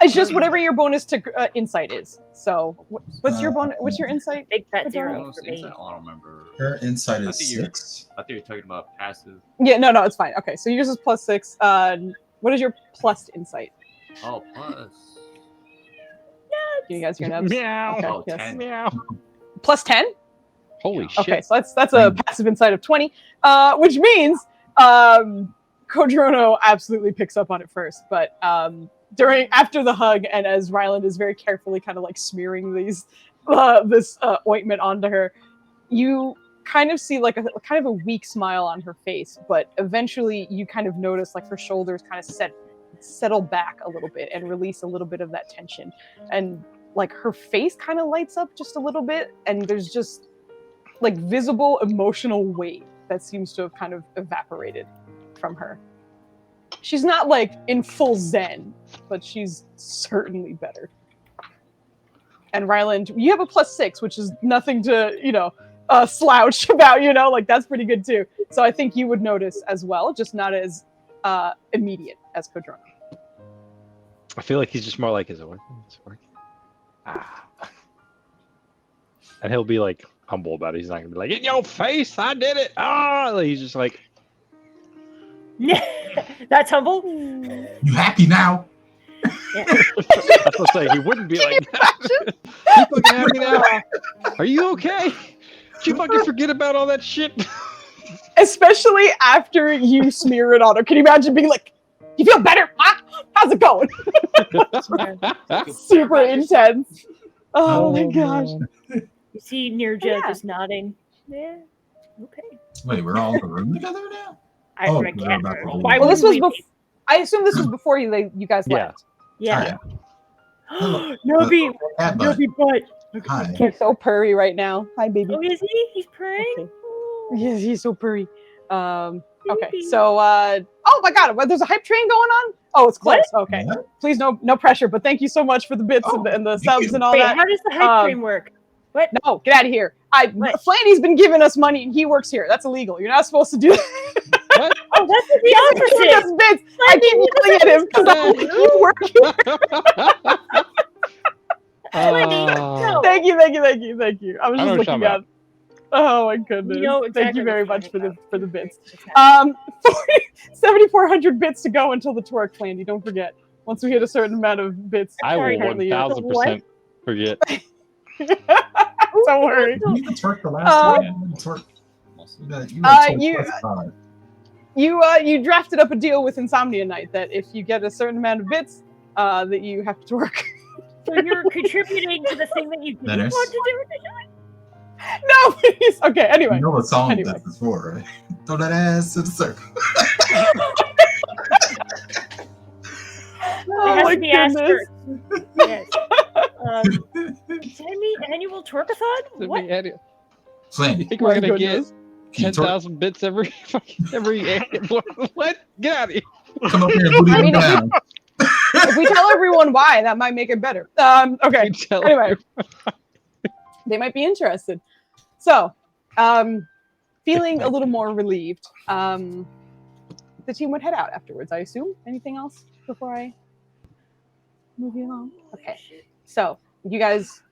It's just whatever your bonus to insight is. So, what's your bonus? What's your insight? Big fat Adora? zero for me. I don't remember. Her insight I is think you're- 6. I thought you were talking about passive. Yeah, no, it's fine. Okay, so yours is +6. What is your plus insight? Oh, plus. Can you guys hear nubs? Meow. Okay, Oh, yes. 10. Meow. +10? Holy shit. Okay, so that's a passive insight of 20, which means Kodrono absolutely picks up on it first. But after the hug, and as Ryland is very carefully kind of like smearing this ointment onto her, you kind of see like a kind of a weak smile on her face. But eventually, you kind of notice like her shoulders kind of settle back a little bit and release a little bit of that tension, and like her face kind of lights up just a little bit, and there's just like visible emotional weight that seems to have kind of evaporated from her. She's not like in full zen, but she's certainly better. And Ryland, you have a +6, which is nothing to, slouch about, like that's pretty good too. So I think you would notice as well, just not as immediate as Kodrono. I feel like he's just more like, is it working? Is it working? Ah. And he'll be like humble about it. He's not gonna be like, in your face, I did it. Ah, like, he's just like, That's humble. You happy now? Yeah. that's what I'm saying. He wouldn't be like that. You fucking happy now? Are you okay? Did you fucking forget about all that shit? Especially after you smear it on her. Can you imagine being like, you feel better? Huh? How's it going? Super intense. Oh my gosh. You see Nirja Yeah. just nodding. Yeah. Okay. Wait, we're all in the room together now? I Oh, can't we're about to remember. leave. Why Well, would this was we before. I assume this was before you guys Yeah. left. Yeah. Hello. Nobi. Yeah, but Nobi butt. hi. He's so purry right now. Hi, baby. Oh, is he? He's purring? Okay. Oh. Yes, he's so purry. Okay, Baby. so oh my god, there's a hype train going on? Oh, it's close. Okay. What? Please no pressure, but thank you so much for the bits Oh, and the thank subs you. and all Wait, that. how does the hype train work? What? No, get out of here. What? Flanny's been giving us money and he works here. That's illegal. You're not supposed to do that. What? Oh, that's the Giving us opposite. bits. I keep yelling at him because I'm like, you work here. Oh. Thank you. I was I know just what you're looking talking at. Oh my goodness. You know Thank exactly you very what much you're for talking the bits. 7,400 bits to go until the twerk, Flanny. Don't forget. Once we hit a certain amount of bits, I will apparently- 1000% forget. Don't worry. You even twerked the last time. You twerked. You drafted up a deal with Insomnia Night that if you get a certain amount of bits, that you have to twerk. So you're contributing to the thing that you didn't Dennis. want to do? No, please. Okay, anyway. You know what song Anyway. this is for, right? Throw that ass in the circle. Oh my It has to be asked goodness. first. Yes. Send me annual twerkathon? What? I Flanny, think My we're gonna goodness. can you twerk? 10,000 bits every. What? Get out of here. Come up here and booty I them mean, down. If we tell everyone why, that might make it better. Okay. Anyway, they might be interested. So, feeling a little more relieved, the team would head out afterwards, I assume. Anything else before I move you along? Okay. So, you guys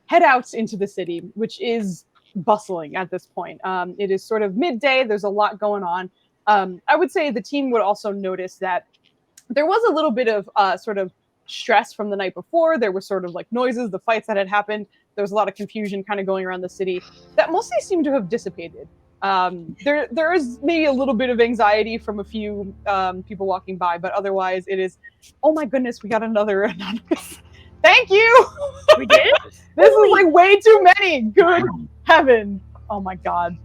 head out into the city, which is bustling at this point. It is sort of midday. There's a lot going on. I would say the team would also notice that there was a little bit of sort of stress from the night before. There were sort of like noises, the fights that had happened. There was a lot of confusion kind of going around the city that mostly seemed to have dissipated. There is maybe a little bit of anxiety from a few people walking by, but otherwise it is, oh my goodness, we got another anonymous. Thank you. We did? This is like way too many. Good heaven. Oh my God.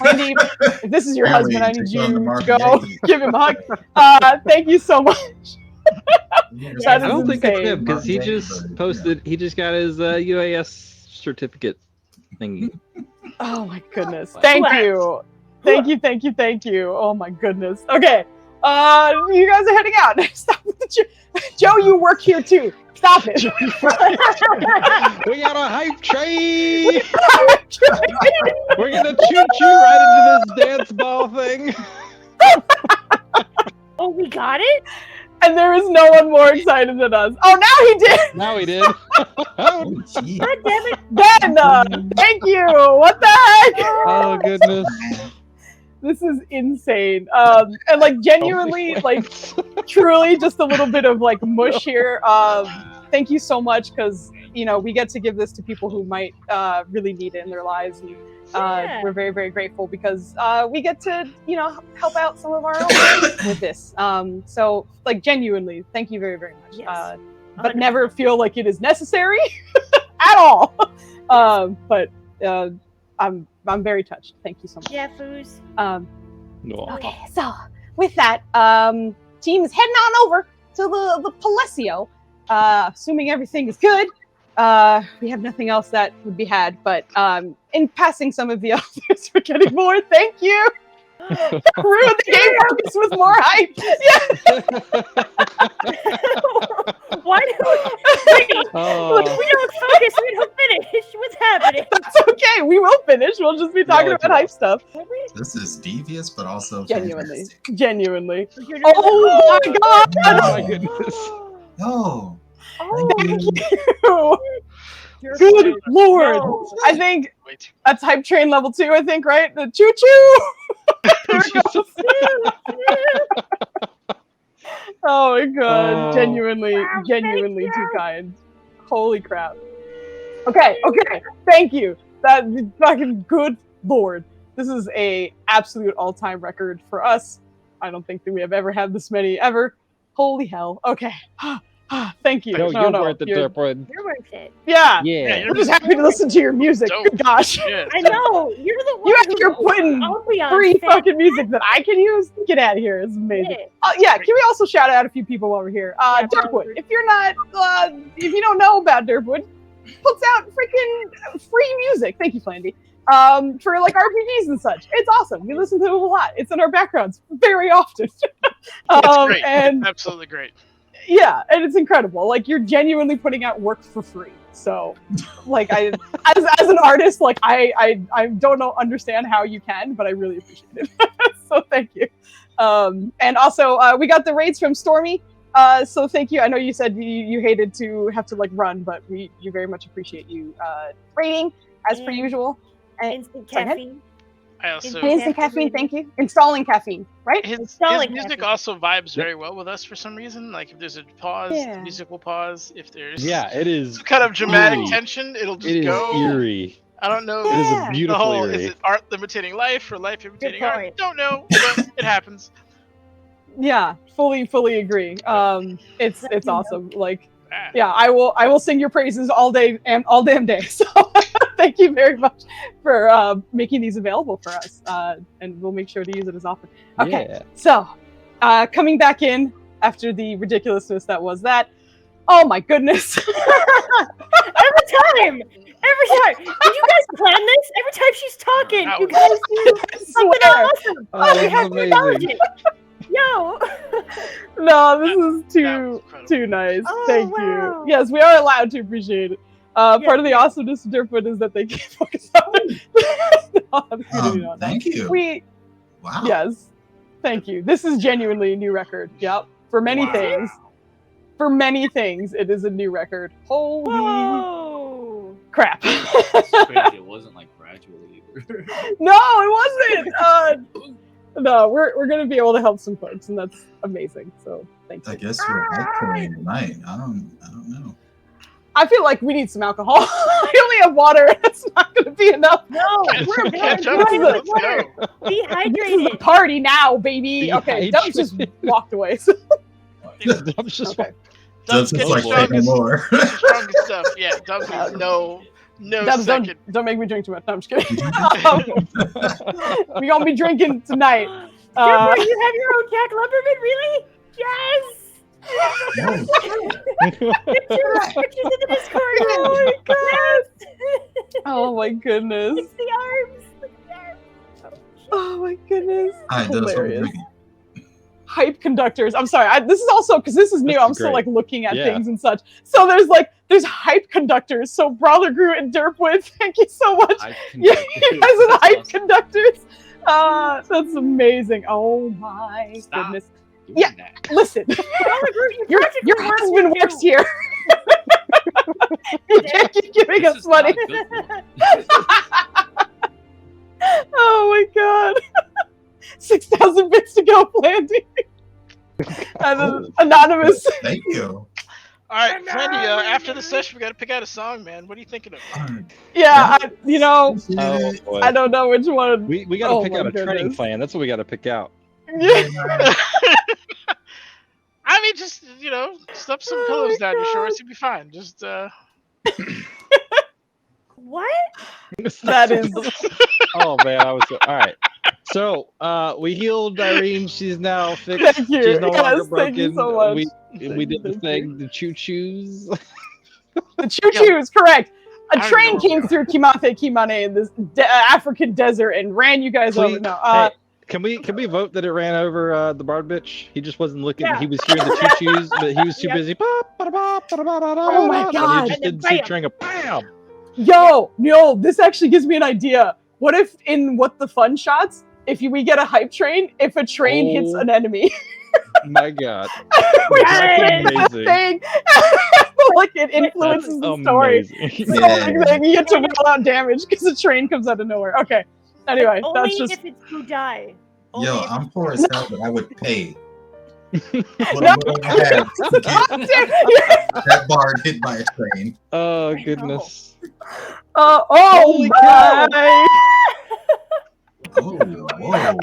Wendy, if this is your husband, I need you to go give him a hug. Thank you so much. I don't think it's insane. him because he just posted. He just got his UAS certificate thingy. Oh my goodness. Thank you. Thank you. Oh my goodness. Okay. You guys are heading out. Stop with the Joe, you work here too. Stop it. We got a hype train. We're gonna choo-choo right into this dance ball thing. Oh, we got it? And there is no one more excited than us. Oh, now he did. Now he did. Oh, gee. God damn it. Ben, thank you. What the heck? Oh goodness. This is insane. And like genuinely, like truly just a little bit of like mush here. Thank you so much because, you know, we get to give this to people who might really need it in their lives. And we're very, very grateful because we get to, you know, help out some of our own with this. So like genuinely, thank you very, very much. Yes. But never feel like it is necessary at all. But I'm very touched. Thank you so much. Yeah, Foos. No. Okay, so with that, team is heading on over to the Palacio. Assuming everything is good. We have nothing else that would be had, but in passing some of the others, we're getting more. Thank you. Ruined the game focus with more hype. Why do Look, we don't focus, we don't finish. What's happening? That's okay. We will finish. We'll just be talking about hype stuff. This is devious, but also Genuinely. fantastic. Genuinely. Oh my God. Oh my goodness. Oh, Thank you. Good Lord. No. I think Wait. that's hype train level 2, I think, right? The choo-choo. There it goes. Oh my God. Oh. Genuinely Wow, genuinely thank too you. kind. Holy crap. Okay. Thank you. That fucking good Lord. This is a absolute all-time record for us. I don't think that we have ever had this many ever. Holy hell. Okay. Thank you. No, you're worth it, you're- Durpwood. You're worth it. Yeah. Yeah. I'm just happy to listen to your music. Dope. Good gosh. Yeah. I know. You're the one. You out here putting free fucking music that I can use? Get out of here. It's amazing. Yeah, can we also shout out a few people while we're here? Yeah, Dirkwood. probably. If you're not, if you don't know about Dirkwood, puts out freaking free music. Thank you, Flandy. For like RPGs and such. It's awesome. We listen to it a lot. It's in our backgrounds very often. It's great. And Absolutely great. yeah, and it's incredible. Like you're genuinely putting out work for free. So, like I, as an artist, like I don't understand how you can, but I really appreciate it. So thank you. And also we got the raids from Stormy. So thank you. I know you said you hated to have to like run, but we very much appreciate you raiding as per usual. And Instant Sorry, caffeine. I also instant caffeine. Thank you. Installing caffeine, right? his Installing music caffeine. also vibes very well with us for some reason. Like if there's a pause, Yeah. the music will pause. If there's Yeah, it is. some kind of dramatic eerie. tension, it'll just It is go. eerie. I don't know. It is Yeah. a The beautiful whole eerie. is it art imitating life or life imitating Good art? point. Don't know, but it happens. Yeah, fully agree. It's awesome. Like, Ah. yeah, I will sing your praises all day and all damn day. So thank you very much for making these available for us, and we'll make sure to use it as often. Okay, Yeah. so coming back in after the ridiculousness that was that. Oh my goodness! Every time. Did you guys plan this? Every time she's talking, you guys do I something swear. awesome. Oh, we this have is to acknowledge amazing. it. Yo. No, this is That was too incredible. nice. Oh, Thank wow. you. Yes, we are allowed to appreciate it. Yes, Part of the yes. awesomeness of Dirtfoot is that they can focus on it. Thank you. We Wow. yes, thank you. This is genuinely a new record. Yep, for many Wow. things. For many things, it is a new record. Holy Whoa. crap! It's crazy. It wasn't like gradually either. No, it wasn't. No, we're gonna be able to help some folks, and that's amazing. So thank I you. guess we're playing tonight. I don't know. I feel like we need some alcohol. I only have water. It's not gonna be enough. No, we're Catch good. up. This is Let's Water. go. This is Dehydrated. a party now, baby. Okay, Dubs just walked away. So. I'm just Okay. Dubs Just gets like strongest, taking more. strongest stuff. Yeah, Dubs needs no Dubs, second. don't make me drink too much. No, I'm just kidding. We're gonna be drinking tonight. Jumper, you have your own Jack Lumberman, really? Yes. Pictures in the Discord. Oh my god. Oh my goodness. It's the arms. Look at the arms. Oh, shit. Oh my goodness. All right, that's what we're Hilarious. drinking. Hype conductors. I'm sorry. This is also because this is new. That's I'm still great. like looking at Yeah. things and such. So there's hype conductors. So Brawler Groot and Derpwood, thank you so much. Yeah, you guys are the hype conductors. That's amazing. Oh my Stop. goodness. Doing Yeah. that. Listen, Brawler Groot, you your practically work husband with works you. here. You can't keep giving This us is money. not good for me. Oh my god. 6,000 bits to go, Plandy. And then anonymous. Thank you. All right, Flandy, after the session, we got to pick out a song, man. What are you thinking of? All right. Yeah, Oh boy. I don't know which one. We got to Oh pick my out a training goodness. plan. That's what we got to pick out. Yeah. I mean, just stuff some Oh pillows my down your God. shorts, you'll be fine. Just What? That is. Oh man, I was all right. So we healed Irene. She's now fixed. Thank you. She's no longer Yes, broken. thank you so much. We did the Thank thing, you. the choo choos. The choo-choo is correct. A I train know. came through Kimane in this African desert and ran you guys over. No, Hey, can we vote that it ran over the bard bitch? He just wasn't looking. Yeah. He was hearing the choo choos, but he was too Yep. busy. Oh my And God. he just And didn't then see bam. string of bam. Yo, this actually gives me an idea. What if in What the Fun shots, we get a hype train, if a train hits Oh. an enemy, My God, we Yes. that amazing. thing, like it influences That's the story. amazing. So like, you get to roll out damage because the train comes out of nowhere. Okay. Anyway, Only that's just if it's who die. Only Yo, if I'm it's- poor as hell, but I would pay. What No. I'm willing to have to get that bard hit by a train. Oh know. goodness. oh Holy cow. my. Oh, whoa. What?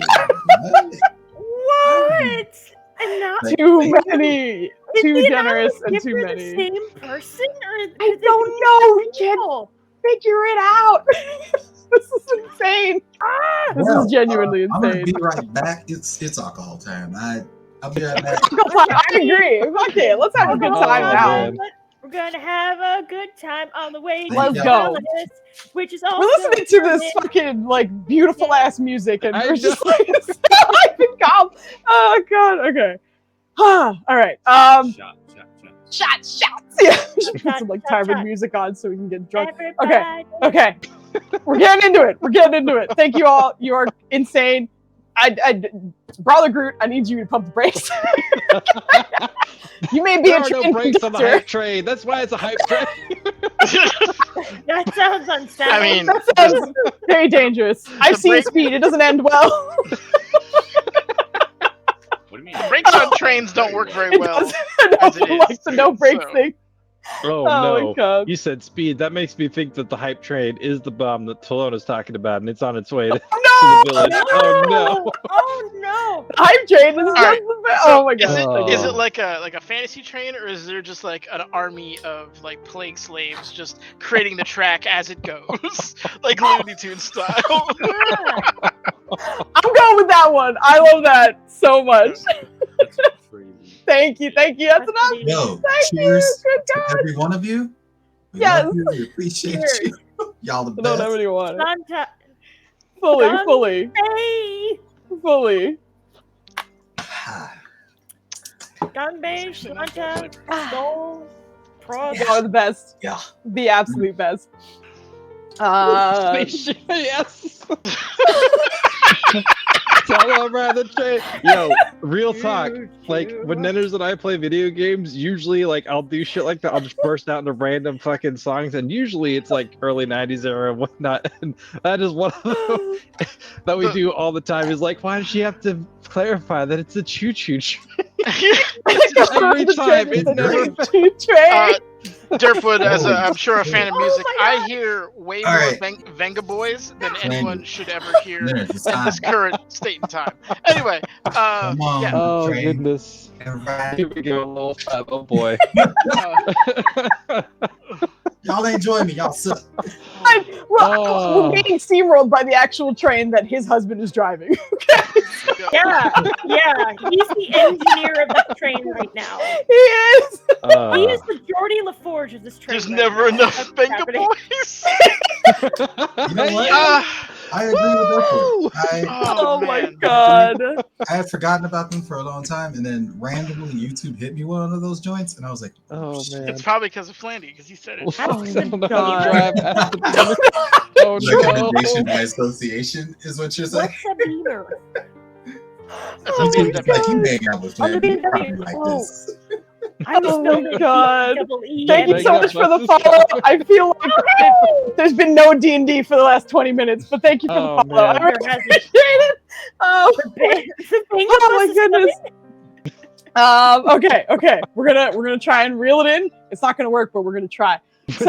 What? And not Like, Too many. Is Too the generous anonymous and too giver many. The same person, or I don't know. We can't figure it out. This is insane. This Well, is genuinely I'm gonna insane. be right back. It's alcohol time. I'll be right back. I agree. Fuck it. Let's have a good Oh, time now. man. We're gonna have a good time on the way. to Let's go. Dallas, which is also We're listening to this fucking like beautiful ass music, and I we're just know. like, I've been calm. Oh god. Okay. All right. Shots. Yeah. We should put some like Shot, timed shot. music on so we can get drunk. Everybody. Okay. We're getting into it. Thank you all. You are insane. Brawler Groot, I need you to pump the brakes. You may be There a are no train brakes on the conductor. hype train. That's why it's a hype train. That sounds unsettling. I mean, That sounds very dangerous. I've seen brake- Speed. It doesn't end well. What do you mean? brakes on trains don't work very It well. doesn't. as it I don't like is, the no brakes so. thing. Oh, my no. god. You said speed. That makes me think that the hype train is the bomb that Talona's talking about, and it's on its way to, to No! the village. Oh no! Oh no! I'm trained. This is All right, just the best. So Oh my god. is it like a fantasy train, or is there just like an army of like plague slaves just creating the track as it goes, like Looney Tunes style? Yeah. I'm going with that one. I love that so much. That's crazy. Thank you. That's enough. pretty- Yo, Thank cheers you. Good to God. every one of you. We Yes. love you. We appreciate Cheers. you. Y'all the I don't have best. any water. Santa- Fully. Hey! Fully. Ah. Ganbei, Slancha, Skull, Prod. Y'all are the best. Yeah. The absolute best. Yes. Tell them rather train. Yo, real talk. Like when Nenners and I play video games, usually like I'll do shit like that. I'll just burst out into random fucking songs, and usually it's like early '90s era and whatnot. And that is one of them that we do all the time. Is like, why does she have to clarify that it's a choo-choo train? Every time, it never. Choo train. Derpwood, as I'm sure a fan of music, I hear way more Alright. Venga Boys than anyone should ever hear There, at it's time. this current state and time. Anyway, Come on, yeah. Oh train. goodness. And ride. Here we go, little fat. Oh boy. Y'all ain't join me. Y'all suck. We're being steamrolled by the actual train that his husband is driving. Yeah, he's the engineer of that train right now. He is. He is the Geordie LaForge of this train. There's right never now. enough That's Venga happening. Boys. You know what? Uh, I agree with that. Oh my man. god. I had forgotten about them for a long time, and then randomly YouTube hit me one of those joints, and I was like, Oh man. It's probably because of Flandy, because he said it. I don't know how God. to drive half the time. Oh recommendation no. by association is what you're saying. What's a beamer? That's Oh a my big It's like you hang out with On the Flandy, you BMW. probably like Oh. this. I was Oh my God. double-E. Thank you so much for the follow. I feel like there's been no D&D for the last 20 minutes, but thank you for Oh, the follow. I man. really There hasn't. appreciate it. Oh, oh my goodness. Okay. We're gonna try and reel it in. It's not gonna work, but we're gonna try. So,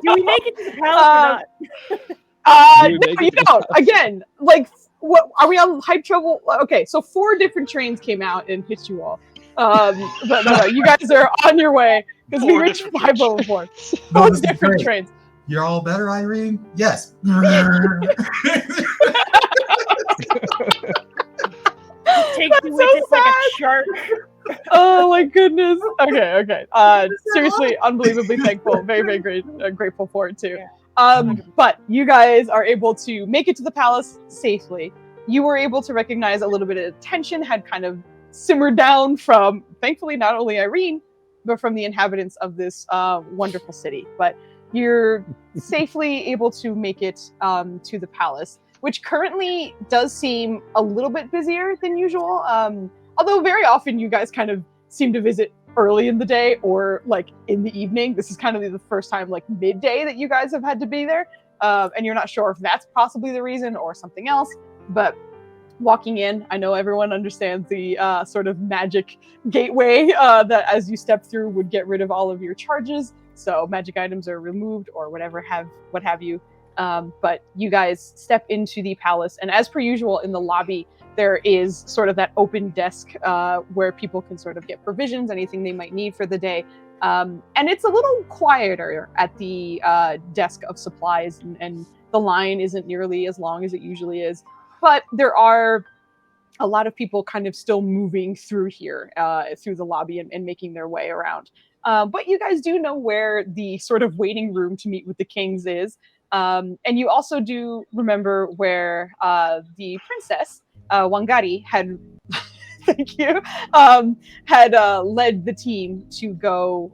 Do we make it to the palace or not? You no, make you it- don't. Again, like, what are we on hype trouble? Okay, so 4 different trains came out and hit you all. But no, you guys are on your way because we 4 reached different hype level 4. No, 4 this is different great. trains. You're all better, Irene? Yes. Take That's you so with it like a sad. shark. Oh my goodness. Okay. Seriously, unbelievably thankful. Very, very grateful for it too. But you guys are able to make it to the palace safely. You were able to recognize a little bit of tension had kind of simmered down from, thankfully, not only Irene, but from the inhabitants of this wonderful city. But you're safely able to make it to the palace, which currently does seem a little bit busier than usual. Although very often you guys kind of seem to visit early in the day or like in the evening. This is kind of the first time like midday that you guys have had to be there. And you're not sure if that's possibly the reason or something else. But walking in, I know everyone understands the sort of magic gateway that as you step through would get rid of all of your charges. So magic items are removed or what have you. But you guys step into the palace, and as per usual in the lobby, there is sort of that open desk where people can sort of get provisions, anything they might need for the day. And it's a little quieter at the desk of supplies, and the line isn't nearly as long as it usually is. But there are a lot of people kind of still moving through here, through the lobby and making their way around. But you guys do know where the sort of waiting room to meet with the kings is. And you also do remember where the princess, Wangari, had thank you, had led the team to go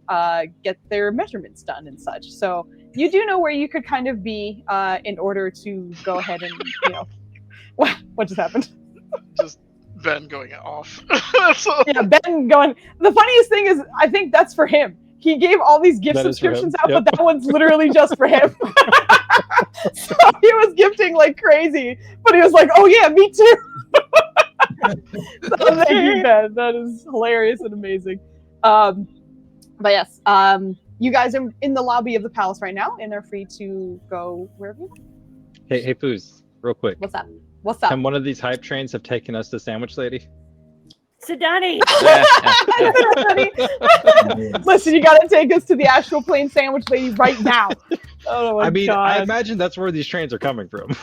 get their measurements done and such. So you do know where you could kind of be in order to go ahead and, what just happened? Just Ben going off. Yeah, Ben going. The funniest thing is, I think that's for him. He gave all these gift That is for him, subscriptions out, yep. but that one's literally just for him. So he was gifting like crazy, but he was like, "Oh yeah, me too." So thank you, Ben. That is hilarious and amazing. But yes, you guys are in the lobby of the palace right now, and are free to go wherever you want. Hey, Foos, real quick. What's up? What's up? Can one of these hype trains have taken us to Sandwich Lady? Sidani. Listen, you gotta take us to the actual plain sandwich lady right now. Oh my I mean, God. I imagine that's where these trains are coming from.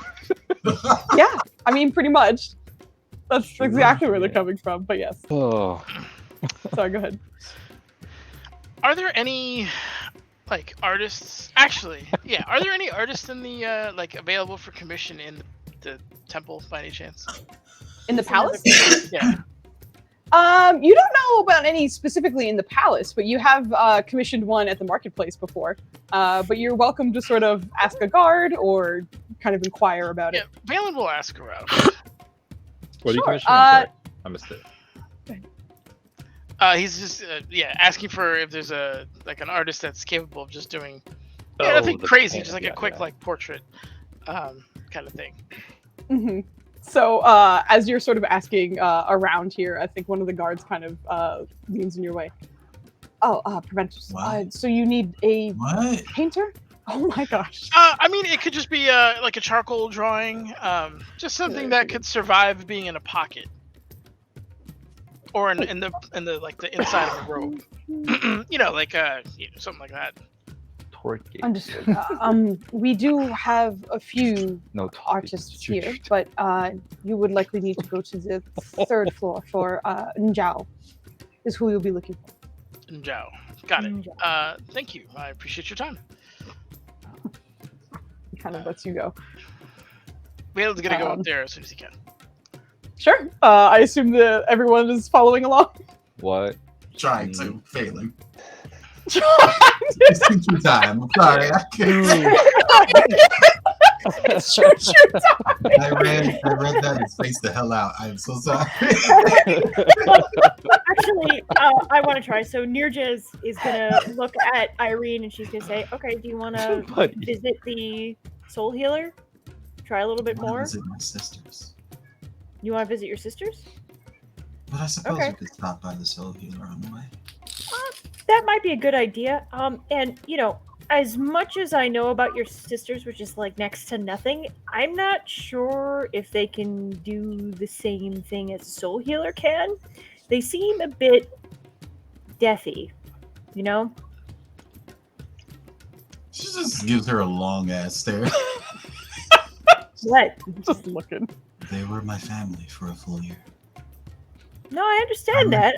Yeah, I mean, pretty much. That's Sure, exactly where they're yeah. coming from. But yes, Oh, sorry. Go ahead. Are there any like artists? Actually, yeah. Are there any artists in the like available for commission in the temple by any chance? In the palace? Yeah. You don't know about any specifically in the palace, but you have commissioned one at the marketplace before. But you're welcome to sort of ask a guard or kind of inquire about Yeah, it. Valen will ask around. What are you Sure, commissioning? I'm sorry. I missed it. He's just asking for if there's an artist that's capable of just doing Oh, nothing the crazy, painting, just like a yeah, quick yeah. like portrait kind of thing. Hmm. So as you're sort of asking around here, I think one of the guards kind of leans in your way. Oh, preventers. What? So you need a What? painter? Oh my gosh. I mean, it could just be like a charcoal drawing, just something that could survive being in a pocket, or in the like the inside of a robe. Like something like that. Torque. Understood. We do have a few No talking. artists here, but you would likely need to go to the third floor for Njao, is who you'll be looking for. Njao. Got it. Njao. Thank you. I appreciate your time. He kind of lets you go. Valen's gonna go up there as soon as he can. Sure. I assume that everyone is following along. What? Trying to, failing. It's shoot time. I'm sorry. I can't. It's shoot time. I read that and spaced the hell out. I'm so sorry. Actually, I want to try. So Nirja is gonna look at Irene and she's gonna say, "Okay, do you want to visit the soul healer? Try a little bit I wanna more. visit my sisters. You want to visit your sisters? But I suppose Okay. we could stop by the soul healer on the way. That might be a good idea. And as much as I know about your sisters, which is like next to nothing, I'm not sure if they can do the same thing as a soul healer can. They seem a bit deathy, you know? She just gives her a long ass stare. What? Just looking. They were my family for a full year. No, I understand that.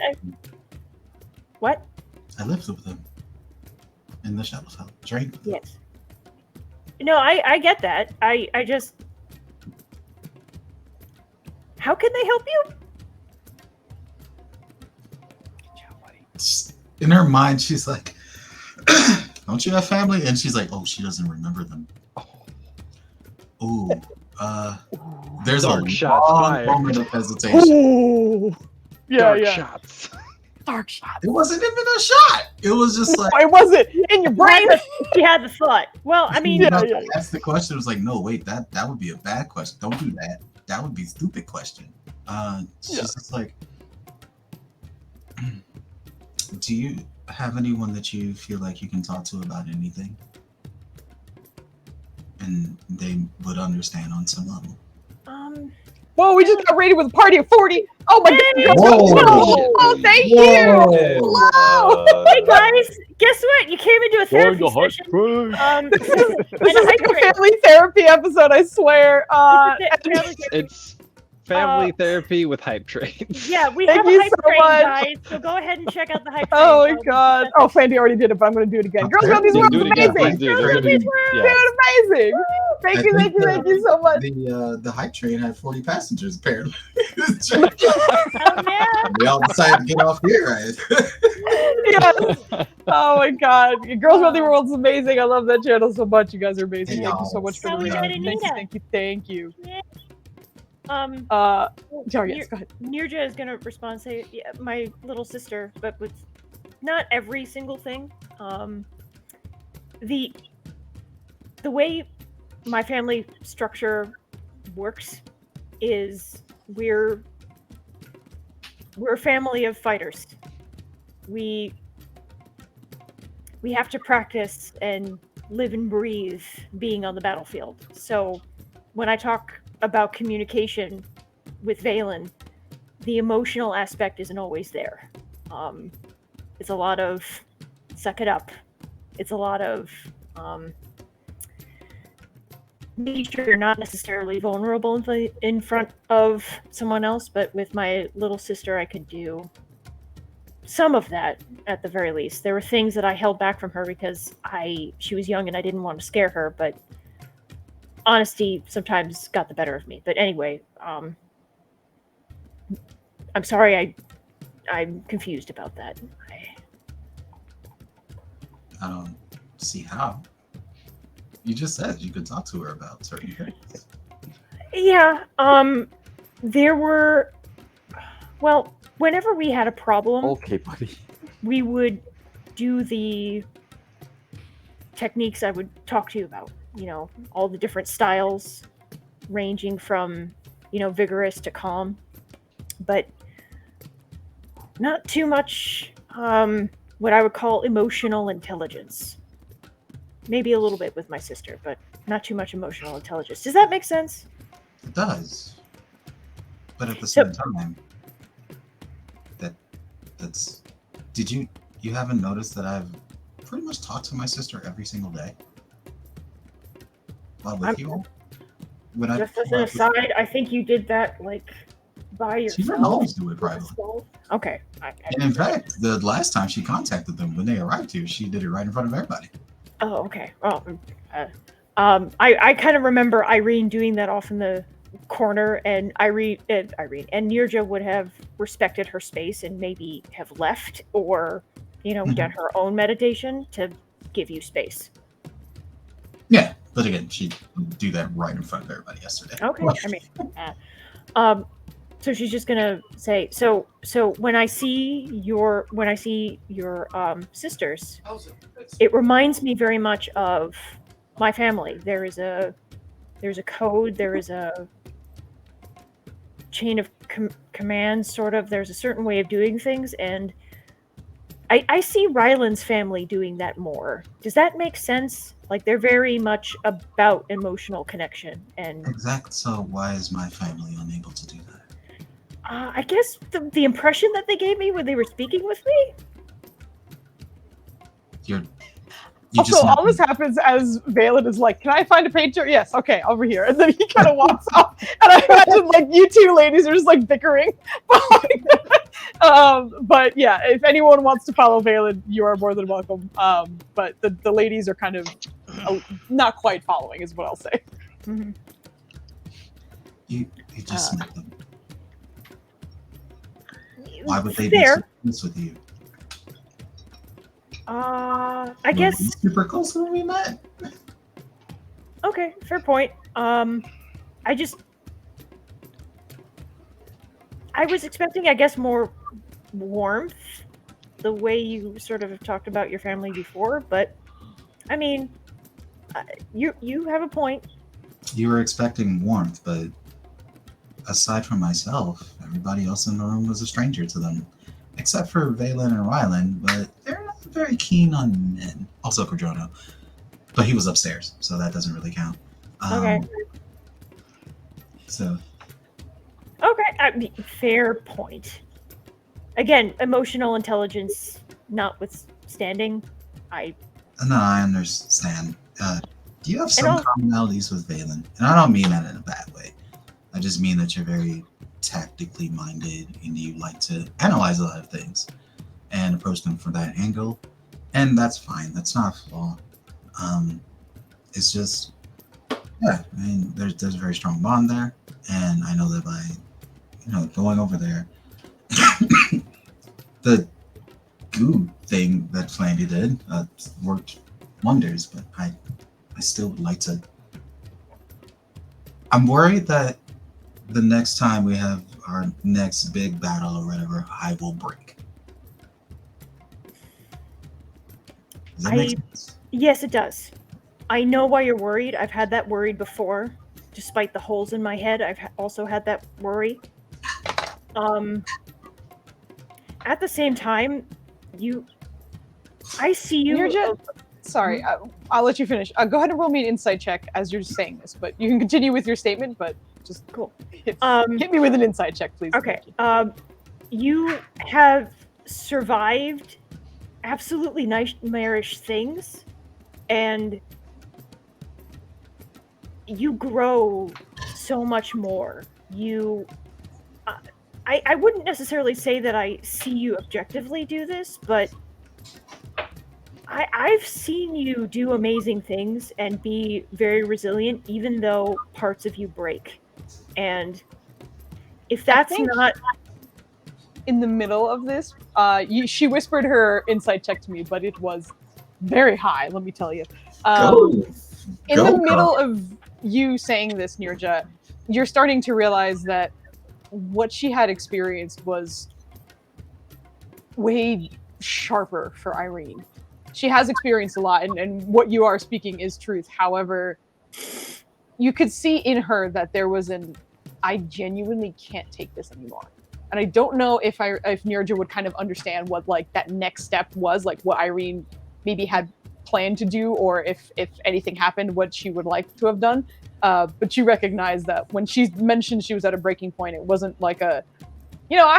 What? I lived with them in the Shadow House. Drank with them. Yes. No, I get that. I just... How can they help you? In her mind, she's like, "Don't you have family?" And she's like, "Oh, she doesn't remember them." Ooh, there's Dark a shots long fired. moment of hesitation. Ooh. Yeah, Dark yeah. shots. Dark shot. It wasn't even a shot. It was just like, It wasn't in your brain. She had the thought. Well, I mean, you know, yeah. I asked the question. It was like, no, wait, that would be a bad question. Don't do that. That would be a stupid question. She's just like, do you have anyone that you feel like you can talk to about anything? And they would understand on some level. Whoa, we just got raided with a party of 40. Oh my god. Whoa. Oh, thank Whoa. you. Hello. hey guys, guess what? You came into a therapy session. This is like a family therapy episode, I swear. It's family therapy with hype trains. Yeah, we Thank have a you hype so train, much. guys. So go ahead and check out the hype train. Oh my god. Oh, Fandy already did it, but I'm going to do it again. Girls Realm These Worlds Do is it again. amazing. Please do. Girls They're Realm gonna These be- Worlds yeah. doing amazing. Thank I you, think, thank you so much. The hype train had 40 passengers apparently. Oh man. We all decided to get off here, right? Yes. Oh my god. Girls Realm These Worlds is amazing. I love that channel so much. You guys are amazing. Hey, Thank you so much for the y'all. reading. How Thank was you, that, thank you, thank you. Sorry, yes, go ahead. Nirja is gonna respond, say, yeah, my little sister, but with not every single thing. The way my family structure works is we're a family of fighters. We have to practice and live and breathe being on the battlefield. So when I talk about communication with Valen, the emotional aspect isn't always there. It's a lot of suck it up. It's a lot of making sure you're not necessarily vulnerable in front of someone else, but with my little sister, I could do some of that at the very least. There were things that I held back from her because she was young and I didn't want to scare her, but honesty sometimes got the better of me. But anyway, I'm sorry I I'm confused about that. I don't see how. You just said you could talk to her about certain things. Yeah, there were, well, whenever we had a problem, Okay, buddy. we would do the techniques I would talk to you about. You know, all the different styles, ranging from, vigorous to calm, but not too much what I would call emotional intelligence. Maybe a little bit with my sister, but not too much emotional intelligence. Does that make sense? It does. But at the So- same time, that's you haven't noticed that I've pretty much talked to my sister every single day while with you all? When I Just as pull an up with- aside, I think you did that by she yourself. doesn't always do it privately. Okay. And in fact, the last time she contacted them when they arrived here, she did it right in front of everybody. Oh, okay. Well, I kind of remember Irene doing that off in the corner, and Irene and Nirja would have respected her space and maybe have left, or done her own meditation to give you space. Yeah, but again, she would do that right in front of everybody yesterday. Okay. So she's just gonna say, so when I see your sisters, it reminds me very much of my family. There's a code, there is a chain of command, sort of. There's a certain way of doing things, and I see Ryland's family doing that more. Does that make sense? Like, they're very much about emotional connection, and Exact. So why is my family unable to do that? I guess the impression that they gave me when they were speaking with me. You Also, all this happens as Valen is like, "Can I find a painter?" Yes, okay, over here. And then he kind of walks off, and I imagine you two ladies are just bickering. But yeah, if anyone wants to follow Valen, you are more than welcome. But the ladies are kind of not quite following, is what I'll say. Mm-hmm. You just met them. Why would they Fair. be so close with you? I Were guess. we super close when we met. Okay, fair point. I was expecting, I guess, more warmth, the way you sort of have talked about your family before, but I mean, you have a point. You were expecting warmth, but aside from myself, everybody else in the room was a stranger to them. Except for Valen and Ryland, but they're not very keen on men. Also Cordrono. But he was upstairs, so that doesn't really count. Okay. So. Okay, fair point. Again, emotional intelligence notwithstanding, No, I understand. You have some all- commonalities with Valen, and I don't mean that in a bad way. I just mean that you're very tactically minded and you like to analyze a lot of things and approach them from that angle, and that's fine. That's not a flaw. It's just, yeah. I mean, there's a very strong bond there, and I know that by going over there, the goo thing that Flandy did worked wonders. But I still would like to. I'm worried that the next time we have our next big battle or whatever, I will break. Does that make sense? Yes, it does. I know why you're worried. I've had that worried before. Despite the holes in my head, I've also had that worry. At the same time, I see you. Nirja, sorry, I'll let you finish. Go ahead and roll me an insight check as you're saying this, but you can continue with your statement, but just Cool. hit me with an insight check, please. Okay. You have survived absolutely nightmarish things, and you grow so much more. I wouldn't necessarily say that I see you objectively do this, but I've seen you do amazing things and be very resilient, even though parts of you break. And if that's think- not in the middle of this, she whispered her insight check to me, but it was very high, let me tell you. In the middle of you saying this, Nirja, you're starting to realize that what she had experienced was way sharper for Irene. She has experienced a lot, and what you are speaking is truth. However, you could see in her that there was I genuinely can't take this anymore. And I don't know if Nirja would kind of understand what like that next step was, like what Irene maybe had planned to do, or if anything happened, what she would like to have done. But she recognized that when she mentioned she was at a breaking point, it wasn't like I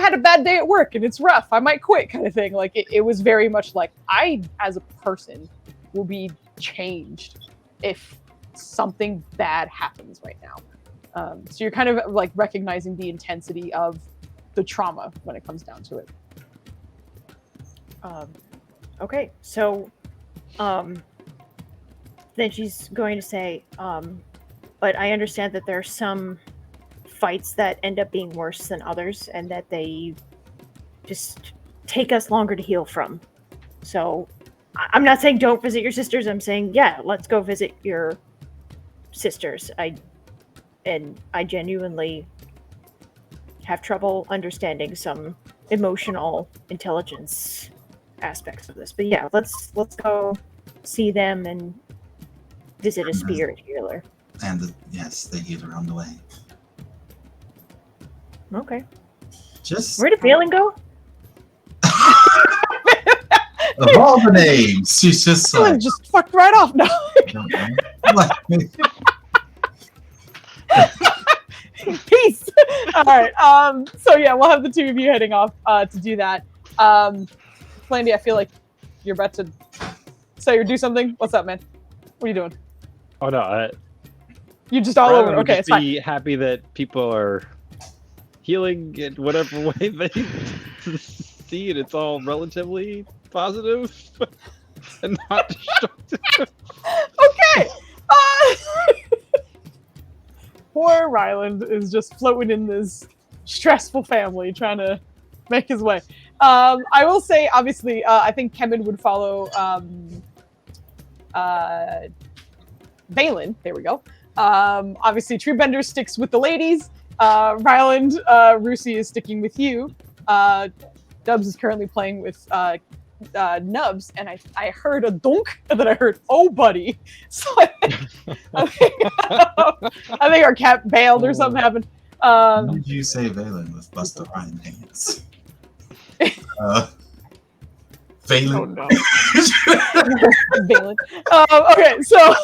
had a bad day at work and it's rough, I might quit kind of thing. Like it was very much like, I, as a person, will be changed if something bad happens right now. So you're kind of like recognizing the intensity of the trauma when it comes down to it. Okay, so then she's going to say, but I understand that there are some fights that end up being worse than others, and that they just take us longer to heal from. So I'm not saying don't visit your sisters. I'm saying, yeah, let's go visit your sisters. I genuinely have trouble understanding some emotional intelligence aspects of this. But yeah, let's go see them and visit a spirit healer. And yes, the healer on the way. Okay. Just Where did Balin go? of all the names, she's just like just fucked right off now. Peace. All right. So yeah, we'll have the two of you heading off to do that. Flandy, I feel like you're about to say or do something. What's up, man? What are you doing? Oh no, You're just all over. would Okay, just it's be happy that people are healing in whatever way they see it. It's all relatively positive and not destructive. Okay. Poor Ryland is just floating in this stressful family, trying to make his way. I will say, obviously, I think Kemen would follow Balin. There we go. Obviously, Treebender sticks with the ladies. Ryland, Rusi is sticking with you. Dubs is currently playing with Nubs, and I heard a dunk, and then I heard, oh, buddy. So I think our cat bailed or something happened. How did you say Valen with Busta Rhyme hands? Valen. Oh no. Valen. Okay, so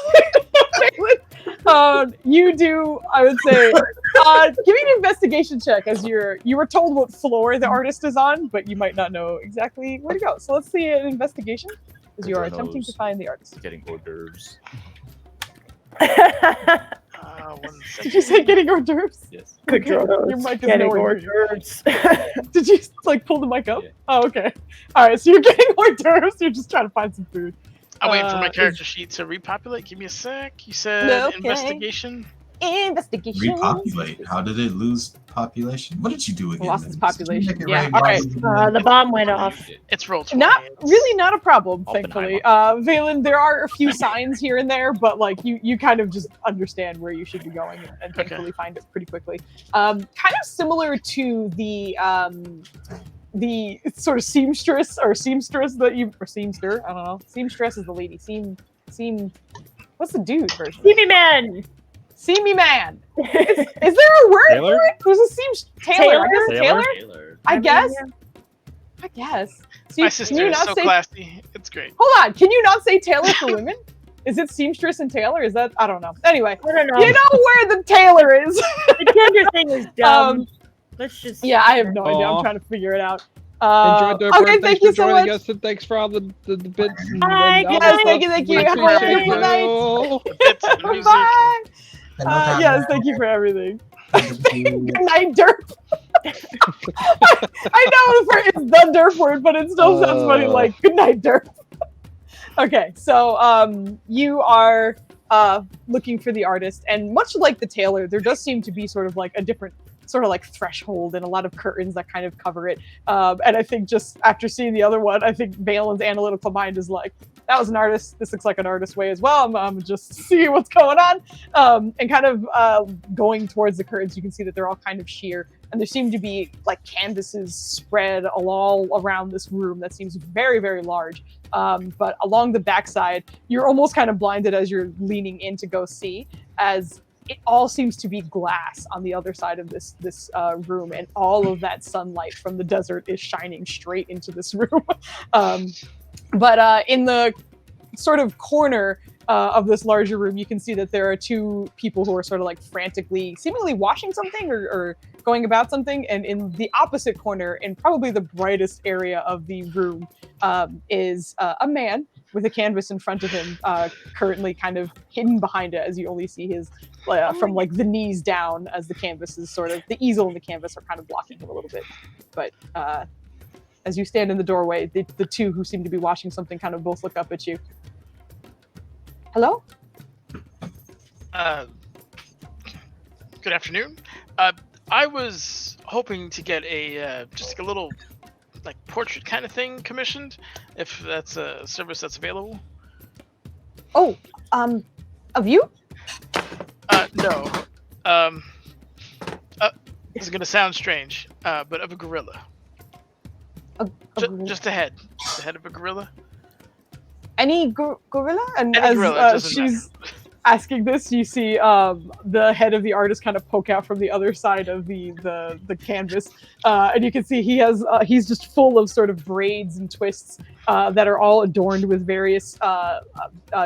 Valen, you do, I would say, give me an investigation check, as you were told what floor the artist is on, but you might not know exactly where to go. So let's see an investigation, as you are attempting to find the artist. Getting hors d'oeuvres. Did you say getting hors d'oeuvres? Yes. Good Okay. job. Your mic is Getting nowhere hors near d'oeuvres. you. Did you like pull the mic up? Yeah. Oh, okay. All right, so you're getting hors d'oeuvres. You're just trying to find some food. I'm waiting for my character sheet to repopulate. Give me a sec. You said Okay. investigation. Investigation. Repopulate. How did it lose population? What did you do again? Lost its Did you population. make it Yeah, rain all right. while The bomb went off. It's roll 20. Not It's- really, not a problem, thankfully. Oppenheimer. Valen, there are a few signs here and there, but like you kind of just understand where you should be going, and thankfully find it pretty quickly. Kind of similar to the sort of seamstress that you, or seamster, I don't know. Seamstress is the lady. Seam. What's the dude version? See me, man. See me, man. Is there a word Taylor? for it? There's a Taylor. I guess Taylor? Taylor. Taylor. I guess. I guess. So My can sister you is not so say? classy. It's great. Hold on. Can you not say Taylor for women? Is it seamstress and tailor? Is that, I don't know. Anyway, I don't know. you know where the tailor is. The gender thing is dumb. Let's just. Yeah, I have no idea. I'm Aw. trying to figure it out. Enjoyed their Okay, birthdays. thank you for so joining much. us, and thanks for all the bits. And Bye, all good the Yes, night. thank you, stuff. thank you. We Have a appreciate wonderful you. night. The bits and the music. Bye. Yes, thank you for everything. Good night, derp. I know it's the derp word, but it still sounds funny. Like good night, derp. Okay, so you are looking for the artist, and much like the tailor, there does seem to be sort of like a different sort of like threshold and a lot of curtains that kind of cover it. And I think just after seeing the other one, I think Valen's analytical mind is like, that was an artist. This looks like an artist way as well. I'm just seeing what's going on. And kind of going towards the curtains, you can see that they're all kind of sheer. And there seem to be like canvases spread all around this room that seems very, very large. But along the backside, you're almost kind of blinded as you're leaning in to go see, as it all seems to be glass on the other side of this room, and all of that sunlight from the desert is shining straight into this room. But in the sort of corner of this larger room, you can see that there are two people who are sort of like frantically, seemingly washing something or going about something. And in the opposite corner, in probably the brightest area of the room, is a man with a canvas in front of him, currently kind of hidden behind it, as you only see his from like the knees down, as the canvas is sort of, the easel and the canvas are kind of blocking him a little bit. But as you stand in the doorway, the two who seem to be watching something kind of both look up at you. Hello? Good afternoon. I was hoping to get a just like a little like portrait kind of thing commissioned, if that's a service that's available. Oh, of you? No. This is gonna sound strange, but of a gorilla. Just a head. The head of a gorilla. Any gorilla? And Any as gorilla, she's asking this, you see the head of the artist kind of poke out from the other side of the canvas, and you can see he's just full of sort of braids and twists that are all adorned with various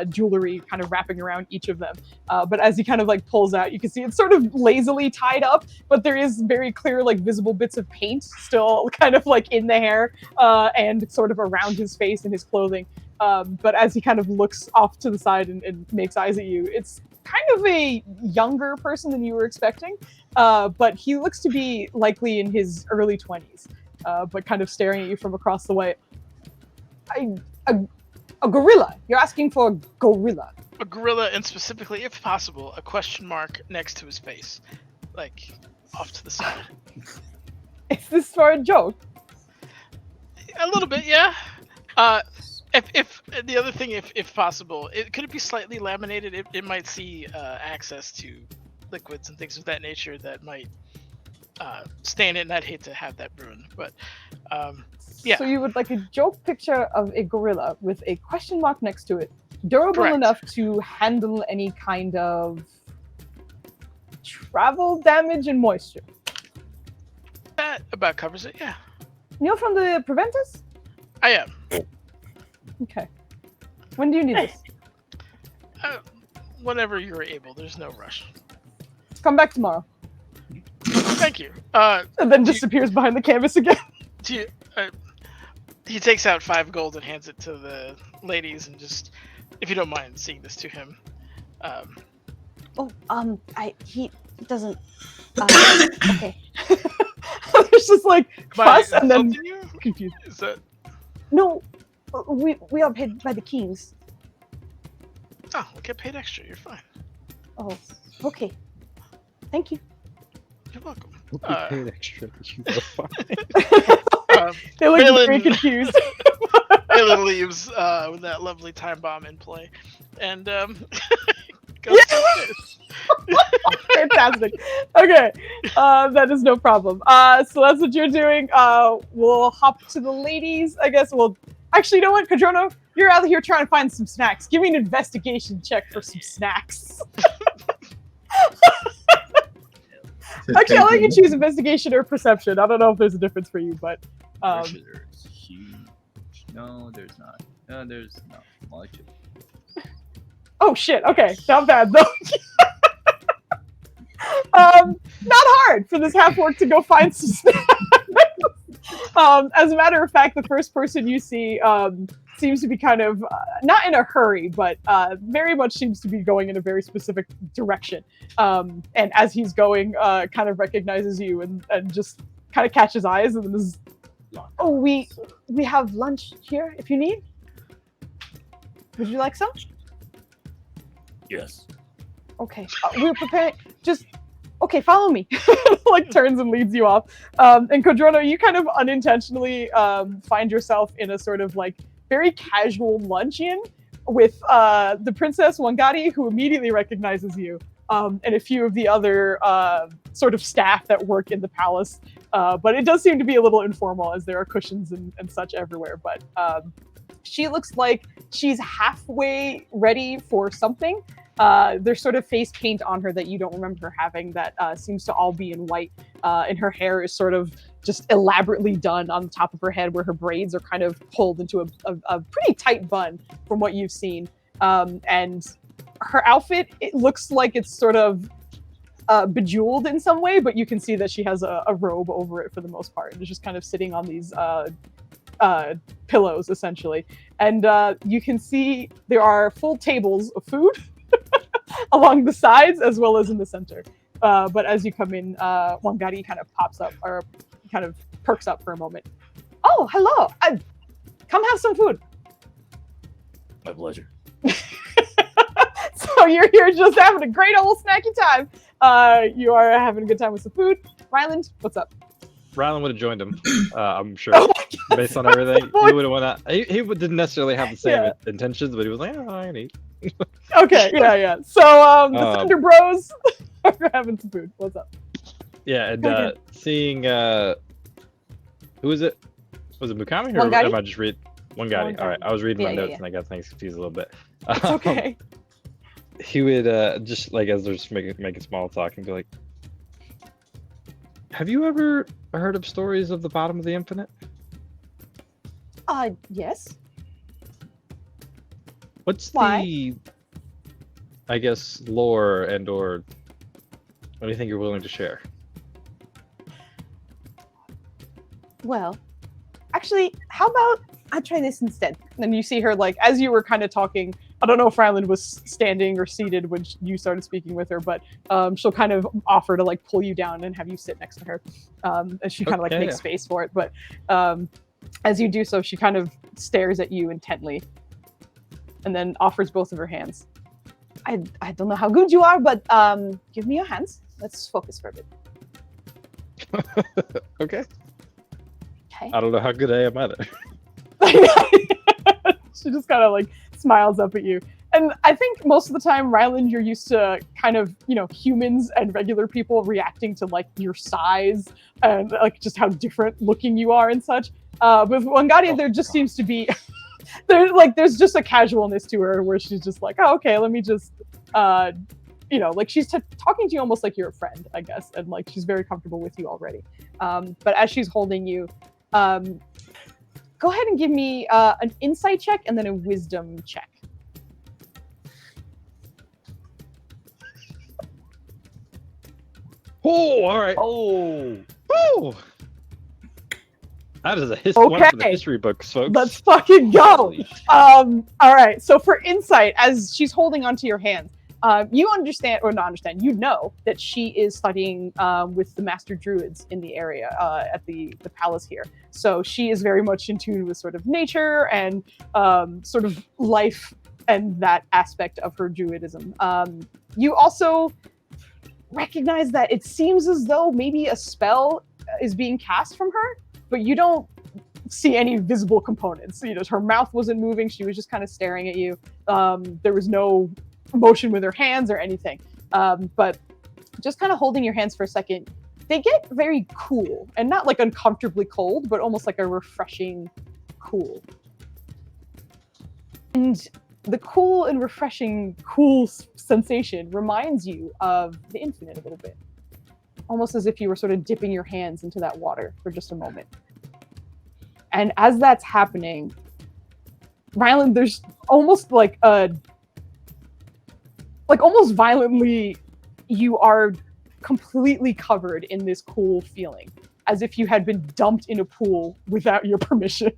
jewelry kind of wrapping around each of them. But as he kind of like pulls out, you can see it's sort of lazily tied up, but there is very clear like visible bits of paint still kind of like in the hair and sort of around his face and his clothing. But as he kind of looks off to the side and makes eyes at you, it's kind of a younger person than you were expecting, but he looks to be likely in his early 20s, but kind of staring at you from across the way. A gorilla? You're asking for a gorilla? A gorilla, and specifically, if possible, a question mark next to his face, like off to the side. Is this for a joke? A little bit, yeah. If the other thing, if possible, could it be slightly laminated? It might see access to liquids and things of that nature that might stain it, and I'd hate to have that ruined. But yeah. So you would like a joke picture of a gorilla with a question mark next to it, durable Correct. enough to handle any kind of travel damage and moisture. That about covers it, yeah. You're from the Preventers? I am. Okay. When do you need this? Whenever you're able, there's no rush. Come back tomorrow. Thank you. And then disappears behind the canvas again. He takes out 5 gold and hands it to the ladies, and just, if you don't mind seeing this to him. He doesn't. Okay. It's just like fuss and then you? confused. Is that? No, we are paid by the kings. Oh, we'll get paid extra. You're fine. Oh, okay. Thank you. You're welcome. Paid extra. You are fine. They look Valen- very confused. Valen leaves with that lovely time bomb in play, and goes Fantastic. Okay, that is no problem. So that's what you're doing. We'll hop to the ladies, I guess. Well, actually, you know what, Cadrono? You're out here trying to find some snacks. Give me an investigation check for some snacks. Actually, I'll let you choose investigation or perception. I don't know if there's a difference for you, but There's huge. No, there's not. No, there's not much. oh shit. Okay, not bad though. Not hard for this half-orc to go find some snacks. As a matter of fact, the first person you see seems to be kind of not in a hurry, but very much seems to be going in a very specific direction. And as he's going, kind of recognizes you and just kind of catches eyes and then is, oh, we have lunch here if you need. Would you like some? Yes. Okay, we're preparing. Just okay, follow me. Like turns and leads you off. And Kodrono, you kind of unintentionally find yourself in a sort of like very casual luncheon with the Princess Wangari, who immediately recognizes you, and a few of the other sort of staff that work in the palace. But it does seem to be a little informal, as there are cushions and such everywhere. But she looks like she's halfway ready for something. There's sort of face paint on her that you don't remember her having that seems to all be in white. And her hair is sort of just elaborately done on the top of her head, where her braids are kind of pulled into a pretty tight bun from what you've seen. And her outfit, it looks like it's sort of bejeweled in some way, but you can see that she has a robe over it for the most part. And it's just kind of sitting on these pillows, essentially. And you can see there are full tables of food along the sides as well as in the center. But as you come in, Wangari kind of pops up, or kind of perks up for a moment. Oh, hello! Come have some food. My pleasure. So you're here just having a great old snacky time. You are having a good time with some food. Ryland, what's up? Ryland would have joined him, I'm sure, Oh my God, based on everything. boy. He would have went out. He didn't necessarily have the same intentions, but he was like, oh, I can eat. Okay, yeah. So the Thunder Bros are having some food. What's up? Yeah, and Okay. seeing who is it? Was it Mukami or Wangari? am I just read Wangari? All right, I was reading my Yeah, notes yeah. and I got things confused a little bit. It's okay. He would just like, as they're just making small talk, and be like, "Have you ever heard of stories of the bottom of the infinite? Yes. What's Why? the, I guess, lore and/or anything you're willing to share?" Well, actually, how about I try this instead? And then you see her, like, as you were kind of talking, I don't know if Ryland was standing or seated when you started speaking with her, but she'll kind of offer to, like, pull you down and have you sit next to her. And she kind of, like, Okay, makes yeah. space for it. But as you do so, she kind of stares at you intently and then offers both of her hands. I don't know how good you are, but give me your hands. Let's focus for a bit. Okay. Okay. I don't know how good I am either. She just kind of like smiles up at you. And I think most of the time, Ryland, you're used to kind of, you know, humans and regular people reacting to like your size and like just how different looking you are and such. With Wangari, there just seems to be there's just a casualness to her where she's just like, oh, okay, let me just you know, like she's talking to you almost like you're a friend, I guess, and like she's very comfortable with you already. But as she's holding you, go ahead and give me an insight check and then a wisdom check. Oh, all right. Oh, Oh, that is one for the Okay. history books, folks. Let's fucking go. holy sh- All right. So for insight, as she's holding onto your hands, you understand, or not understand, you know that she is studying with the master druids in the area at the palace here. So she is very much in tune with sort of nature and sort of life and that aspect of her druidism. You also recognize that it seems as though maybe a spell is being cast from her, but you don't see any visible components. You know, her mouth wasn't moving. She was just kind of staring at you. There was no motion with her hands or anything. But just kind of holding your hands for a second, they get very cool and not like uncomfortably cold, but almost like a refreshing cool. And the cool and refreshing cool sensation reminds you of the infinite a little bit. Almost as if you were sort of dipping your hands into that water for just a moment. And as that's happening, Ryland, there's almost like almost violently, you are completely covered in this cool feeling, as if you had been dumped in a pool without your permission.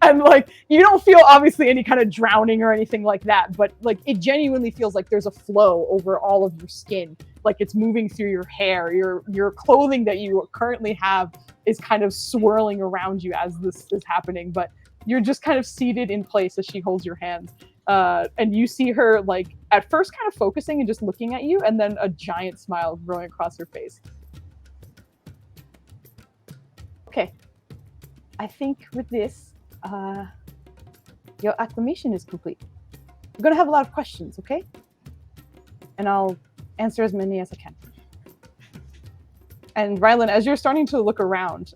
And like, you don't feel obviously any kind of drowning or anything like that, but like it genuinely feels like there's a flow over all of your skin. Like it's moving through your hair, your clothing that you currently have is kind of swirling around you as this is happening, but you're just kind of seated in place as she holds your hands. And you see her like at first kind of focusing and just looking at you, and then a giant smile growing across her face. Okay. I think with this, your acclimation is complete. We're going to have a lot of questions, okay? And I'll answer as many as I can. And Rylan, as you're starting to look around,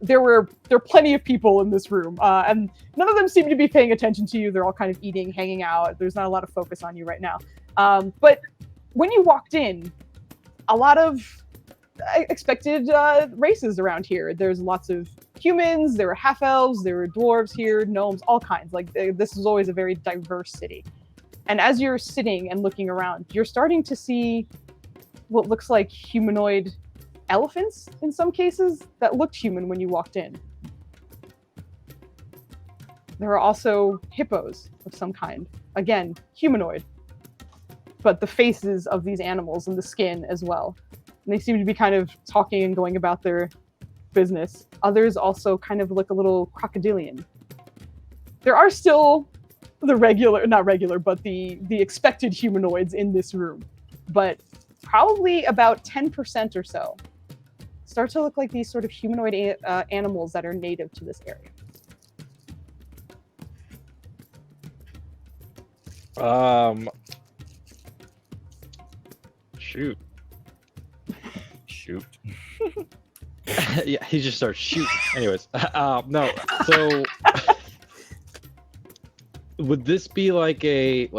there are plenty of people in this room, and none of them seem to be paying attention to you. They're all kind of eating, hanging out. There's not a lot of focus on you right now. But when you walked in, a lot of expected races around here. There's lots of humans, there were half-elves, there were dwarves here, gnomes, all kinds. Like, this is always a very diverse city. And as you're sitting and looking around, you're starting to see what looks like humanoid elephants in some cases that looked human when you walked in. There are also hippos of some kind. Again, humanoid. But the faces of these animals and the skin as well. And they seem to be kind of talking and going about their business. Others also kind of look a little crocodilian. There are still the expected humanoids in this room. But probably about 10% or so start to look like these sort of humanoid animals that are native to this area. Shoot. Shoot. Yeah, he just starts shooting. Anyways, no. So, would this be like a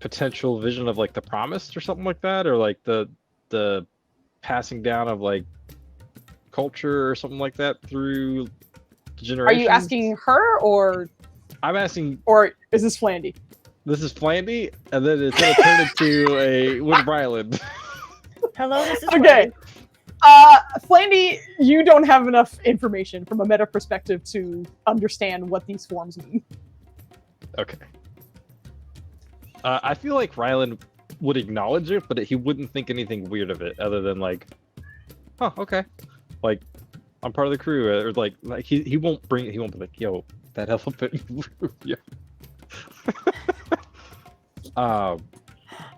potential vision of like the promised or something like that, or like the passing down of like culture or something like that through generations? Are you asking her, or I'm asking, or is this Flandy? This is Flandy, and then it's gonna turn into a Wood Ryland. Hello, this is okay. Flandy, you don't have enough information from a meta perspective to understand what these forms mean. Okay. I feel like Ryland would acknowledge it, but he wouldn't think anything weird of it, other than like, oh, okay, like I'm part of the crew, or like he won't be like, yo, that elephant. Yeah.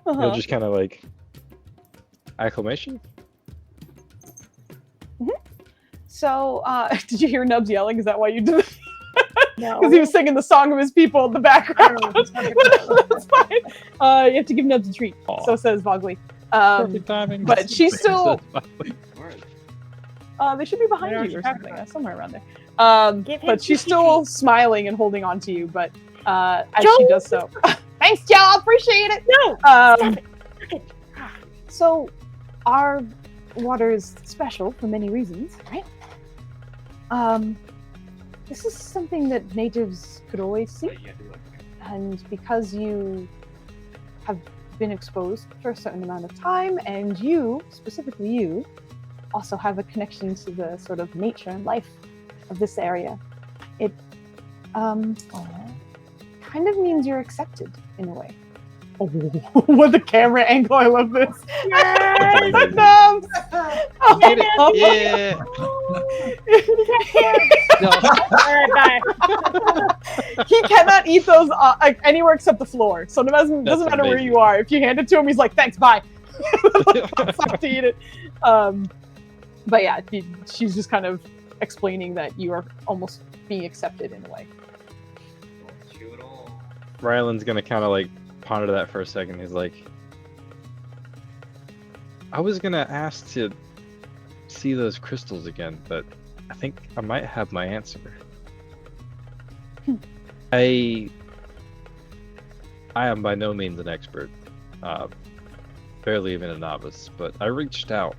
He'll just kind of like acclamation. So, did you hear Nubs yelling? Is that why you did it? No. Because he was singing the song of his people in the background. That's fine. You have to give Nubs a treat. Aww. So says Vogley. Perfect timing. But she's still... Alright. They should be I know behind what you you're or talking something. about. Somewhere around there. Give him But she's two still treats. smiling and holding on to you. But as Joe! she does so... Thanks, Joe! Appreciate it! No! Stop it! So, our water is special for many reasons, right? This is something that natives could always see, and because you have been exposed for a certain amount of time, and you, specifically you, also have a connection to the sort of nature and life of this area, it kind of means you're accepted in a way. Oh, what the camera angle! I love this. Yes! Nubs! Oh, Get it? Yeah. No. Alright, bye. He cannot eat those anywhere except the floor. So it doesn't That's matter where amazing. you are. If you hand it to him, he's like, "Thanks, bye." Stop to eat it. But yeah, she's just kind of explaining that you are almost being accepted in a way. Ryland's gonna kind of like ponder that for a second. He's like, I was gonna ask to see those crystals again, but I think I might have my answer. I am by no means an expert, barely even a novice, but I reached out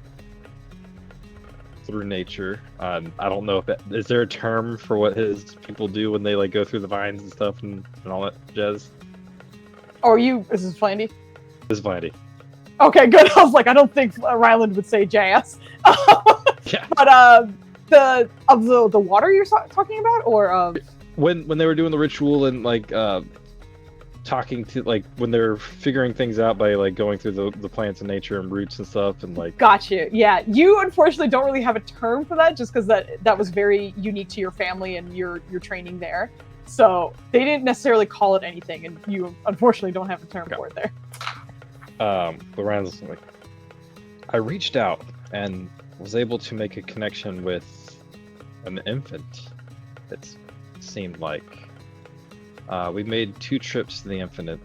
through nature. I don't know if is there a term for what his people do when they like go through the vines and stuff and all that jazz? Or you? This is Flandy. This is Flandy. Okay, good. I was like, I don't think Ryland would say jazz. Yeah. But the water you're talking about, or When they were doing the ritual and like talking to like when they're figuring things out by like going through the plants and nature and roots and stuff and like. Got you. Yeah, you unfortunately don't really have a term for that, just because that was very unique to your family and your training there. So they didn't necessarily call it anything, and you unfortunately don't have a term for it there. Lorenzo's like, I reached out and was able to make a connection with an infant. It seemed like we made 2 trips to the infinite,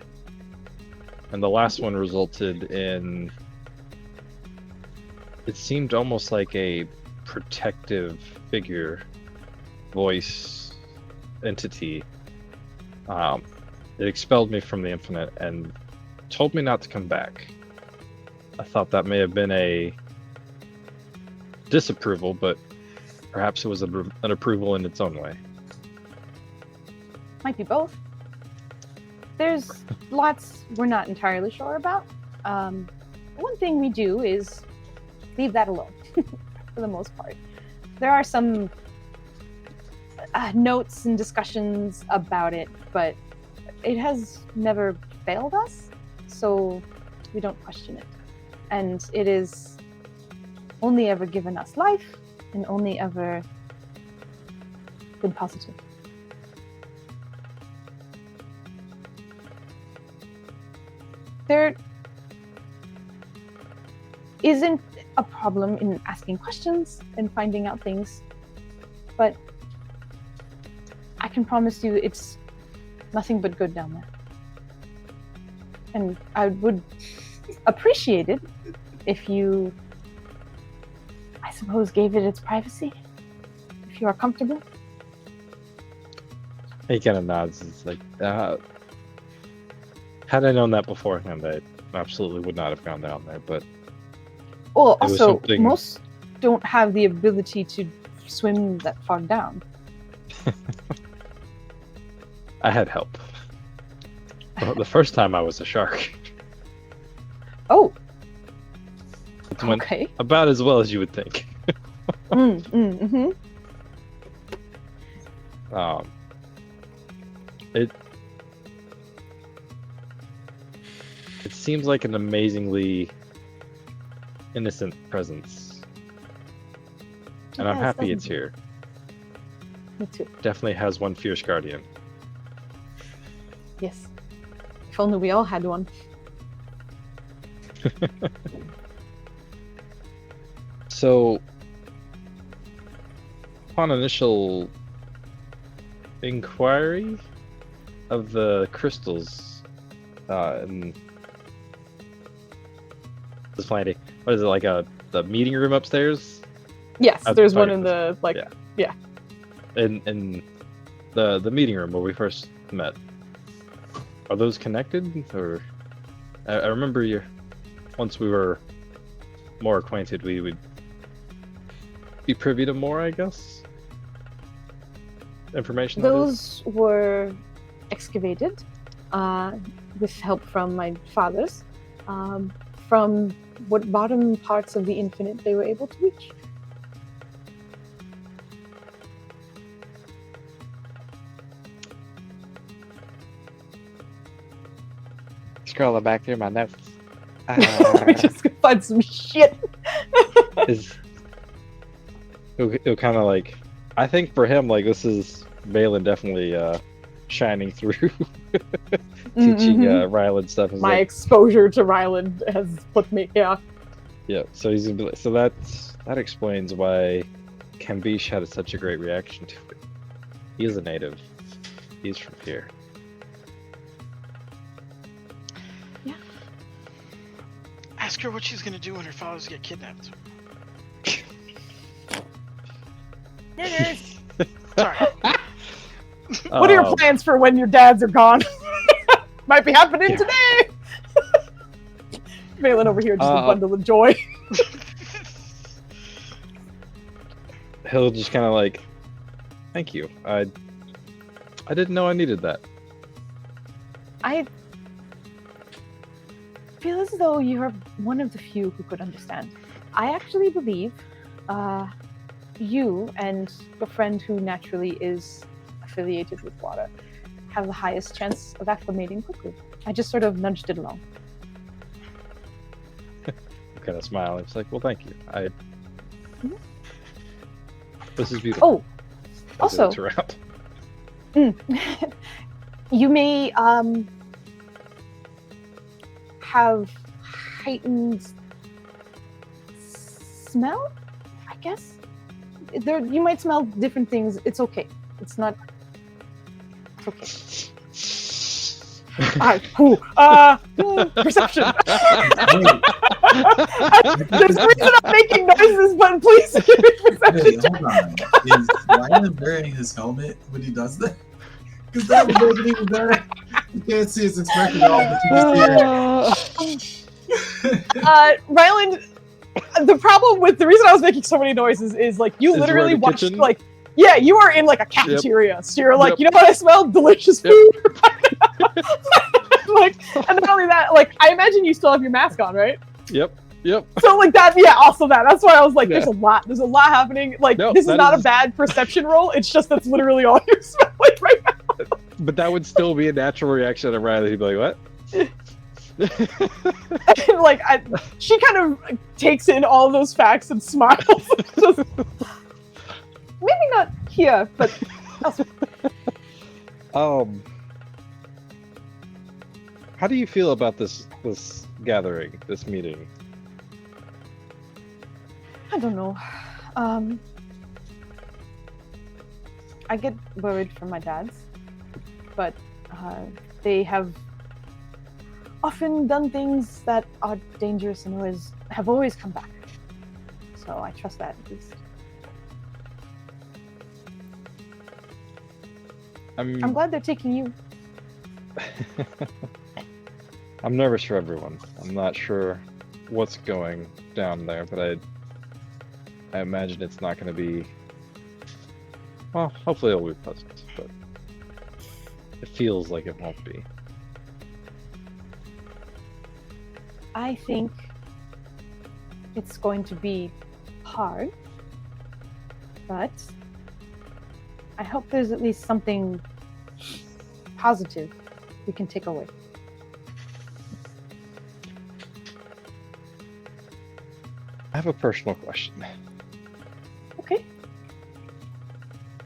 and the last one resulted in. It seemed almost like a protective figure, voice, entity. It expelled me from the infinite and told me not to come back. I thought that may have been a disapproval, but perhaps it was an approval in its own way. Might be both. There's lots we're not entirely sure about. One thing we do is leave that alone, for the most part. There are some notes and discussions about it, but it has never failed us, so we don't question it. And it is only ever given us life, and only ever been positive. There isn't a problem in asking questions and finding out things, but I can promise you it's nothing but good down there. And I would appreciate it if you, I suppose, gave it its privacy, if you are comfortable. He kind of nods. It's like, had I known that beforehand, I absolutely would not have gone down there, but Well, was also, something- most don't have the ability to swim that far down. I had help. Well, the first time I was a shark. Oh, It went okay. about as well as you would think. Mm-hmm. It seems like an amazingly innocent presence, and I'm Yes, happy it's doesn't it? here. Me too. Definitely has one fierce guardian. Yes. If only we all had one. So, upon initial inquiry of the crystals, and this planet, what is it, like the meeting room upstairs? Yes, That's there's one fire in the like. Yeah. In the meeting room where we first met. Are those connected, or I remember once we were more acquainted, we would be privy to more, I guess, information. Those were excavated with help from my fathers. From what bottom parts of the infinite they were able to reach. Scrolling back through my notes. We just gonna find some shit. It'll kind of like, I think for him, like, this is Balin definitely shining through, teaching Ryland stuff. Is My like, exposure to Ryland has put me. Yeah. yeah, so he's gonna be like, so that explains why Kambish had such a great reaction to it. He is a native. He's from here. Ask her what she's gonna do when her fathers get kidnapped. Niggers. Sorry. What are your plans for when your dads are gone? Might be happening today. Valen over here, just a bundle of joy. He'll just kind of like, thank you. I didn't know I needed that. I feel as though you're one of the few who could understand. I actually believe you and your friend who naturally is affiliated with water have the highest chance of acclimating quickly. I just sort of nudged it along. Kind of smile. It's like, well, thank you. This is beautiful. Oh, also, It's around. You may have heightened smell, I guess. You might smell different things. It's okay. It's not. It's okay. Perception. There's a reason I'm making noises, but please give me perception. Wait, hold on. Is Ryan wearing his helmet when he does that? Because that was opening that. You can't see his expression at all, but you just hear. Ryland, the problem with the reason I was making so many noises is like you literally watched kitchen? like you are in like a cafeteria, so you're like, you know what I smell? Delicious food. Like, and not only that, like I imagine you still have your mask on, right? Yep. So like that, also that. That's why I was like, there's a lot happening. Like this is not a bad perception roll. It's just that's literally all you're smelling right now. But that would still be a natural reaction of Riley. He'd be like, what? Like she kind of takes in all those facts and smiles. Just, maybe not here, but elsewhere. How do you feel about this gathering, this meeting? I don't know. I get worried for my dads, but they have often done things that are dangerous and have always come back. So I trust that at least. I'm glad they're taking you. I'm nervous for everyone. I'm not sure what's going down there, but I imagine it's not going to be. Well, hopefully it'll be pleasant, but it feels like it won't be. I think it's going to be hard, but I hope there's at least something positive we can take away. I have a personal question. Okay.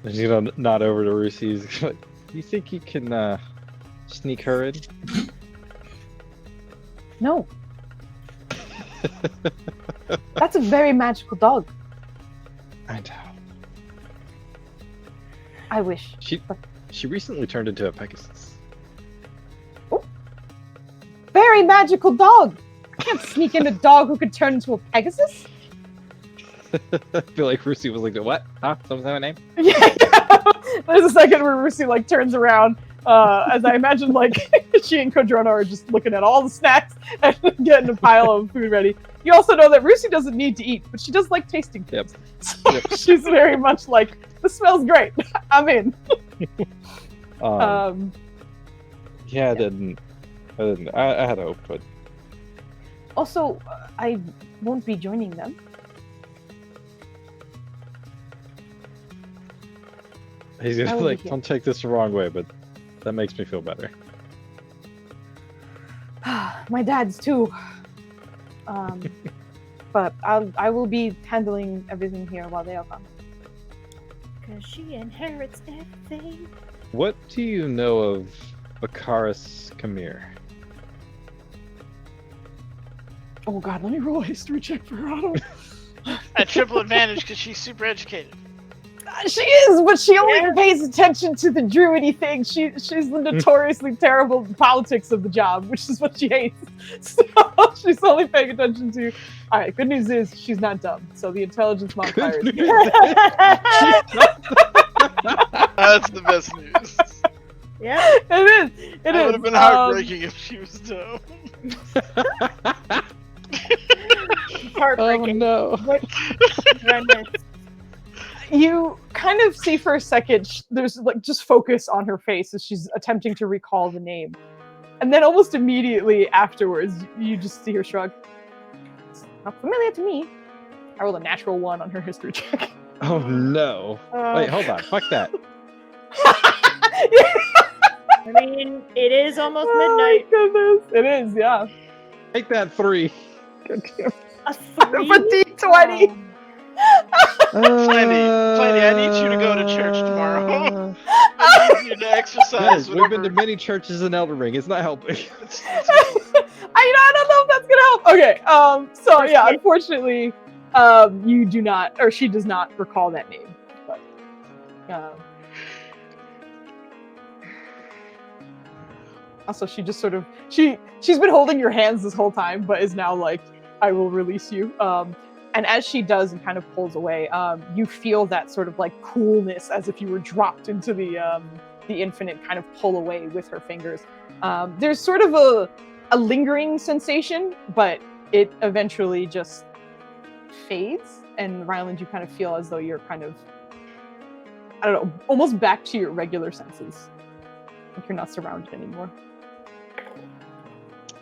And you know, nod over to Rusi. He's like, "Do you think you can sneak her in?" No. That's a very magical dog. I know. I wish. She recently turned into a Pegasus. Oh. Very magical dog. I can't sneak in a dog who could turn into a Pegasus. I feel like Rusi was like, "What? Huh? Someone's have a name?" Yeah. There's a second where Rusi like turns around, as I imagine like she and Kodrona are just looking at all the snacks and getting a pile of food ready. You also know that Rusi doesn't need to eat, but she does like tasting things. Yep. So she's very much like, this smells great. I'm in. Yeah, I didn't. I had hope, but Also, I won't be joining them. he's I gonna will be like, here. don't take this the wrong way, but that makes me feel better. My dad's too. But I will be handling everything here while they are gone. Because she inherits everything. What do you know of Bakaris Kamir? Oh god, let me roll a history check for Otto. At triple advantage because she's super educated. She is, but she only pays attention to the druidy thing. She's the notoriously terrible politics of the job, which is what she hates. So she's only paying attention to. All right. Good news is she's not dumb. So the intelligence modifier is good. That's the best news. Yeah. It is. It It would is. have been heartbreaking if she was dumb. Heartbreaking. Oh no! What? Goodness. You kind of see for a second, there's like just focus on her face as she's attempting to recall the name. And then almost immediately afterwards, you just see her shrug. It's not familiar to me. I rolled a natural 1 on her history check. Oh no! Wait, hold on. Fuck that. I mean, it is almost midnight. Oh my goodness. It is, yeah. Take that 3. A 3? For D20. Flandy, I need you to go to church tomorrow. I need you to exercise. We've been to whatever. many churches in Elden Ring. It's not helping. I don't know if that's gonna help. Okay, so yeah, unfortunately, you do not, or she does not recall that name. But also, she just sort of she's been holding your hands this whole time, but is now like, I will release you. And as she does and kind of pulls away, you feel that sort of like coolness, as if you were dropped into the infinite, kind of pull away with her fingers. There's sort of a lingering sensation, but it eventually just fades. And Ryland, you kind of feel as though you're kind of, I don't know, almost back to your regular senses. Like you're not surrounded anymore.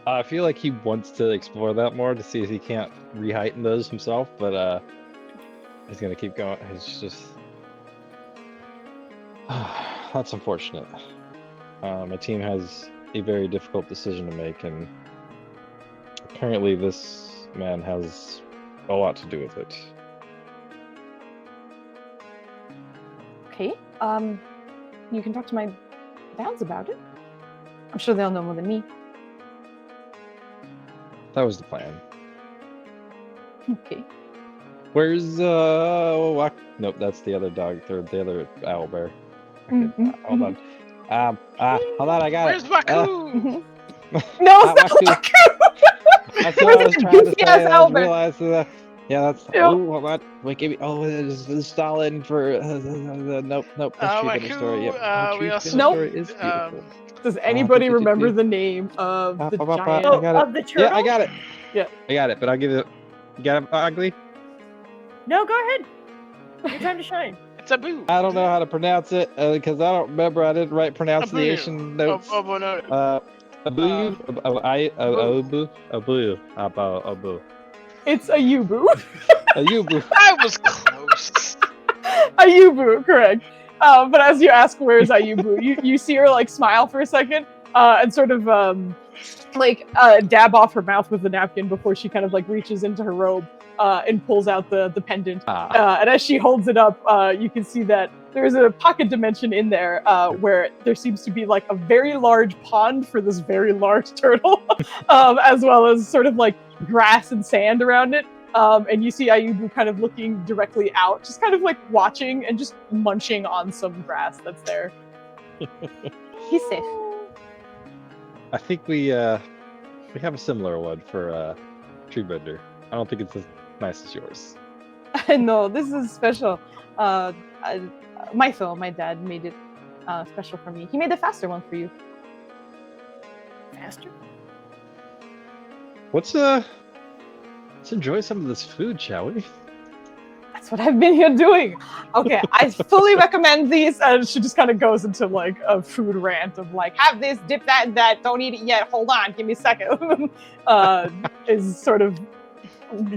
I feel like he wants to explore that more to see if he can't re-heighten those himself, but he's gonna keep going. It's just that's unfortunate. My team has a very difficult decision to make, and apparently this man has a lot to do with it. Okay. You can talk to my dads about it. I'm sure they'll know more than me. That was the plan. Okay. Where's nope, that's the other dog, or the other owl bear. Hold on. Hold on, I got Where's it. Baku? No, it's not Baku. That's what I was trying to say. I owl was bear. realizing that. Yeah, that's. Yep. Oh, hold on. Wait, give me. Oh, it's Stalin for. Nope. That's true Baku, story. Yep. we True also story need, is beautiful. Does anybody remember the name of the I giant? got it. of the turtle? Yeah, I got it. Yeah. I got it, but I'll give it. You got it, Ugly? No, go ahead. Your time to shine. It's a boo. I don't know how to pronounce it because I don't remember. I didn't write pronunciation notes. Oh, no. Abu, Abu. It's a Yubu. Ayubu. I was close. Ayubu, correct. But as you ask, where's Ayubu, you see her like smile for a second, and sort of dab off her mouth with the napkin before she kind of like reaches into her robe and pulls out the pendant. And as she holds it up, you can see that there's a pocket dimension in there where there seems to be like a very large pond for this very large turtle, as well as sort of like grass and sand around it. And you see Ayubu kind of looking directly out, just kind of like watching and just munching on some grass that's there. He's safe. I think we have a similar one for Tree Bender. I don't think it's as nice as yours. No, this is special. Mythil, my dad, made it special for me. He made a faster one for you. Faster? Let's enjoy some of this food, shall we? That's what I've been here doing. Okay, I fully recommend these. And she just kind of goes into like a food rant of like, have this, dip that in that, don't eat it yet, hold on, give me a second. Is sort of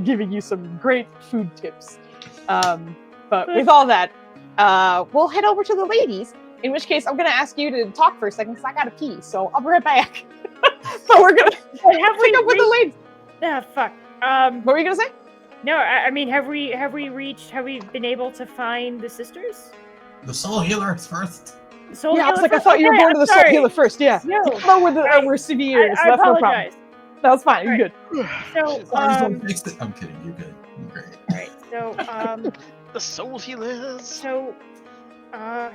giving you some great food tips. But with all that, we'll head over to the ladies, in which case I'm going to ask you to talk for a second because I got to pee, so I'll be right back. So we're going to pick up with the ladies. Ah, fuck. What were you going to say? No, I mean, have we been able to find the sisters? The soul healers first. Soul Yeah, I was Healer like, I first? thought you were Okay, going to the I'm soul sorry. healer first, yeah. No, No, we're severe, so I that's no problem. apologize. That's fine, you're good. So, Stars don't fix it. I'm kidding. You're good. You're great. right, so, The soul healers. so, how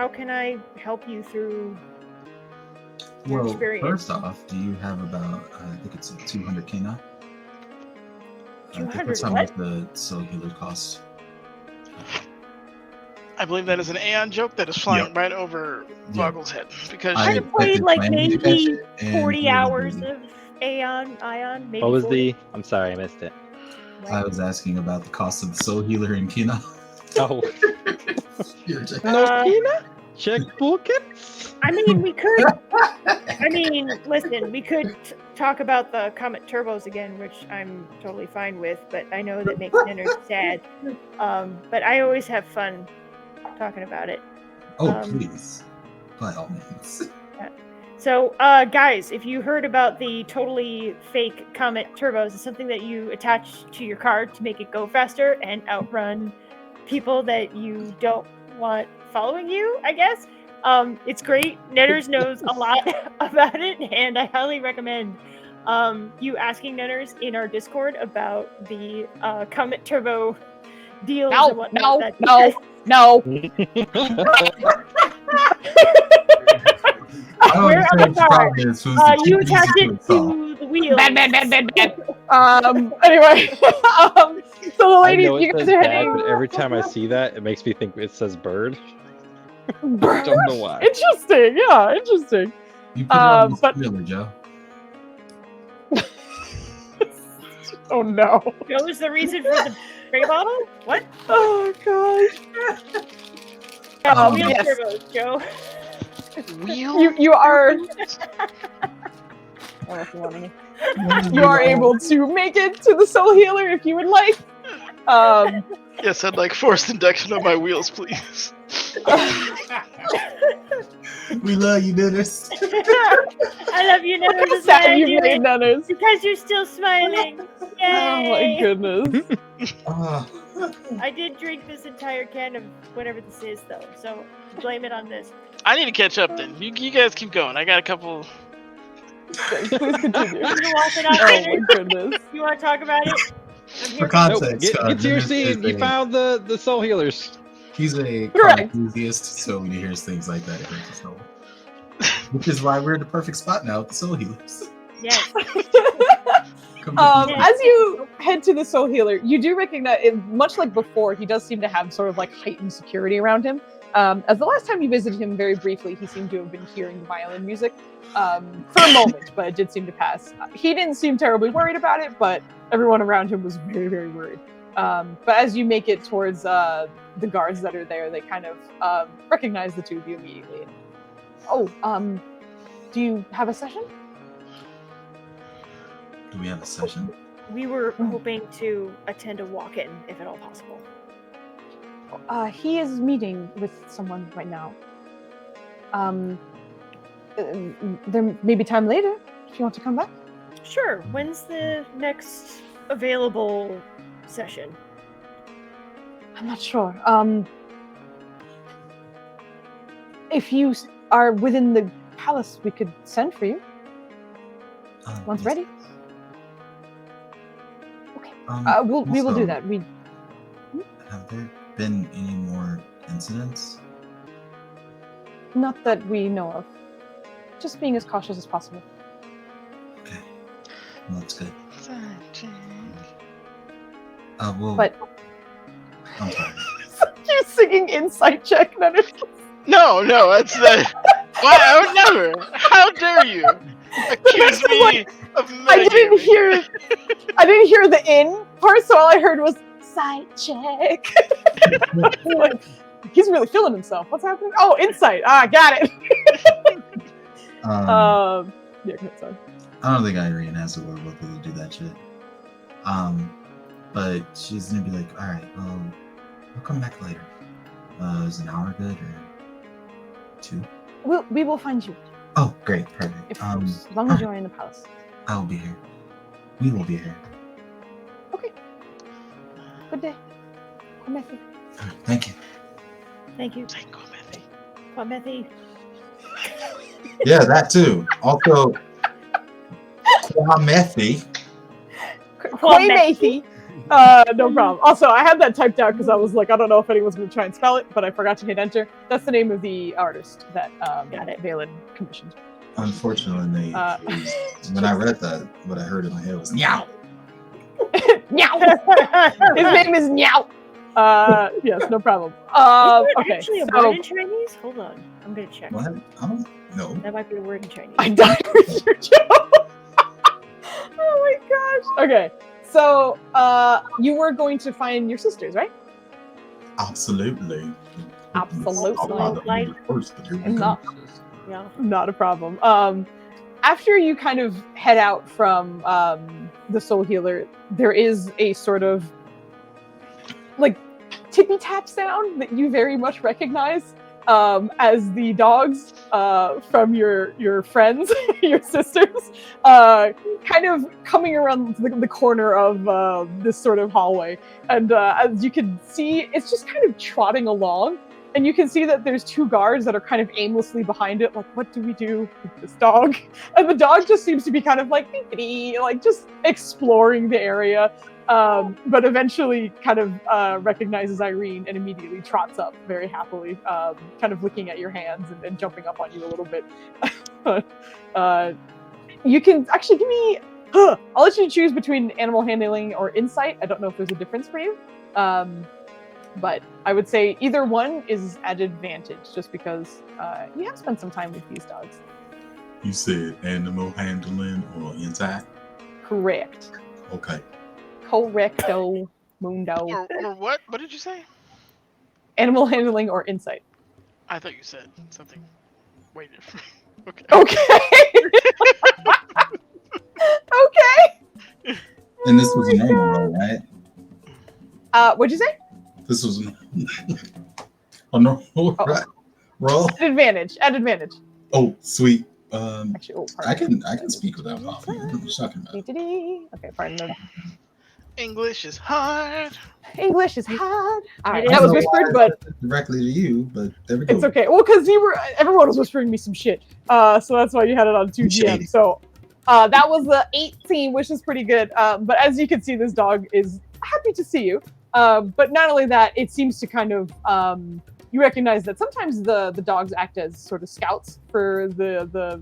can I help you through your Well, experience? first off, do you have about, I think it's 200 Kena? I think 200 that's how what? much the soul healer costs. I believe that is an Aeon joke that is flying Yep. right over Vogel's head because I played like planning to catch maybe it, and 40 he wasn't hours doing it. of Ion, maybe What was 40. the? I'm sorry, I missed it. I was asking about the cost of the soul healer in Kena. Oh, You're just- checkbook it. I mean, we could. I mean, listen, we could talk about the Comet Turbos again, which I'm totally fine with, but I know that makes Ninner sad. But I always have fun talking about it. Oh, please. By all means. So, guys, if you heard about the totally fake Comet Turbos, it's something that you attach to your car to make it go faster and outrun people that you don't want following you, I guess. It's great. Netters knows a lot about it, and I highly recommend you asking Netters in our Discord about the Comet Turbo deals and whatnot. No. Where on the card? You attach it install. to the wheel. Bad. Anyway, so the I ladies, know you it guys says are bad, heading. but every time I see that, it makes me think it says bird. Bird? Don't know why. Interesting. Yeah, interesting. You put it on the but- spoiler, Joe. Oh no. What was the reason for the spray bottle? What? Oh gosh. Wheel yes. turbos, Joe. You are. You are able to make it to the soul healer if you would like. Yes, I'd like forced induction on my wheels, please. We love you, Dennis. I love you, Look Netters. how sad you made, Dennis. Because you're still smiling. Yay! Oh my goodness. I did drink this entire can of whatever this is, though, so blame it on this. I need to catch up then. You guys keep going. I got a couple. Please continue. You walk it out, Oh Netters? my goodness. You want to talk about it? I'm here For for context, Get to your Dennis scene. is You found the soul healers. He's a car Correct. enthusiast, so when he hears things like that, it hurts his soul. Which is why we're in the perfect spot now with the soul healers. Yes. As you head to the soul healer, you do recognize, much like before, he does seem to have sort of like heightened security around him. As the last time you visited him very briefly, he seemed to have been hearing the violin music for a moment, but it did seem to pass. He didn't seem terribly worried about it, but everyone around him was very, very worried. But as you make it towards the guards that are there, they kind of recognize the two of you immediately. Oh, do you have a session? Do we have a session? We were hoping to attend a walk-in, if at all possible. He is meeting with someone right now. There may be time later if you want to come back. Sure. When's the next available session? I'm not sure. If you are within the palace, we could send for you once yes. ready. Okay. We will do also, that. Have there been any more incidents? Not that we know of. Just being as cautious as possible. Okay. Well, that's good. But I'm sorry. You're singing insight check, Dennis. No, that's the. Why? I would never. How dare you accuse me of I didn't metagaming? hear the in part, so all I heard was sight check. Like, he's really feeling himself. What's happening? Oh, insight. Got it. Yeah, go ahead, sorry. I don't think Irene has the wherewithal to do that shit. But she's gonna be like, all right, well, I'll come back later. Is an hour good or 2? we will find you. Oh, great, perfect. As long as you're in the palace. I'll be here. We will be here. Okay. Good day. Komethi. All right, thank you. Thank you. Thank you, Matthew. Komethi. Yeah, that too. Also, Kwamethi. Quaymathy. No problem. Also, I had that typed out because I was like, I don't know if anyone's going to try and spell it, but I forgot to hit enter. That's the name of the artist that Valen commissioned. Unfortunately, when I read that, what I heard in my head was meow. Meow. His name is Meow. Yes, no problem. Is there Okay, actually a so word in Chinese? Hold on. I'm going to check. What? I don't know. That might be a word in Chinese. I died with your joke. Oh my gosh. Okay, so you were going to find your sisters, right? Absolutely. Absolutely. Yeah. Not a problem. After you kind of head out from the soul healer, there is a sort of like tippy tap sound that you very much recognize as the dogs from your friends, your sisters, kind of coming around the corner of this sort of hallway. And as you can see, it's just kind of trotting along. And you can see that there's 2 guards that are kind of aimlessly behind it, like, what do we do with this dog? And the dog just seems to be kind of like, like just exploring the area. But eventually kind of recognizes Irene and immediately trots up very happily, kind of looking at your hands and jumping up on you a little bit. You can actually give me... I'll let you choose between animal handling or insight. I don't know if there's a difference for you. But I would say either one is at advantage, just because you have spent some time with these dogs. You said animal handling or insight? Correct. Okay. Correcto, mundo. Or what? What did you say? Animal handling or insight. I thought you said something. Wait. Okay. Okay. Okay. And this was a normal roll, right? What'd you say? This was a normal roll. At advantage. At advantage. Oh, sweet. Actually, I can speak without coffee. What are you talking about? Okay, pardon me. English is hard. English is hard. All right, It that is. was whispered, but Directly to you, but there we go. it's okay. Well, because everyone was whispering me some shit. So that's why you had it on 2 Shady. GM. So that was the 18, which is pretty good. But as you can see, this dog is happy to see you. But not only that, it seems to kind of you recognize that sometimes the dogs act as sort of scouts for the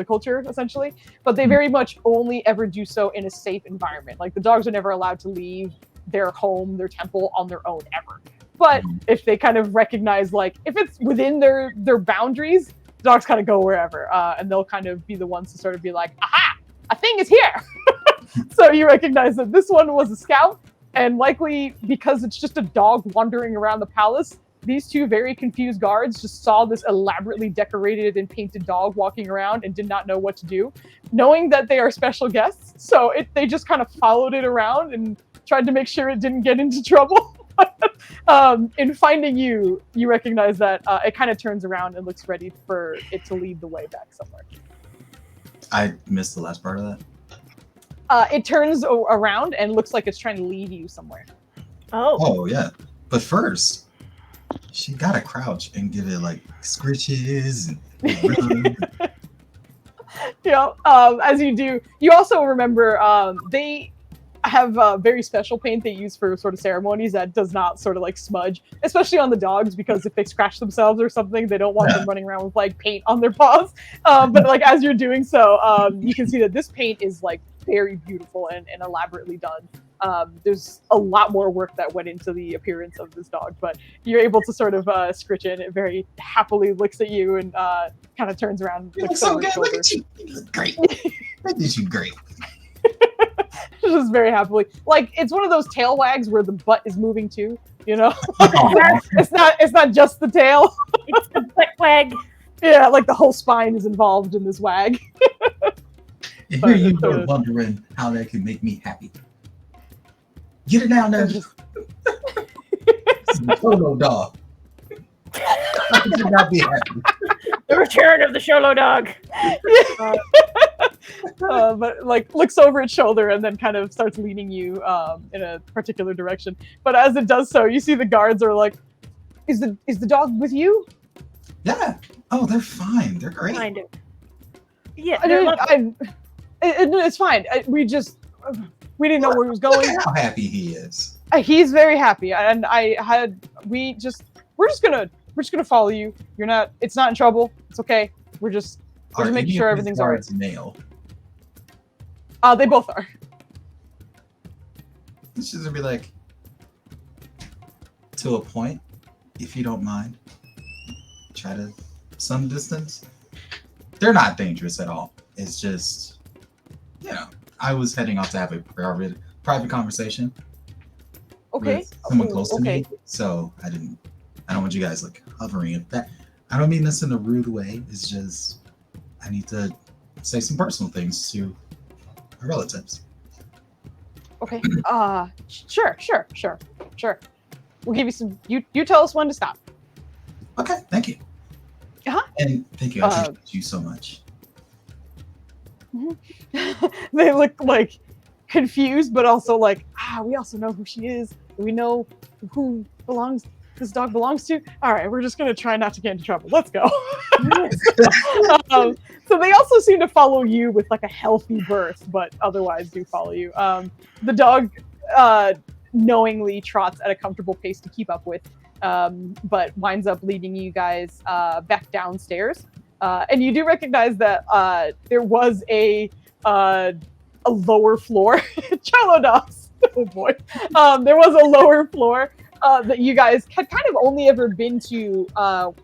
culture, essentially, but they very much only ever do so in a safe environment. Like the dogs are never allowed to leave their home, their temple on their own ever. But if they kind of recognize, like, if it's within their boundaries, the dogs kind of go wherever, and they'll kind of be the ones to sort of be like, aha, a thing is here. So you recognize that this one was a scout, and likely because it's just a dog wandering around the palace, these 2 very confused guards just saw this elaborately decorated and painted dog walking around and did not know what to do, knowing that they are special guests. So they just kind of followed it around and tried to make sure it didn't get into trouble. In finding you recognize that it kind of turns around and looks ready for it to lead the way back somewhere. I missed the last part of that. It turns around and looks like it's trying to lead you somewhere. Oh, yeah. But first, she gotta crouch and give it like scritches and Yeah. As you do, you also remember they have a very special paint they use for sort of ceremonies that does not sort of like smudge, especially on the dogs, because if they scratch themselves or something, they don't want them running around with like paint on their paws. But like as you're doing so, you can see that this paint is like very beautiful and elaborately done. There's a lot more work that went into the appearance of this dog, but you're able to sort of scritch in. It very happily looks at you and kind of turns around. You look so good. Look at you. You look great. Look at you, great. Just very happily. Like it's one of those tail wags where the butt is moving too, you know? It's not just the tail. It's the butt wag. Yeah, like the whole spine is involved in this wag. And here you were wondering how that could make me happy. Get it down there. This is a Talona dog. How could you not be happy? The return of the Sholo dog. But like looks over its shoulder and then kind of starts leading you in a particular direction. But as it does so, you see the guards are like, "Is the dog with you?" Yeah. Oh, they're fine. They're great. Kind of. Yeah, it's fine. We didn't know where he was Look going. at how happy he is. He's very happy, and we're just gonna follow you. It's not in trouble. It's okay. We're just making sure everything's all right. Male. They both are. This is gonna be like, to a point, if you don't mind. Try to some distance. They're not dangerous at all. It's just, I was heading off to have a private conversation. Okay. With someone close to me, so I don't want you guys like hovering at that. I don't mean this in a rude way. It's just I need to say some personal things to my relatives. Okay. Sure. We'll give you some. You tell us when to stop. Okay. Thank you. Uh-huh. And thank you. I appreciate you so much. They look like confused, but also like, we also know who she is. We know who belongs this dog belongs to? All right, we're just going to try not to get into trouble. Let's go. So they also seem to follow you with like a healthy berth, but otherwise do follow you. The dog knowingly trots at a comfortable pace to keep up with, but winds up leading you guys back downstairs. And you do recognize that there was a lower floor. Chalodos. Oh boy. There was a lower floor that you guys had kind of only ever been to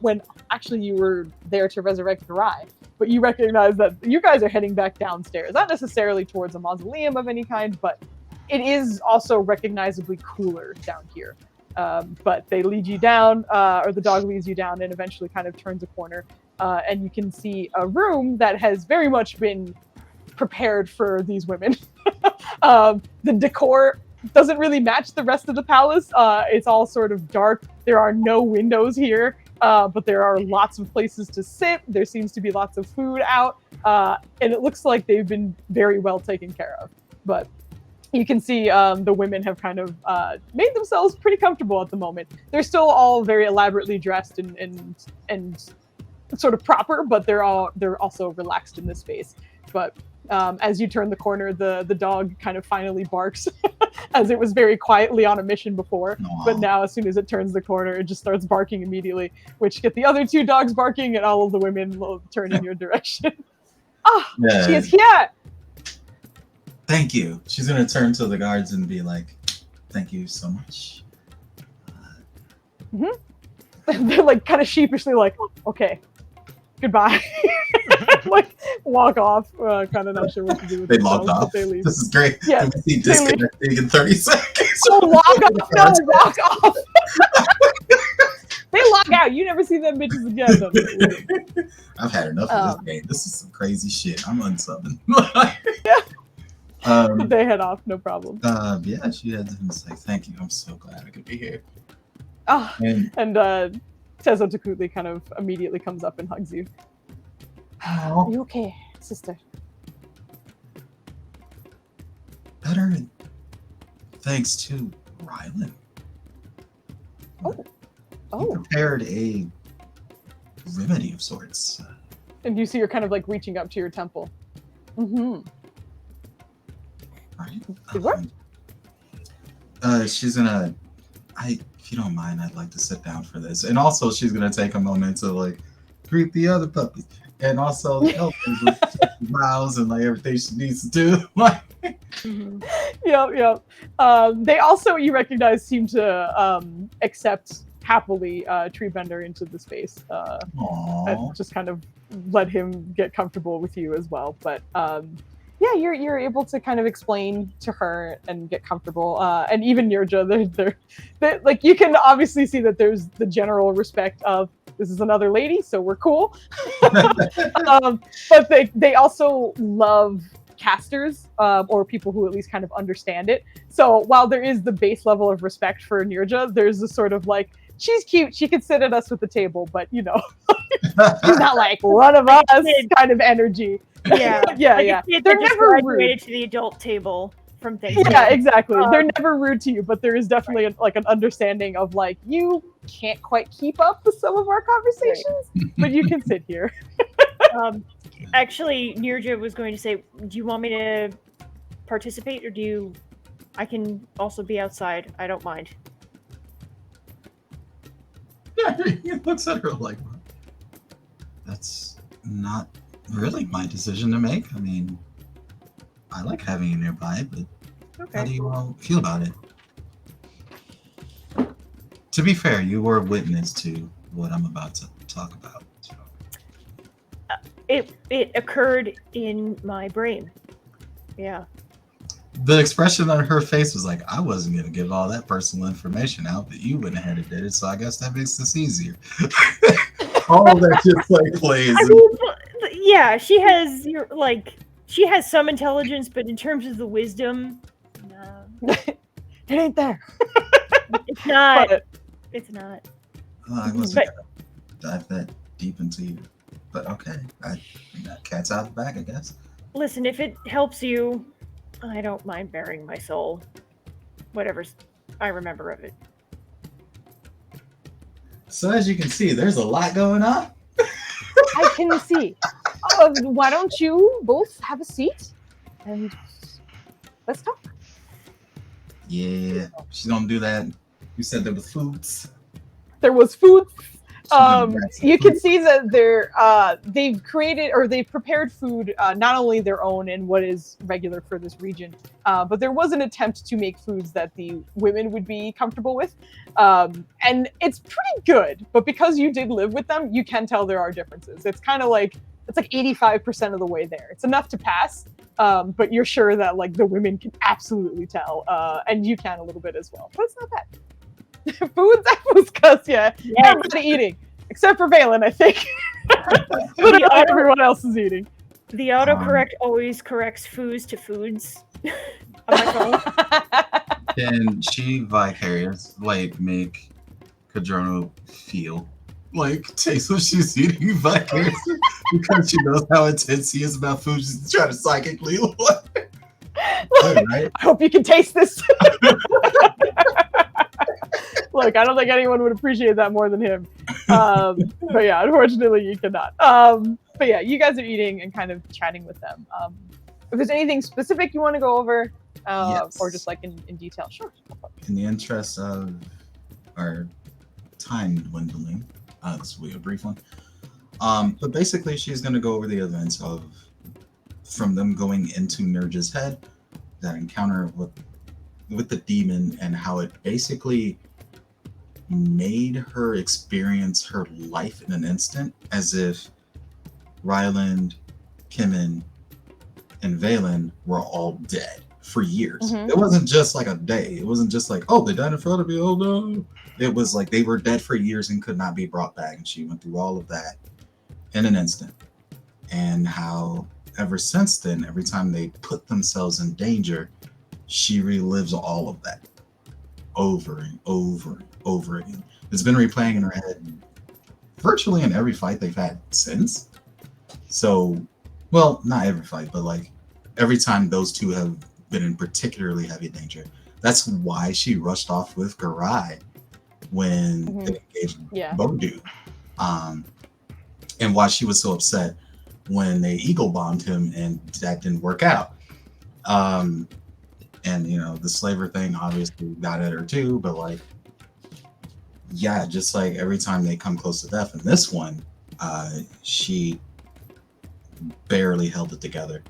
when actually you were there to resurrect Garai. But you recognize that you guys are heading back downstairs, not necessarily towards a mausoleum of any kind, but it is also recognizably cooler down here. But they lead you down, or the dog leads you down and eventually kind of turns a corner. And you can see a room that has very much been prepared for these women. The decor doesn't really match the rest of the palace. It's all sort of dark. There are no windows here, but there are lots of places to sit. There seems to be lots of food out, and it looks like they've been very well taken care of. But you can see the women have kind of made themselves pretty comfortable at the moment. They're still all very elaborately dressed and sort of proper, but they're also relaxed in this space. But as you turn the corner, the dog kind of finally barks, as it was very quietly on a mission before. Aww. But now, as soon as it turns the corner, it just starts barking immediately, which get the other two dogs barking, and all of the women will turn in your direction. Yeah. She is here! Thank you. She's gonna turn to the guards and be like, "Thank you so much." They're like kind of sheepishly like, okay, goodbye. Like walk off, kind of not sure what to do with They themselves, logged but off. they leave. This is great. Yeah, We see disconnecting in 30 seconds. Oh, log off! No, walk off! They log out. You never see them bitches again. I've had enough of this game. This is some crazy shit. I'm unsubbing. Yeah. They head off, no problem. Yeah, she had to say thank you. I'm so glad I could be here. Oh, And Tezo Takutli kind of immediately comes up and hugs you. Are you okay, sister? better thanks to Rylan. Oh. He prepared a remedy of sorts. And you see her kind of like reaching up to your temple. Mm-hmm. Right? Did what? She's gonna. If you don't mind, I'd like to sit down for this. And also, she's gonna take a moment to like greet the other puppies, and also help them with miles and like everything she needs to do. Like, Yep. They also, you recognize, seem to accept happily Treebender into the space. And just kind of let him get comfortable with you as well. But yeah, you're able to kind of explain to her and get comfortable. And even Nirja, they're like, you can obviously see that there's the general respect of this is another lady, so we're cool. But they also love casters, or people who at least kind of understand it. So while there is the base level of respect for Nirja, there's a sort of like, she's cute, she could sit at us at the table, but you know, she's not like one of us kind of energy. Yeah, yeah. They're never graduated to the adult table from things. Yeah, exactly. They're never rude to you, but there is definitely an understanding of like, you can't quite keep up with some of our conversations, but you can sit here. Actually, Nirja was going to say, do you want me to participate, or I can also be outside. I don't mind. yeah, he looks at her like, that's not really my decision to make. I mean, I like having you nearby, but how do you all feel about it? To be fair, you were witness to what I'm about to talk about. So. It occurred in my brain. Yeah. The expression on her face was like, I wasn't going to give all that personal information out, but you went ahead and did it, so I guess that makes this easier. All that just like plays. I mean, yeah, she has some intelligence, but in terms of the wisdom, no. It ain't there. It's not. It's not. I wasn't going to dive that deep into you. But okay, cat's out of the bag, I guess. Listen, if it helps you, I don't mind bearing my soul. Whatever I remember of it. So as you can see, there's a lot going on. I can see. Why don't you both have a seat and let's talk? Yeah, she's gonna do that. You said there was foods. There was food. She's gonna grab some You can food. see that they've created or they've prepared food, not only their own and what is regular for this region, but there was an attempt to make foods that the women would be comfortable with, and it's pretty good. But because you did live with them, you can tell there are differences. It's kind of like 85% of the way there. It's enough to pass, but you're sure that like the women can absolutely tell, and you can a little bit as well. But it's not bad. Foods at Foozca, yeah. Everybody eating, except for Valen, I think. Literally everyone else is eating. The autocorrect always corrects foos to foods on my phone. Can she vicarious like make Kadrono feel like taste what she's eating vicariously because she knows how intense he is about food? She's trying to psychically. Right? I hope you can taste this. Look, I don't think anyone would appreciate that more than him. But yeah, unfortunately, you cannot. But yeah, you guys are eating and kind of chatting with them. If there's anything specific you want to go over, Yes. or just like in detail, sure. In the interest of our time dwindling, this will be a brief one. But basically, she's going to go over the events of from them going into Nurge's head, that encounter with the demon, and how it basically made her experience her life in an instant, as if Ryland, Kimmin, and Valen were all dead for years. Mhm. It wasn't just like a day. It wasn't just like, oh, they died in front of me, oh no. It was like they were dead for years and could not be brought back. And she went through all of that in an instant. And how ever since then, every time they put themselves in danger, she relives all of that over and over and over again. It's been replaying in her head virtually in every fight they've had since. So, well, not every fight, but like every time those two have been in particularly heavy danger. That's why she rushed off with Garai when they engaged Bodu. And why she was so upset when they eagle bombed him and that didn't work out. And you know, the slaver thing obviously got at her too, but like, yeah, just like every time they come close to death, and this one, she barely held it together.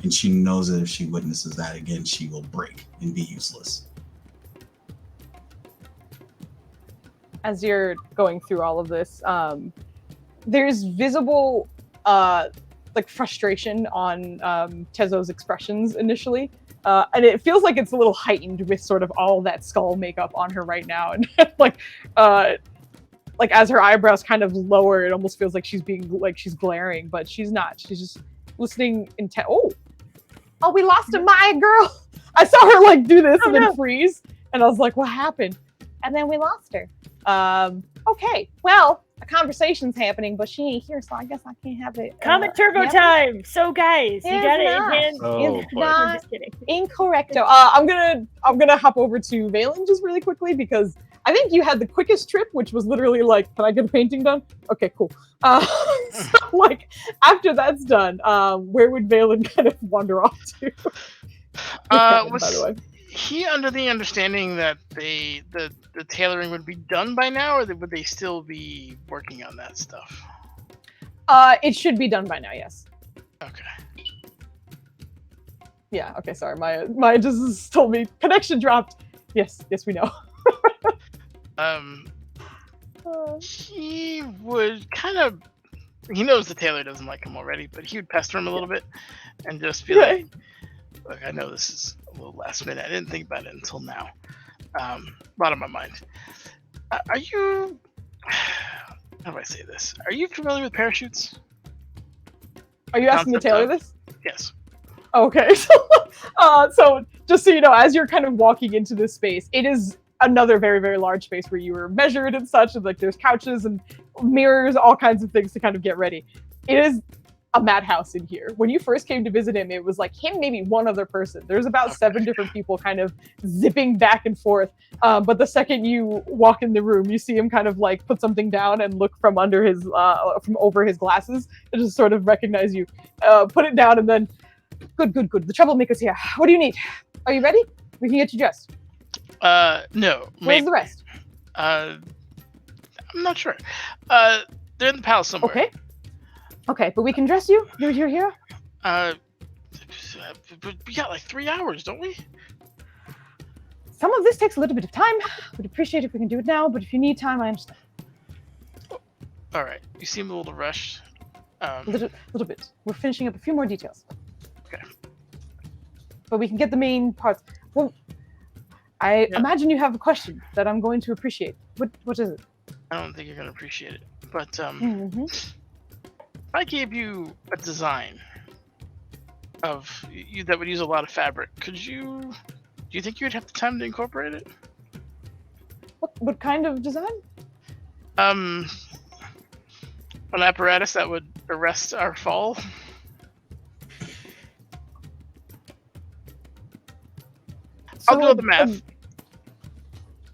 And she knows that if she witnesses that again, she will break and be useless. As you're going through all of this, there's visible like frustration on Tezo's expressions initially. And it feels like it's a little heightened with sort of all that skull makeup on her right now. And like as her eyebrows kind of lower, it almost feels like she's being like she's glaring, but she's not. She's just listening intent. Oh, we lost a Maya girl. I saw her like do this and then freeze. And I was like, what happened? And then we lost her. Okay, well, a conversation's happening, but she ain't here, so I guess I can't have it. Comment turbo time. So guys, you got it in hand. It's I'm not just kidding. incorrecto. I'm gonna hop over to Valen just really quickly because I think you had the quickest trip, which was literally like, can I get a painting done? Okay, cool. So like after that's done, where would Valen kind of wander off to? Kevin, by the way. He under the understanding that the tailoring would be done by now, or would they still be working on that stuff? It should be done by now, yes. Okay. Yeah, okay, sorry. My just told me connection dropped. Yes, we know. He would kind of, he knows the tailor doesn't like him already, but he would pester him a little bit and just be like, look, I know this is a little last minute. I didn't think about it until now. A lot on my mind. Are you, how do I say this? Are you familiar with parachutes? Are you asking the tailor this? Yes. Okay, so just so you know, as you're kind of walking into this space, it is another very, very large space where you were measured and such, and like there's couches and mirrors, all kinds of things to kind of get ready. It is a madhouse in here. When you first came to visit him, it was like him, maybe one other person. There's about 7 different people kind of zipping back and forth. But the second you walk in the room, you see him kind of like put something down and look from under his, from over his glasses and just sort of recognize you. Put it down and then, good. The troublemaker's here. What do you need? Are you ready? We can get you dressed. No. Where's the rest? I'm not sure. They're in the palace somewhere. Okay, but we can dress you. You're here. But we got like 3 hours, don't we? Some of this takes a little bit of time. Would appreciate if we can do it now, but if you need time, I understand. All right. You seem a little rushed. A little bit. We're finishing up a few more details. Okay. But we can get the main parts. Well, I imagine you have a question that I'm going to appreciate. What is it? I don't think you're gonna appreciate it, but if I gave you a design of you that would use a lot of fabric, do you think you'd have the time to incorporate it? What kind of design? An apparatus that would arrest our fall. I'll do all the math.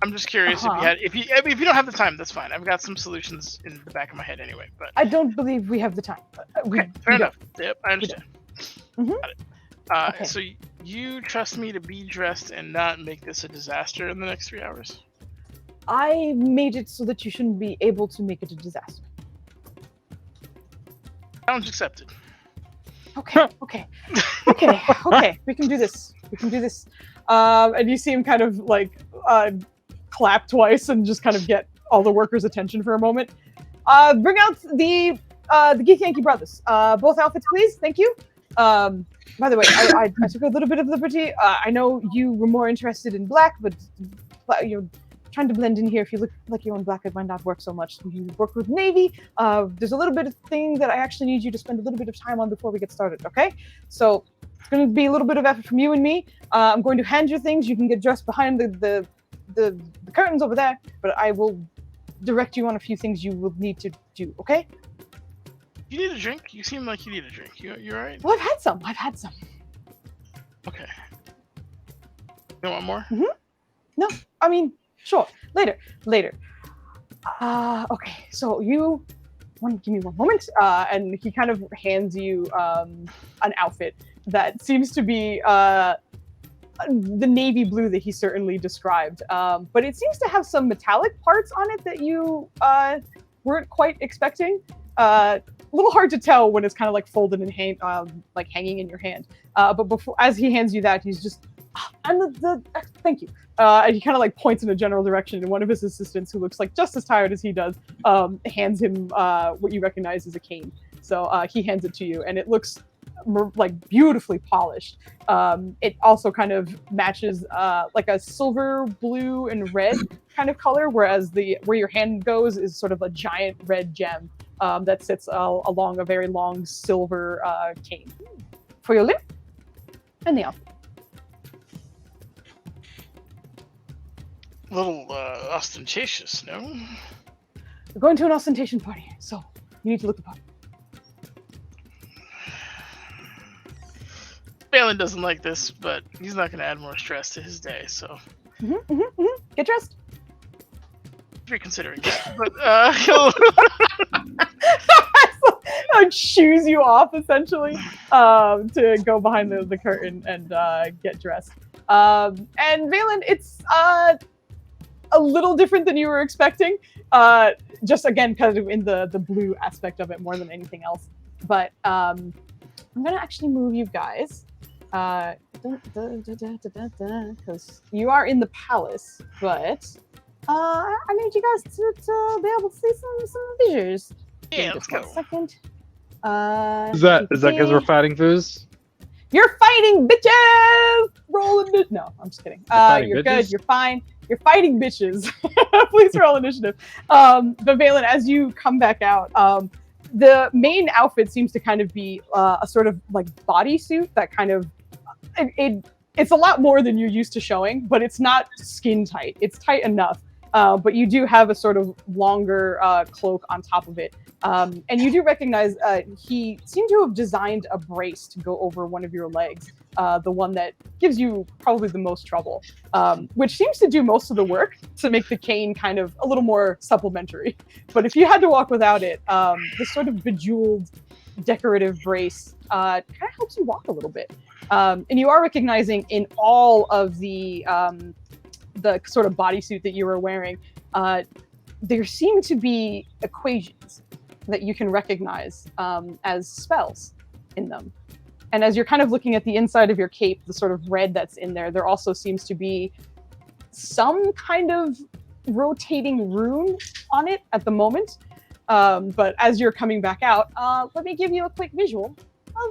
I'm just curious if you don't have the time, that's fine. I've got some solutions in the back of my head anyway. But I don't believe we have the time. Okay, fair enough. Yep, I understand. Mm-hmm. Got it. So you trust me to be dressed and not make this a disaster in the next 3 hours? I made it so that you shouldn't be able to make it a disaster. Challenge accepted. Okay. We can do this. And you see him kind of like clap twice and just kind of get all the workers' attention for a moment. Bring out the Geek Yankee Brothers. Both outfits, please. Thank you. By the way, I took a little bit of liberty. I know you were more interested in black, but you're trying to blend in here. If you look like you're in black, it might not work so much. You work with navy. There's a little bit of thing that I actually need you to spend a little bit of time on before we get started, okay? So it's going to be a little bit of effort from you and me. I'm going to hand you things. You can get dressed behind the curtains over there, but I will direct you on a few things you will need to do, okay? You need a drink? You seem like you need a drink. You all right? Well, I've had some. Okay. You want more? Mm-hmm. No, I mean, sure. Later. Okay, so you want to give me one moment? And he kind of hands you an outfit that seems to be the navy blue that he certainly described. But it seems to have some metallic parts on it that you weren't quite expecting. A little hard to tell when it's kind of like folded and like hanging in your hand. But before, as he hands you that, he's just, and thank you. And he kind of like points in a general direction, and one of his assistants, who looks like just as tired as he does, hands him what you recognize as a cane. So he hands it to you, and it looks like beautifully polished. It also kind of matches like a silver, blue, and red kind of color, whereas where your hand goes is sort of a giant red gem that sits along a very long silver cane. For your lip and the outfit. A little ostentatious, no? We're going to an ostentation party, so you need to look the part. Balin doesn't like this, but he's not going to add more stress to his day, so... Get dressed. Reconsidering that, but he'll... Shoos you off, essentially, to go behind the curtain and get dressed. And Valen, it's a little different than you were expecting. Just again, kind of in the blue aspect of it more than anything else. But I'm gonna actually move you guys, because you are in the palace. But I need you guys to be able to see some visuals. Yeah, let's go. A second. Is that because we're fighting Foos? You're fighting bitches! Rolling bitch. No, I'm just kidding. You're bitches? good. You're fine. You're fighting bitches. Please roll initiative. But Valen, as you come back out, the main outfit seems to kind of be a sort of like bodysuit that kind of it's a lot more than you're used to showing, but it's not skin tight. It's tight enough. but you do have a sort of longer cloak on top of it. And you do recognize he seemed to have designed a brace to go over one of your legs, the one that gives you probably the most trouble, which seems to do most of the work to make the cane kind of a little more supplementary. But if you had to walk without it, this sort of bejeweled decorative brace kind of helps you walk a little bit. And you are recognizing in all of the sort of bodysuit that you were wearing, there seem to be equations that you can recognize as spells in them. And as you're kind of looking at the inside of your cape, the sort of red that's in there, there also seems to be some kind of rotating rune on it at the moment. But as you're coming back out, let me give you a quick visual of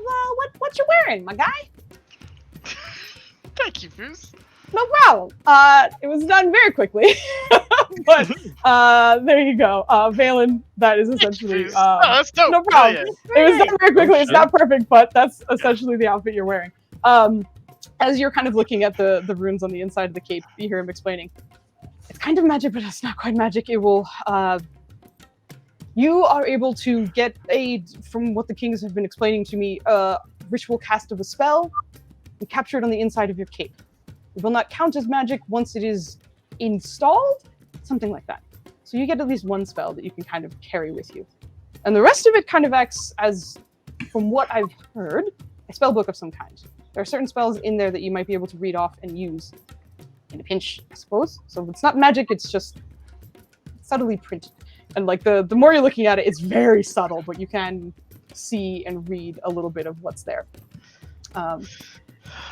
what you're wearing, my guy. Thank you, Bruce. No problem. It was done very quickly, but there you go. Valen, that is essentially. That's dope. No problem. Yeah. It was done very quickly. It's not perfect, but that's essentially the outfit you're wearing. As you're kind of looking at the runes on the inside of the cape, you hear him explaining. It's kind of magic, but it's not quite magic. It will. You are able to get from what the kings have been explaining to me, ritual cast of a spell and capture it on the inside of your cape. It will not count as magic once it is installed, something like that. So you get at least one spell that you can kind of carry with you. And the rest of it kind of acts as, from what I've heard, a spell book of some kind. There are certain spells in there that you might be able to read off and use in a pinch, I suppose. So it's not magic, it's just subtly printed. And like the more you're looking at it, it's very subtle, but you can see and read a little bit of what's there.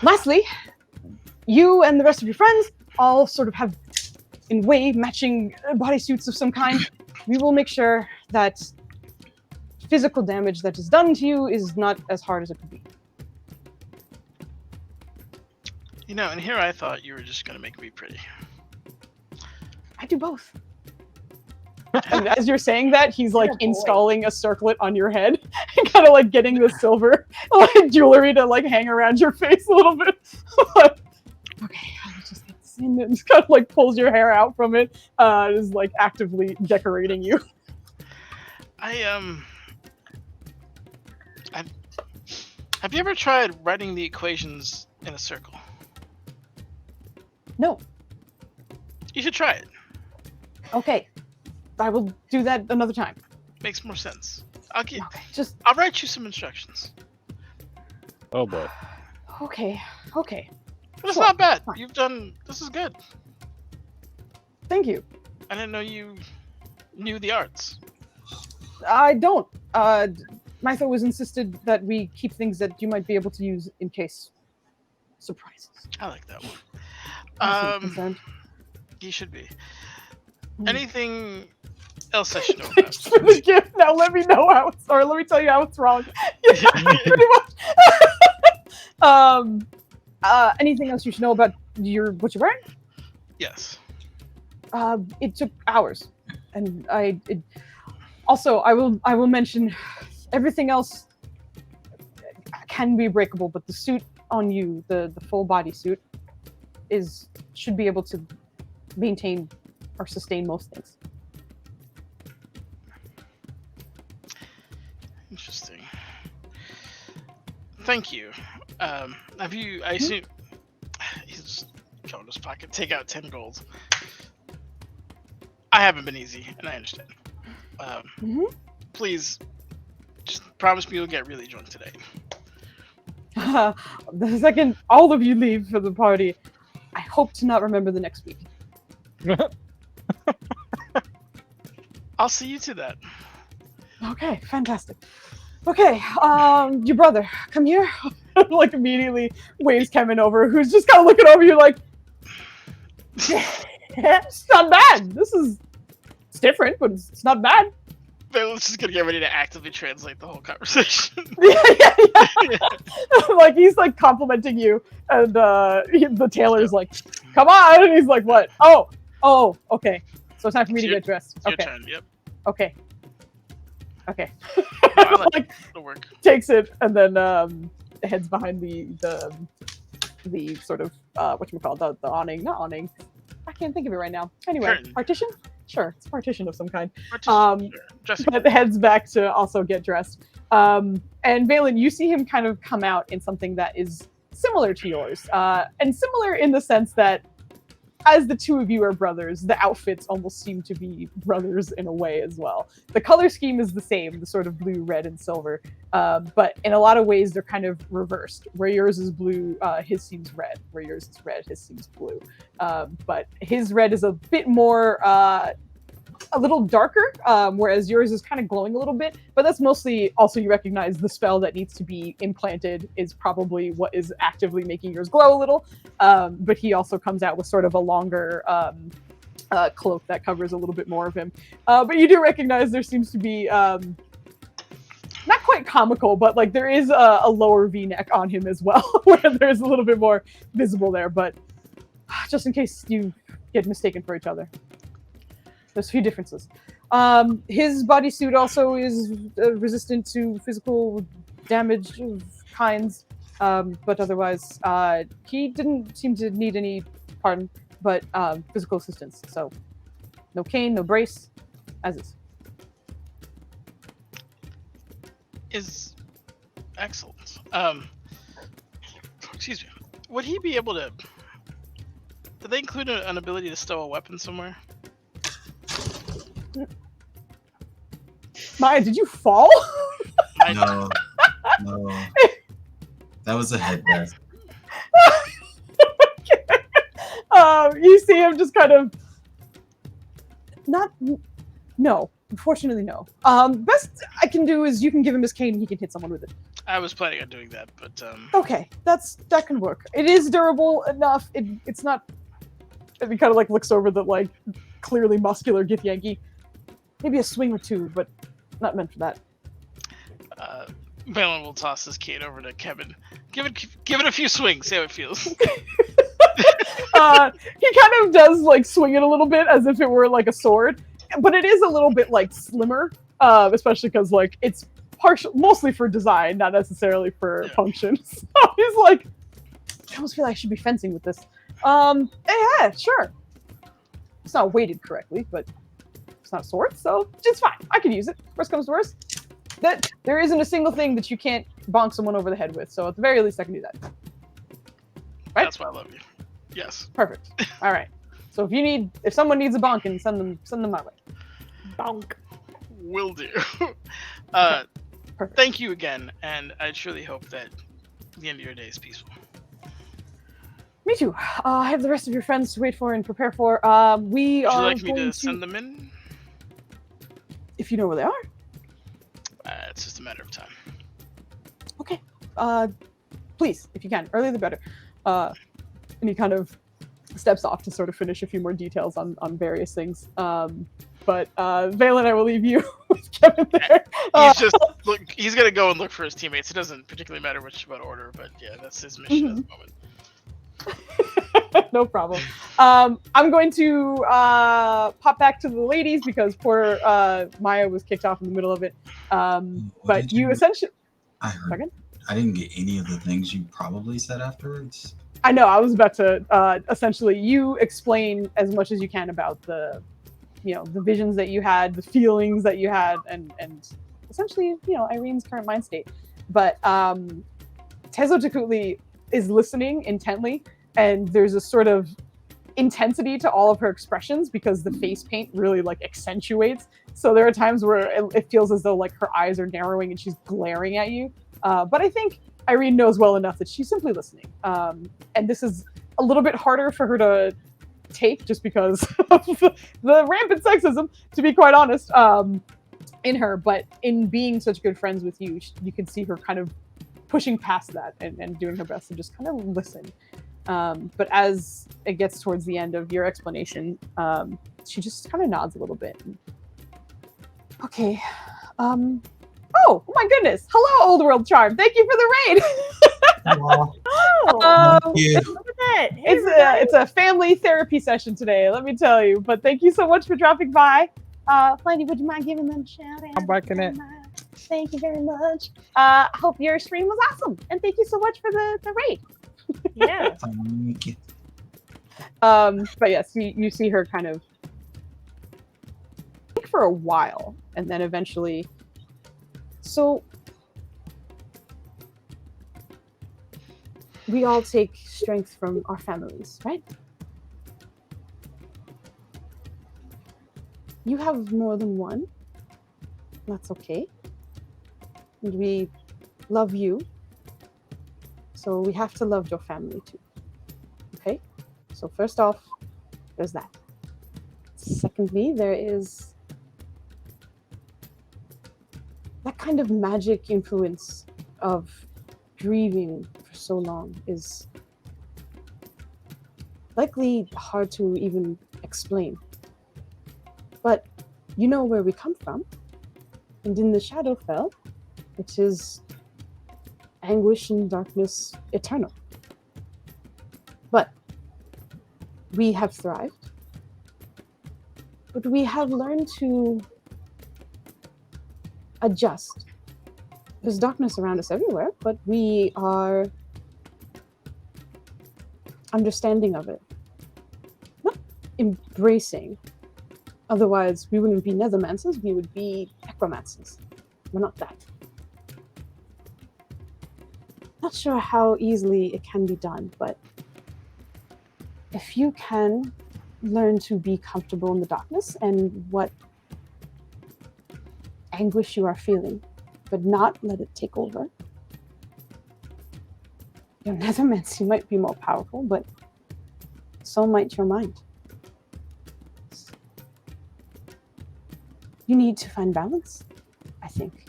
Lastly, you and the rest of your friends all sort of have, in way, matching bodysuits of some kind. We will make sure that physical damage that is done to you is not as hard as it could be. You know, and here I thought you were just gonna make me pretty. I do both. And as you're saying that, he's like installing a circlet on your head and kind of like getting the silver like jewelry to like hang around your face a little bit. Okay, I'll just get this in, and just kind of like pulls your hair out from it, is like actively decorating you. Have you ever tried writing the equations in a circle? No. You should try it. Okay. I will do that another time. Makes more sense. I'll write you some instructions. Oh boy. Okay. But it's not bad. You've done. This is good. Thank you. I didn't know you knew the arts. I don't. Mytho was insisted that we keep things that you might be able to use in case surprises. I like that one. You should be. Anything else I should know about? Now let me know how it's, or let me tell you how it's wrong. Pretty much. Anything else you should know about what you're wearing? Yes. It took hours, and also I will mention everything else can be breakable, but the suit on you, the full body suit, should be able to maintain or sustain most things. Interesting. Thank you. Have you? I assume he's just going to his pocket. Take out 10 gold. I haven't been easy, and I understand. Please, just promise me you'll get really drunk today. The second all of you leave for the party, I hope to not remember the next week. I'll see you to that. Okay, fantastic. Okay, your brother, come here. Like immediately waves Kevin over, who's just kind of looking over you like, it's not bad. It's different, but it's not bad. Valen's just gonna get ready to actively translate the whole conversation. Yeah. Like he's like complimenting you, and the tailor's like, come on, and he's like, what? Oh, okay. So it's time for me to get dressed. Your Okay. turn, yep. Okay. I like the work. takes it and then heads behind the sort of whatchamacallit, the awning, not awning, I can't think of it right now. Anyway, Curtain. partition? Sure, it's a partition of some kind. Sure. Dressing But heads back to also get dressed. And Valen, you see him kind of come out in something that is similar to yours. And similar in the sense that as the two of you are brothers, the outfits almost seem to be brothers in a way as well. The color scheme is the same, the sort of blue, red, and silver. But in a lot of ways, they're kind of reversed. Where yours is blue, his seems red. Where yours is red, his seems blue. But his red is a bit more, a little darker, whereas yours is kind of glowing a little bit. But that's mostly also you recognize the spell that needs to be implanted is probably what is actively making yours glow a little. But he also comes out with sort of a longer cloak that covers a little bit more of him. But you do recognize there seems to be not quite comical, but like there is a lower V-neck on him as well, where there's a little bit more visible there. But just in case you get mistaken for each other. There's a few differences. His bodysuit also is resistant to physical damage of kinds, but otherwise, he didn't seem to need any pardon, but physical assistance. So, no cane, no brace, as is. Is excellent. Excuse me. Would he be able to? Did they include an ability to stow a weapon somewhere? Maya, did you fall? No. That was a headrest. You see him just kind of no, unfortunately no. Best I can do is you can give him his cane and he can hit someone with it. I was planning on doing that, but Okay, that can work. It is durable enough. It's not. And he kind of like looks over the like clearly muscular Githyanki. Maybe a swing or two, but not meant for that. Valen will toss his cane over to Kevin. Give it a few swings, see how it feels. He kind of does like swing it a little bit as if it were like a sword, but it is a little bit like slimmer, especially because like it's mostly for design, not necessarily for function. So he's like, I almost feel like I should be fencing with this. Yeah, sure. It's not weighted correctly, but it's not a sword, so it's fine. I can use it. Worst comes to worst. That there isn't a single thing that you can't bonk someone over the head with, so at the very least I can do that. Right? That's why I love you. Yes. Perfect. All right. So if someone needs a bonk, send them my way. Bonk. Will do. Perfect. Thank you again, and I truly hope that the end of your day is peaceful. Me too. I have the rest of your friends to wait for and prepare for. Would you like me to send them in? If you know where they are. It's just a matter of time. Okay. Please, if you can. Earlier the better. And he kind of steps off to sort of finish a few more details on various things. But Valen, I will leave you with Kevin there. He's gonna go and look for his teammates. It doesn't particularly matter which about order, but yeah, that's his mission at the moment. No problem. I'm going to pop back to the ladies because poor Maya was kicked off in the middle of it. But you essentially... I heard. I didn't get any of the things you probably said afterwards. I know. I was about to essentially you explain as much as you can about the visions that you had, the feelings that you had, and essentially Irene's current mind state. But Tezo Takutli is listening intently. And there's a sort of intensity to all of her expressions because the face paint really like accentuates. So there are times where it feels as though like her eyes are narrowing and she's glaring at you. But I think Irene knows well enough that she's simply listening. And this is a little bit harder for her to take just because of the rampant sexism, to be quite honest, in her. But in being such good friends with you, you can see her kind of pushing past that and doing her best to just kind of listen. But as it gets towards the end of your explanation, she just kind of nods a little bit. Okay. Oh my goodness! Hello, Old World Charm. Thank you for the raid. Thank you. Look at that. Hey, It's a family therapy session today. Let me tell you. But thank you so much for dropping by. Lady, would you mind giving them a shout out? I'm backing it. Thank you very much. Hope your stream was awesome, and thank you so much for the raid. Yeah. Thank you. But yes, you see her kind of think for a while, and then eventually. So we all take strength from our families, right? You have more than one. That's okay. And we love you. So we have to love your family too. Okay? So first off, there's that. Secondly, there is that kind of magic influence of grieving for so long is likely hard to even explain. But you know where we come from. And in the Shadowfell, it is anguish and darkness eternal. But we have thrived. But we have learned to adjust. There's darkness around us everywhere, but we are understanding of it. Not embracing. Otherwise, we wouldn't be nethermancers, we would be necromancers. We're not that. Not sure how easily it can be done, but if you can learn to be comfortable in the darkness and what anguish you are feeling, but not let it take over. Your nethermancy might be more powerful, but so might your mind. You need to find balance, I think.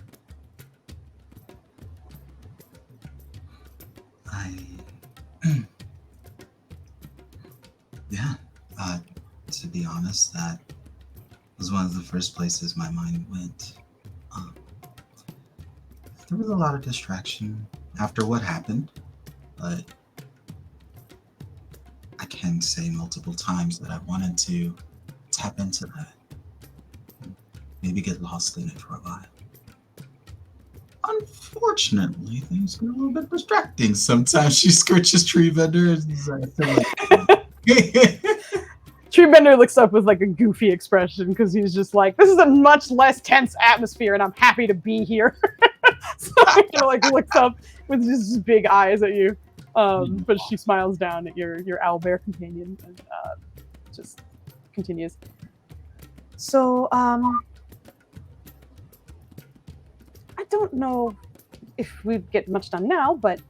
Yeah, to be honest, that was one of the first places my mind went. There was a lot of distraction after what happened, but I can say multiple times that I wanted to tap into that. Maybe get lost in it for a while. Unfortunately, things get a little bit distracting. Sometimes she scritches Tree Bender. Tree Bender looks up with like a goofy expression because he's just like, this is a much less tense atmosphere and I'm happy to be here. So he kind of like looks up with just big eyes at you. But she smiles down at your owlbear companion and just continues. So, I don't know if we'd get much done now, but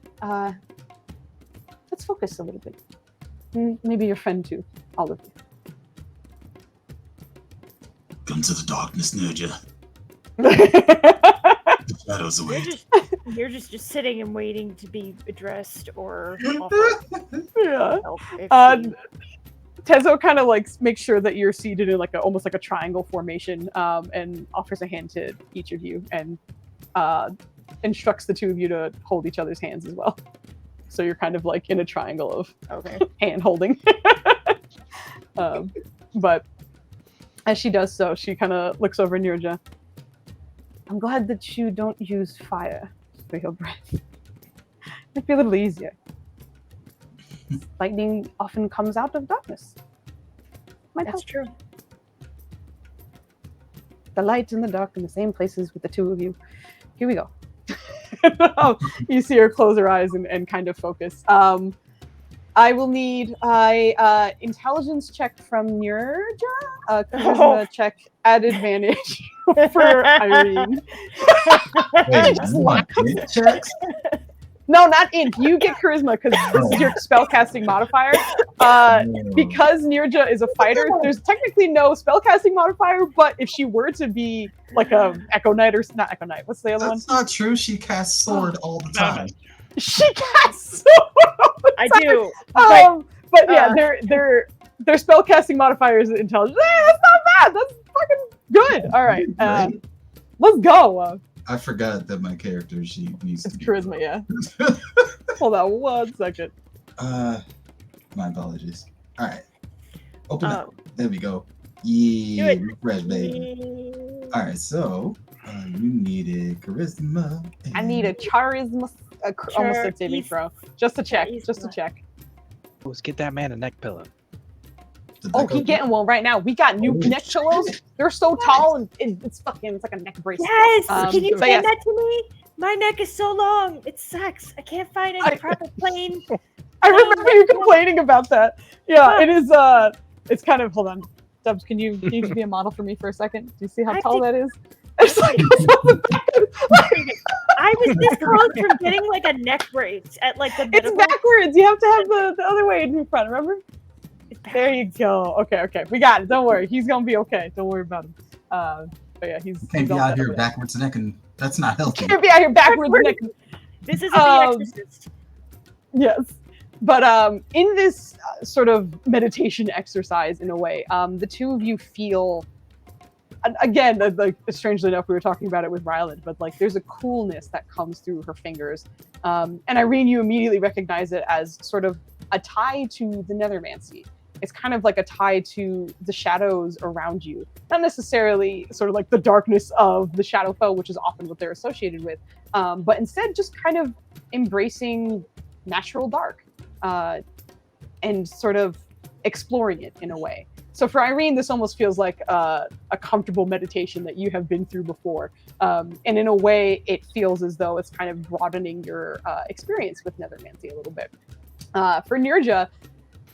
let's focus a little bit. Maybe your friend too, all of you. Come to the darkness, Nerja. The shadows await. You're just sitting and waiting to be addressed or Yeah. help. Tezo kind of like makes sure that you're seated in like almost like a triangle formation, and offers a hand to each of you and instructs the two of you to hold each other's hands as well. So you're kind of like in a triangle of hand holding. But as she does so, she kind of looks over Nirja. I'm glad that you don't use fire for your breath. It'd be a little easier. Lightning often comes out of darkness. Might That's help. true. The light and the dark in the same places with the two of you. Here we go. You see her close her eyes and kind of focus. I will need intelligence check from Nirja, charisma check at advantage for Irene. No, not int. You get charisma because this is your spellcasting modifier. Because Nirja is a fighter, there's technically no spellcasting modifier, but if she were to be like a Echo Knight or not Echo Knight, what's the other one? That's not true. She casts sword all the time. She casts sword. I do. But yeah, their spellcasting modifier is intelligence. That's not bad. That's fucking good. All right, let's go. I forgot that my character sheet needs It's to be charisma, yeah. Hold on 1 second. My apologies. All right, open up. There we go. Yeah, refresh, baby. All right, so you needed charisma. I need a charisma. Almost said saving throw. Just to check. Just to check. Let's get that man a neck pillow. Did Oh, that go he getting one right now. We got new neck pillows. They're so tall and it's like a neck brace. Yes! Can you but send yes. that to me? My neck is so long. It sucks. I can't find any proper plane. I remember you complaining about that. Yeah, it is. It's kind of. Hold on, Dubs. Can you just be a model for me for a second? Do you see how I tall think- that is? It's like I was this close from getting like a neck brace at like the it's medical. backwards. You have to have the other way in front. Remember? There you go. Okay. We got it. Don't worry. He's gonna be okay. Don't worry about him. But yeah, he's. Can't he's be all out set here over there. backwards neck, and that's not healthy. Can't be out here backwards. Neck. This isn't The Exorcist. Yes. But in this sort of meditation exercise, in a way, the two of you feel, again, like strangely enough, we were talking about it with Ryland, but like there's a coolness that comes through her fingers. And Irene, you immediately recognize it as sort of a tie to the Nethermancy. It's kind of like a tie to the shadows around you. Not necessarily sort of like the darkness of the Shadowfell, which is often what they're associated with, but instead just kind of embracing natural dark and sort of exploring it in a way. So for Irene, this almost feels like a comfortable meditation that you have been through before. And in a way, it feels as though it's kind of broadening your experience with Nethermancy a little bit. For Nirja,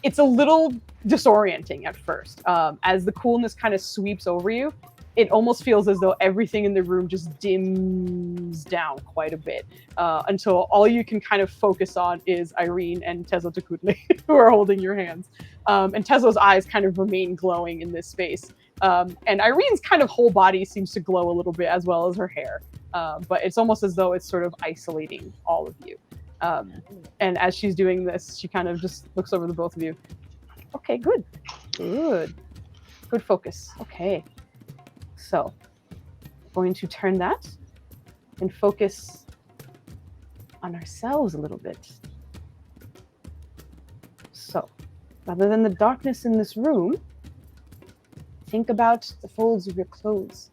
it's a little disorienting at first. As the coolness kind of sweeps over you, it almost feels as though everything in the room just dims down quite a bit until all you can kind of focus on is Irene and Tezo Takutli, who are holding your hands. And Tezo's eyes kind of remain glowing in this space. And Irene's kind of whole body seems to glow a little bit, as well as her hair. But it's almost as though it's sort of isolating all of you. And as she's doing this, she kind of just looks over the both of you. Okay, good. Good focus. Okay. So, going to turn that and focus on ourselves a little bit. So, rather than the darkness in this room, think about the folds of your clothes,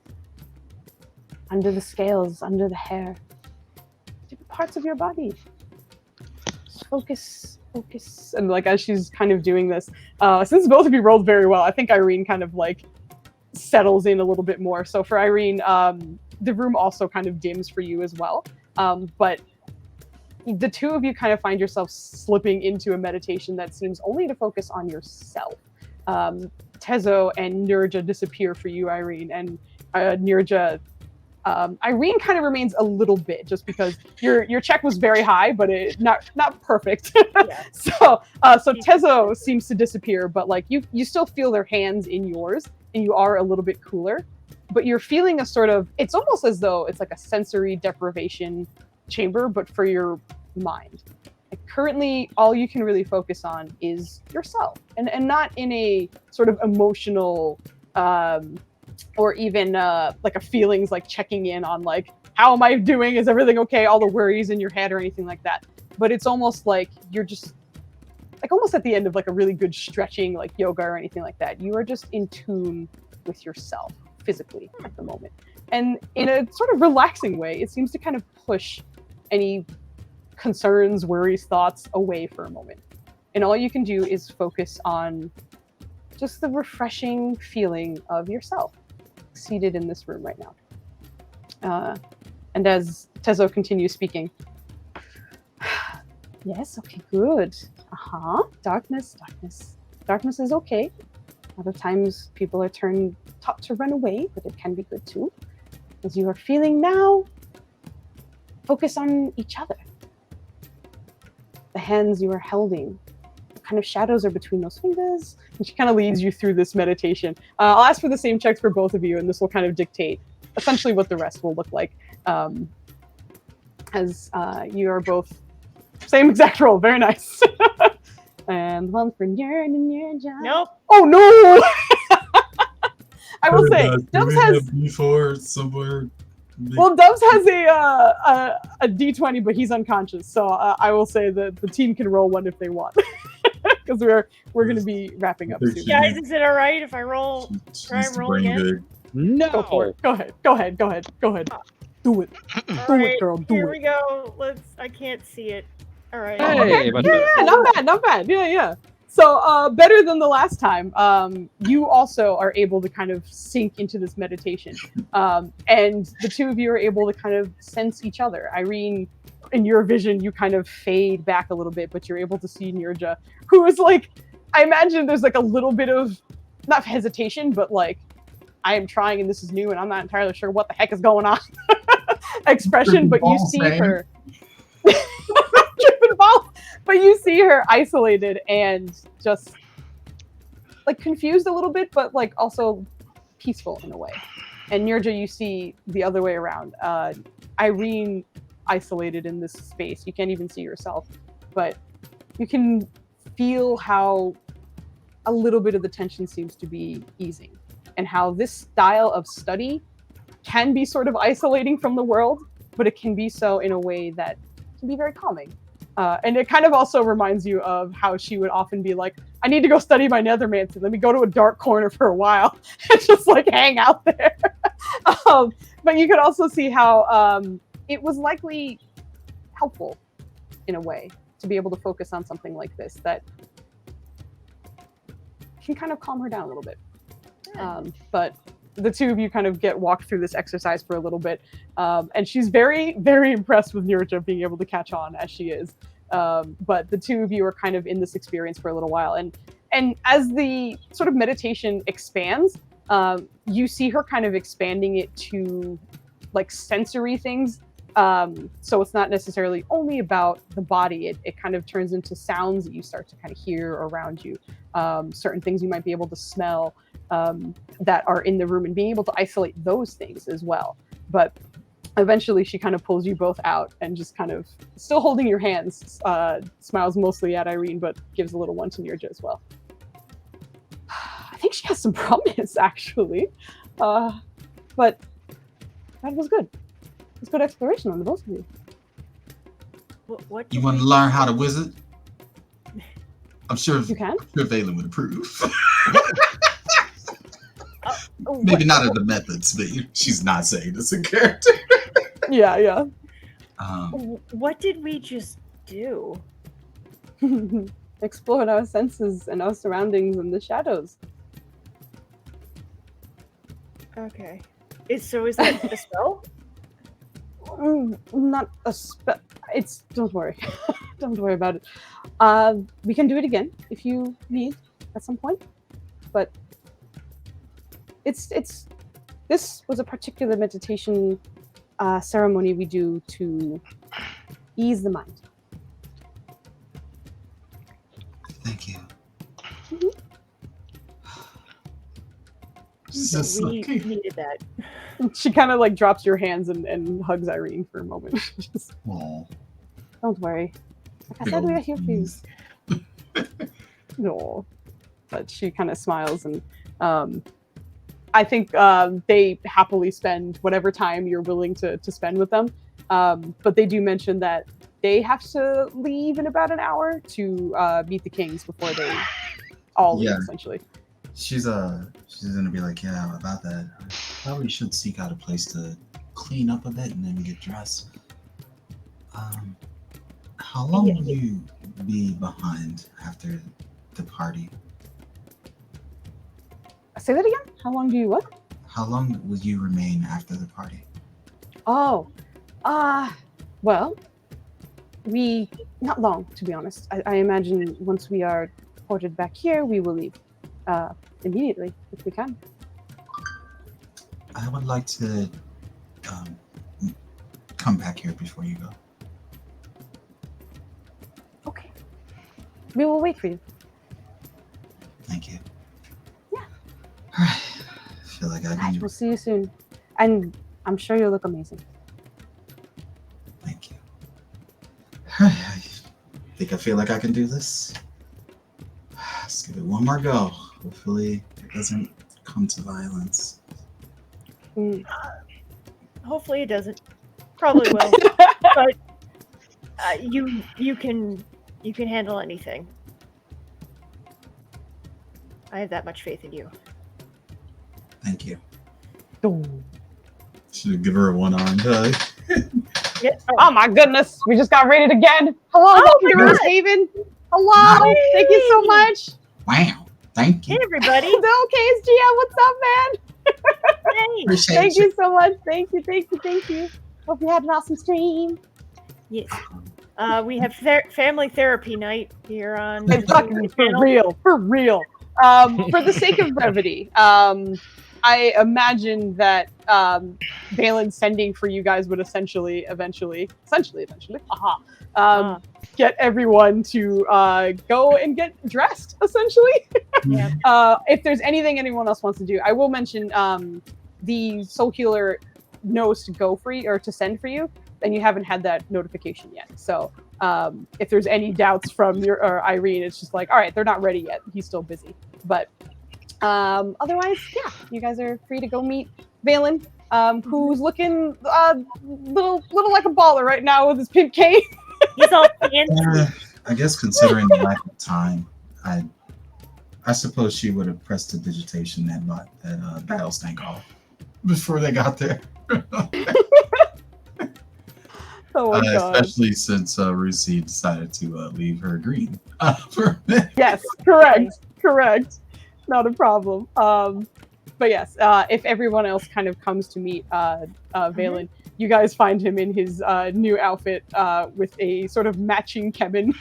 under the scales, under the hair, different parts of your body. Just focus. And like as she's kind of doing this, since both of you rolled very well, I think Irene kind of like settles in a little bit more. So for Irene, the room also kind of dims for you as well. But the two of you kind of find yourself slipping into a meditation that seems only to focus on yourself. Tezo and Nirja disappear for you, Irene, and Nirja. Irene kind of remains a little bit, just because your check was very high, but it not perfect. Yeah. So Tezo seems to disappear, but like you still feel their hands in yours, and you are a little bit cooler. But you're feeling a sort of, it's almost as though it's like a sensory deprivation chamber, but for your mind. Like currently, all you can really focus on is yourself, and not in a sort of emotional. Or even like a feelings like checking in on like, how am I doing? Is everything okay? All the worries in your head or anything like that. But it's almost like you're just like almost at the end of like a really good stretching like yoga or anything like that. You are just in tune with yourself physically at the moment. And in a sort of relaxing way, it seems to kind of push any concerns, worries, thoughts away for a moment. And all you can do is focus on just the refreshing feeling of yourself seated in this room right now. And as Tezo continues speaking, yes, okay, good. Darkness is okay. A lot of times people are taught to run away, but it can be good too. As you are feeling now, focus on each other. The hands you are holding, what kind of shadows are between those fingers? And she kind of leads you through this meditation. I'll ask for the same checks for both of you, and this will kind of dictate essentially what the rest will look like. As you are both same exact roll, very nice. And one for Nirja. Nope. Oh no! I will say, Dubs has before somewhere. Well, Dubs has a D20, but he's unconscious. So I will say that the team can roll one if they want, because we're going to be wrapping up soon. Guys, is it all right if I roll? Try and roll again. No. Go for it. Go ahead. Do it. Do it, girl. Do Here it. we go. I can't see it. All right. Hey, Yeah, not bad. Yeah. So better than the last time. You also are able to kind of sink into this meditation, and the two of you are able to kind of sense each other. Irene, in your vision, you kind of fade back a little bit, but you're able to see Nirja, who is like, I imagine there's like a little bit of not hesitation, but like, I am trying and this is new and I'm not entirely sure what the heck is going on expression, but you see her tripping balls, but you see her isolated and just like confused a little bit, but like also peaceful in a way. And Nirja, you see the other way around. Irene isolated in this space. You can't even see yourself, but you can feel how a little bit of the tension seems to be easing, and how this style of study can be sort of isolating from the world, but it can be so in a way that can be very calming. And it kind of also reminds you of how she would often be like, I need to go study my nethermancy. Let me go to a dark corner for a while and just like hang out there. But you could also see how it was likely helpful in a way to be able to focus on something like this that can kind of calm her down a little bit. But the two of you kind of get walked through this exercise for a little bit, and she's very, very impressed with Nirja being able to catch on as she is. But the two of you are kind of in this experience for a little while, and as the sort of meditation expands, you see her kind of expanding it to like sensory things. So it's not necessarily only about the body. It kind of turns into sounds that you start to kind of hear around you. Certain things you might be able to smell that are in the room, and being able to isolate those things as well. But eventually she kind of pulls you both out and just kind of, still holding your hands, smiles mostly at Irene, but gives a little one to Nirja as well. I think she has some promise, actually. But that was good. It was good exploration on the both of you. What You want to learn how to wizard? I'm sure You can? Valen would approve. Oh, Maybe not of the methods, but she's not saying this in character. Yeah. What did we just do? Explored our senses and our surroundings and the shadows. Okay. Is that a spell? Not a spell. It's, don't worry. Don't worry about it. We can do it again if you need at some point. But this was a particular meditation ceremony we do to ease the mind. Thank you. Mm-hmm. We needed that. She kind of like drops your hands and hugs Irene for a moment. Just, don't worry. Like I said, we are here for you. No. But she kind of smiles, and I think they happily spend whatever time you're willing to spend with them. But they do mention that they have to leave in about an hour to meet the kings before they all leave, essentially. She's gonna be like, yeah, about that. I probably should seek out a place to clean up a bit and then get dressed. How long will you be behind after the party? Say that again? How long do you what? How long will you remain after the party? Oh, well, not long, to be honest. I imagine once we are ported back here, we will leave immediately, if we can. I would like to come back here before you go. Okay. We will wait for you. Thank you. Yeah. All right. I feel like We'll see you soon. And I'm sure you'll look amazing. Thank you. I think I feel like I can do this. Let's give it one more go. Hopefully it doesn't come to violence. Hopefully it doesn't. Probably will. But you can handle anything. I have that much faith in you. Thank you. Should give her a one-armed hug. Oh my goodness, we just got raided again. Hello, heroes, Haven. Hello. Thank you so much. Wow. Thank Hey, you. everybody. The OK's GM, what's up, man? Hey. Appreciate Thank you. you so much. Thank you. Hope you had an awesome stream. Yes. We have family therapy night here on It's the fucking channel. for real. For the sake of brevity, I imagine that Balin sending for you guys would eventually, get everyone to go and get dressed, essentially. Yeah. If there's anything anyone else wants to do, I will mention the Soul Healer knows to go for you or to send for you, and you haven't had that notification yet. So if there's any doubts from your or Irene, it's just like, all right, they're not ready yet. He's still busy. But otherwise, yeah, you guys are free to go meet Valen, who's looking little like a baller right now with his pink cane. He's all fancy. I guess considering the lack of time, I suppose she would have pressed the digitation that battle stank off before they got there. Oh my god. Especially since Rusi decided to leave her green. Yes, correct. Not a problem. But yes, if everyone else kind of comes to meet Valen, you guys find him in his new outfit with a sort of matching Kevin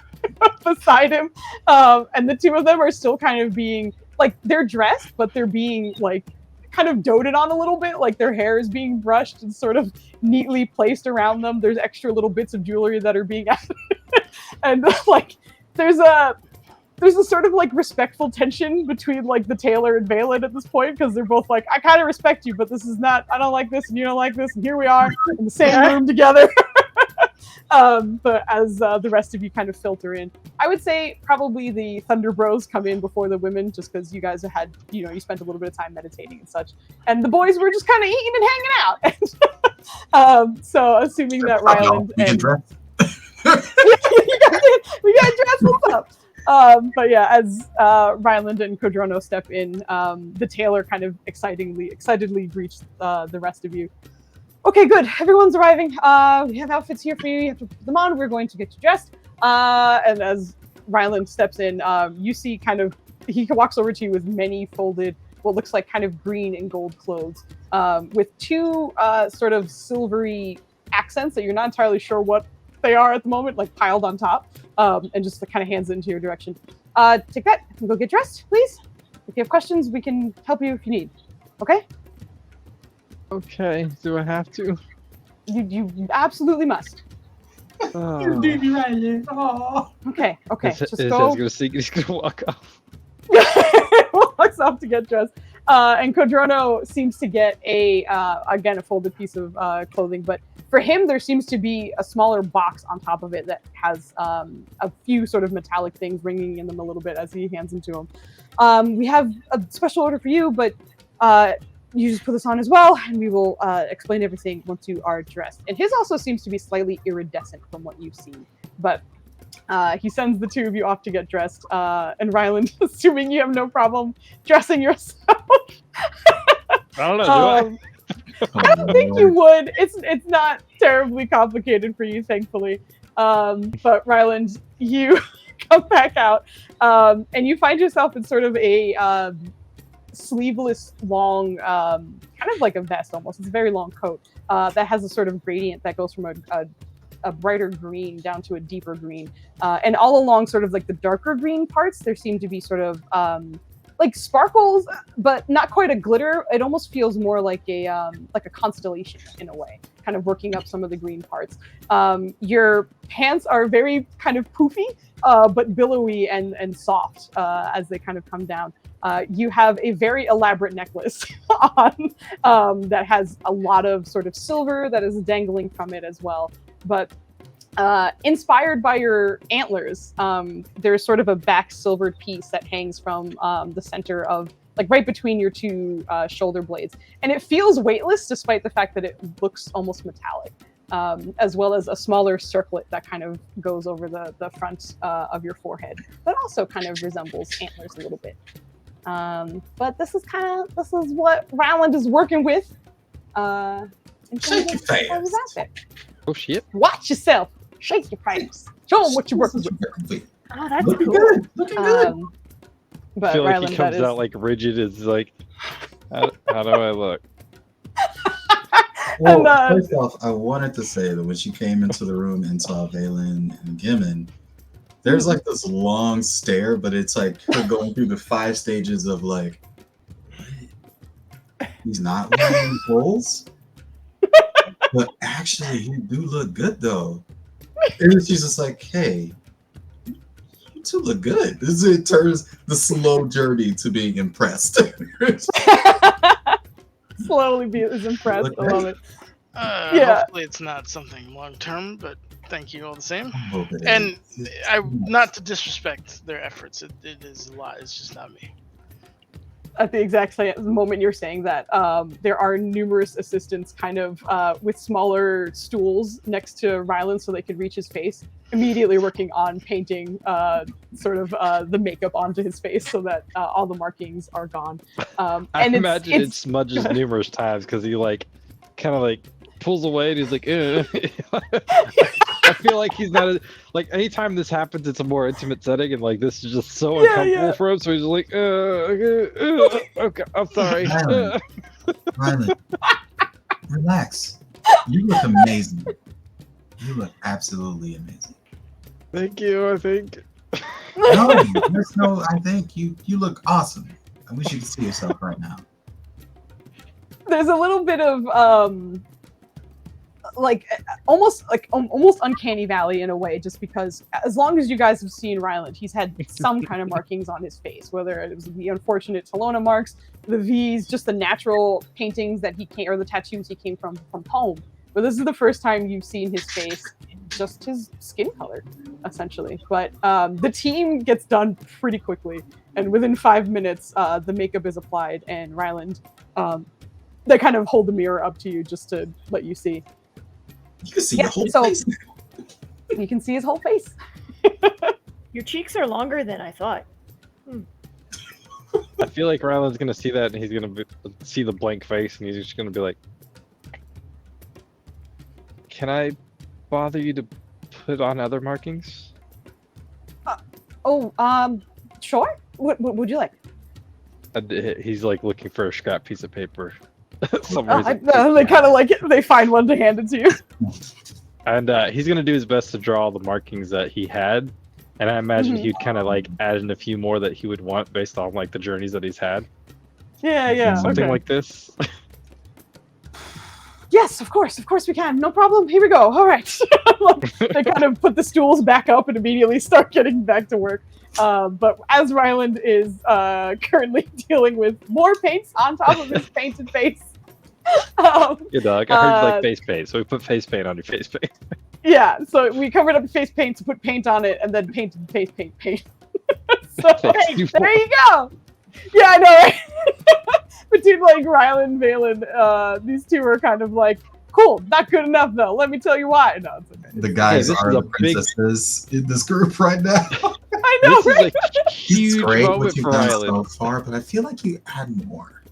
beside him. And the two of them are still kind of being, like, they're dressed, but they're being, like, kind of doted on a little bit. Like, their hair is being brushed and sort of neatly placed around them. There's extra little bits of jewelry that are being added. And, like, there's a sort of like respectful tension between like the tailor and Valen at this point, because they're both like, I kind of respect you, but this is not, I don't like this and you don't like this, and here we are in the same room together. But as the rest of you kind of filter in, I would say probably the Thunder Bros come in before the women, just because you guys had, you spent a little bit of time meditating and such, and the boys were just kind of eating and hanging out. So assuming that Ryland we and can dress. we got dressed, what's up? But yeah, as Ryland and Kodrono step in, the tailor kind of excitedly greets the rest of you. Okay, good. Everyone's arriving. We have outfits here for you. You have to put them on. We're going to get you dressed. And as Ryland steps in, you see he walks over to you with many folded, what looks like kind of green and gold clothes, with two sort of silvery accents that you're not entirely sure what they are at the moment, like piled on top, and just kind of hands it into your direction. Take that and go get dressed, please. If you have questions, we can help you if you need. Okay? Okay, do I have to? You absolutely must. Okay. Just go. He's gonna walk off. Walks off to get dressed. And Kodrono seems to get again, a folded piece of clothing, but for him, there seems to be a smaller box on top of it that has a few sort of metallic things ringing in them a little bit as he hands them to him. We have a special order for you, but you just put this on as well, and we will explain everything once you are dressed. And his also seems to be slightly iridescent from what you've seen, but he sends the two of you off to get dressed. And Ryland, assuming you have no problem dressing yourself. I don't know, do I don't think you would. It's not terribly complicated for you, thankfully. But Ryland, you come back out, and you find yourself in sort of a sleeveless, long, kind of like a vest almost. It's a very long coat that has a sort of gradient that goes from a brighter green down to a deeper green. And all along sort of like the darker green parts, there seem to be sort of like sparkles, but not quite a glitter. It almost feels more like a constellation in a way, kind of working up some of the green parts. Your pants are very kind of poofy, but billowy and soft as they kind of come down. You have a very elaborate necklace on that has a lot of sort of silver that is dangling from it as well. But inspired by your antlers, there's sort of a back silvered piece that hangs from the center of, like, right between your two shoulder blades. And it feels weightless despite the fact that it looks almost metallic, as well as a smaller circlet that kind of goes over the front of your forehead, but also kind of resembles antlers a little bit. But this is what Ryland is working with. Shake your face. Oh shit. Watch yourself. Shake your face. Show them what you're working with. Oh, that's Looking cool. good. Looking good. I But feel like Ryland, he that comes is out like rigid. Is like, how do I look? Well, and first off, I wanted to say that when she came into the room and saw Valen and Gimmon, there's like this long stare, but it's like her going through the 5 stages of like, what? He's not wearing holes? But actually, you do look good though. And then she's just like, hey, you two look good. It turns the slow journey to being impressed. slowly is impressed. I love it. Yeah. Hopefully it's not something long term, but thank you all the same. I hope it And is. not to disrespect their efforts, it is a lot. It's just not me. At the exact same moment you're saying that, there are numerous assistants kind of with smaller stools next to Ryland so they could reach his face, immediately working on painting the makeup onto his face so that all the markings are gone. I And imagine it smudges numerous times because he like kind of like pulls away and he's like, I feel like he's not like anytime this happens, it's a more intimate setting, and like this is just so uncomfortable for him. So he's like, okay, I'm sorry. Ryland, relax. You look amazing. You look absolutely amazing. Thank you. I think. No, there's no. I think you look awesome. I wish you could see yourself right now. there's a little bit of almost uncanny valley in a way, just because as long as you guys have seen Ryland, he's had some kind of markings on his face, whether it was the unfortunate Talona marks, the V's, just the natural paintings that he came, or the tattoos he came from home. But this is the first time you've seen his face, just his skin color, essentially. But the team gets done pretty quickly, and within 5 minutes, the makeup is applied, and Ryland, they kind of hold the mirror up to you just to let you see. You can see Yeah, the whole so- face. You can see his whole face. Your cheeks are longer than I thought. I feel like Ryland's gonna see that, and he's gonna see the blank face, and he's just gonna be like, "Can I bother you to put on other markings?" Sure. What would you like? He's like looking for a scrap piece of paper. Somewhere. They kind of like it. They find one to hand it to you. And he's gonna do his best to draw all the markings that he had, and I imagine he'd kind of like add in a few more that he would want based on like the journeys that he's had. Yeah. Something Okay. like this. Yes, of course we can. No problem. Here we go. All right. They kind of put the stools back up and immediately start getting back to work. But as Ryland is currently dealing with more paints on top of his painted face. Yeah, dog. I heard like face paint, so we put face paint on your face paint. Yeah, so we covered up the face paint to put paint on it, and then painted the face paint. So there you go. Yeah, I know, right? Between like Ryland and Valen, these two are kind of like, cool, not good enough though. Let me tell you why. No, it's okay. The guys this are is a the princesses in this group right now. I know, This is right? a huge It's great moment what you've for done Ryland. so far, but I feel like you add more.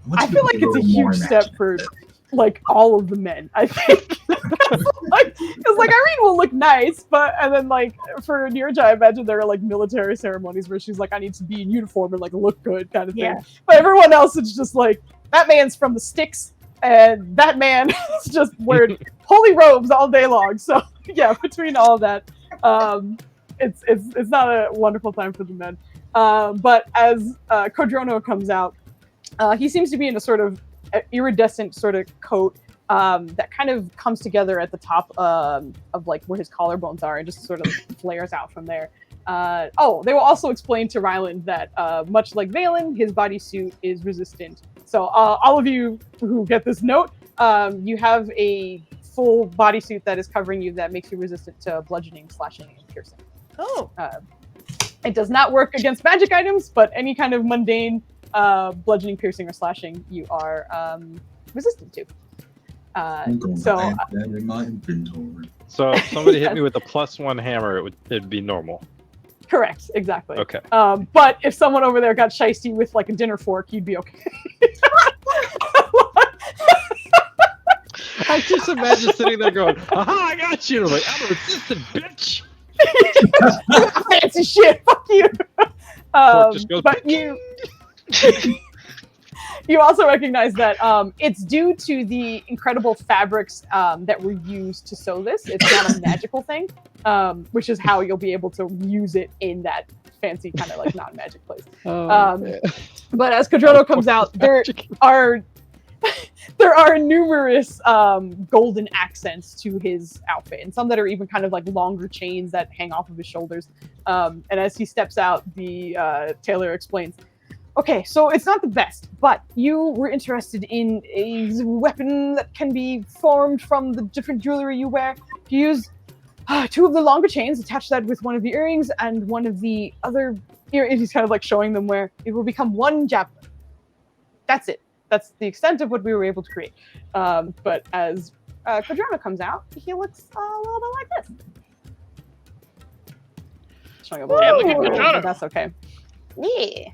want I you feel to like be it's a little more huge step for imaginative. like all of the men. I think because like Irene will look nice, but and then like for Nirja, I imagine there are like military ceremonies where she's like, I need to be in uniform and like look good kind of thing. Yeah. But everyone else is just like, that man's from the sticks, and that man is just wearing holy robes all day long. So yeah, between all of that, it's not a wonderful time for the men. But as Kodrono comes out, he seems to be in a sort of iridescent sort of coat that kind of comes together at the top of like where his collarbones are and just sort of flares out from there. They will also explain to Ryland that much like Valen, his bodysuit is resistant. So all of you who get this note, you have a full bodysuit that is covering you that makes you resistant to bludgeoning, slashing, and piercing. Oh, It does not work against magic items, but any kind of mundane bludgeoning, piercing, or slashing, you are resistant to. I'm going to So add that in my inventory. So if somebody hit me with a +1 hammer, it'd be normal. correct, exactly. Okay. But if someone over there got shiesty with like a dinner fork, you'd be okay. I just imagine sitting there going, "Aha! I got you!" I'm like, I'm a resistant bitch. fancy shit. Fuck you. Just goes But you also recognize that it's due to the incredible fabrics that were used to sew this. It's not a magical thing, which is how you'll be able to use it in that fancy kind of like non-magic place. But as Kodrono comes out, there are numerous golden accents to his outfit, and some that are even kind of like longer chains that hang off of his shoulders. And as he steps out, the tailor explains, okay, so it's not the best, but you were interested in a weapon that can be formed from the different jewelry you wear. You use 2 of the longer chains, attach that with one of the earrings and one of the other earrings. He's kind of like showing them where it will become one javelin. That's it. That's the extent of what we were able to create. But as Kodrono comes out, he looks a little bit like this. Showing a Look at little Kodrono. but that's okay. Yeah.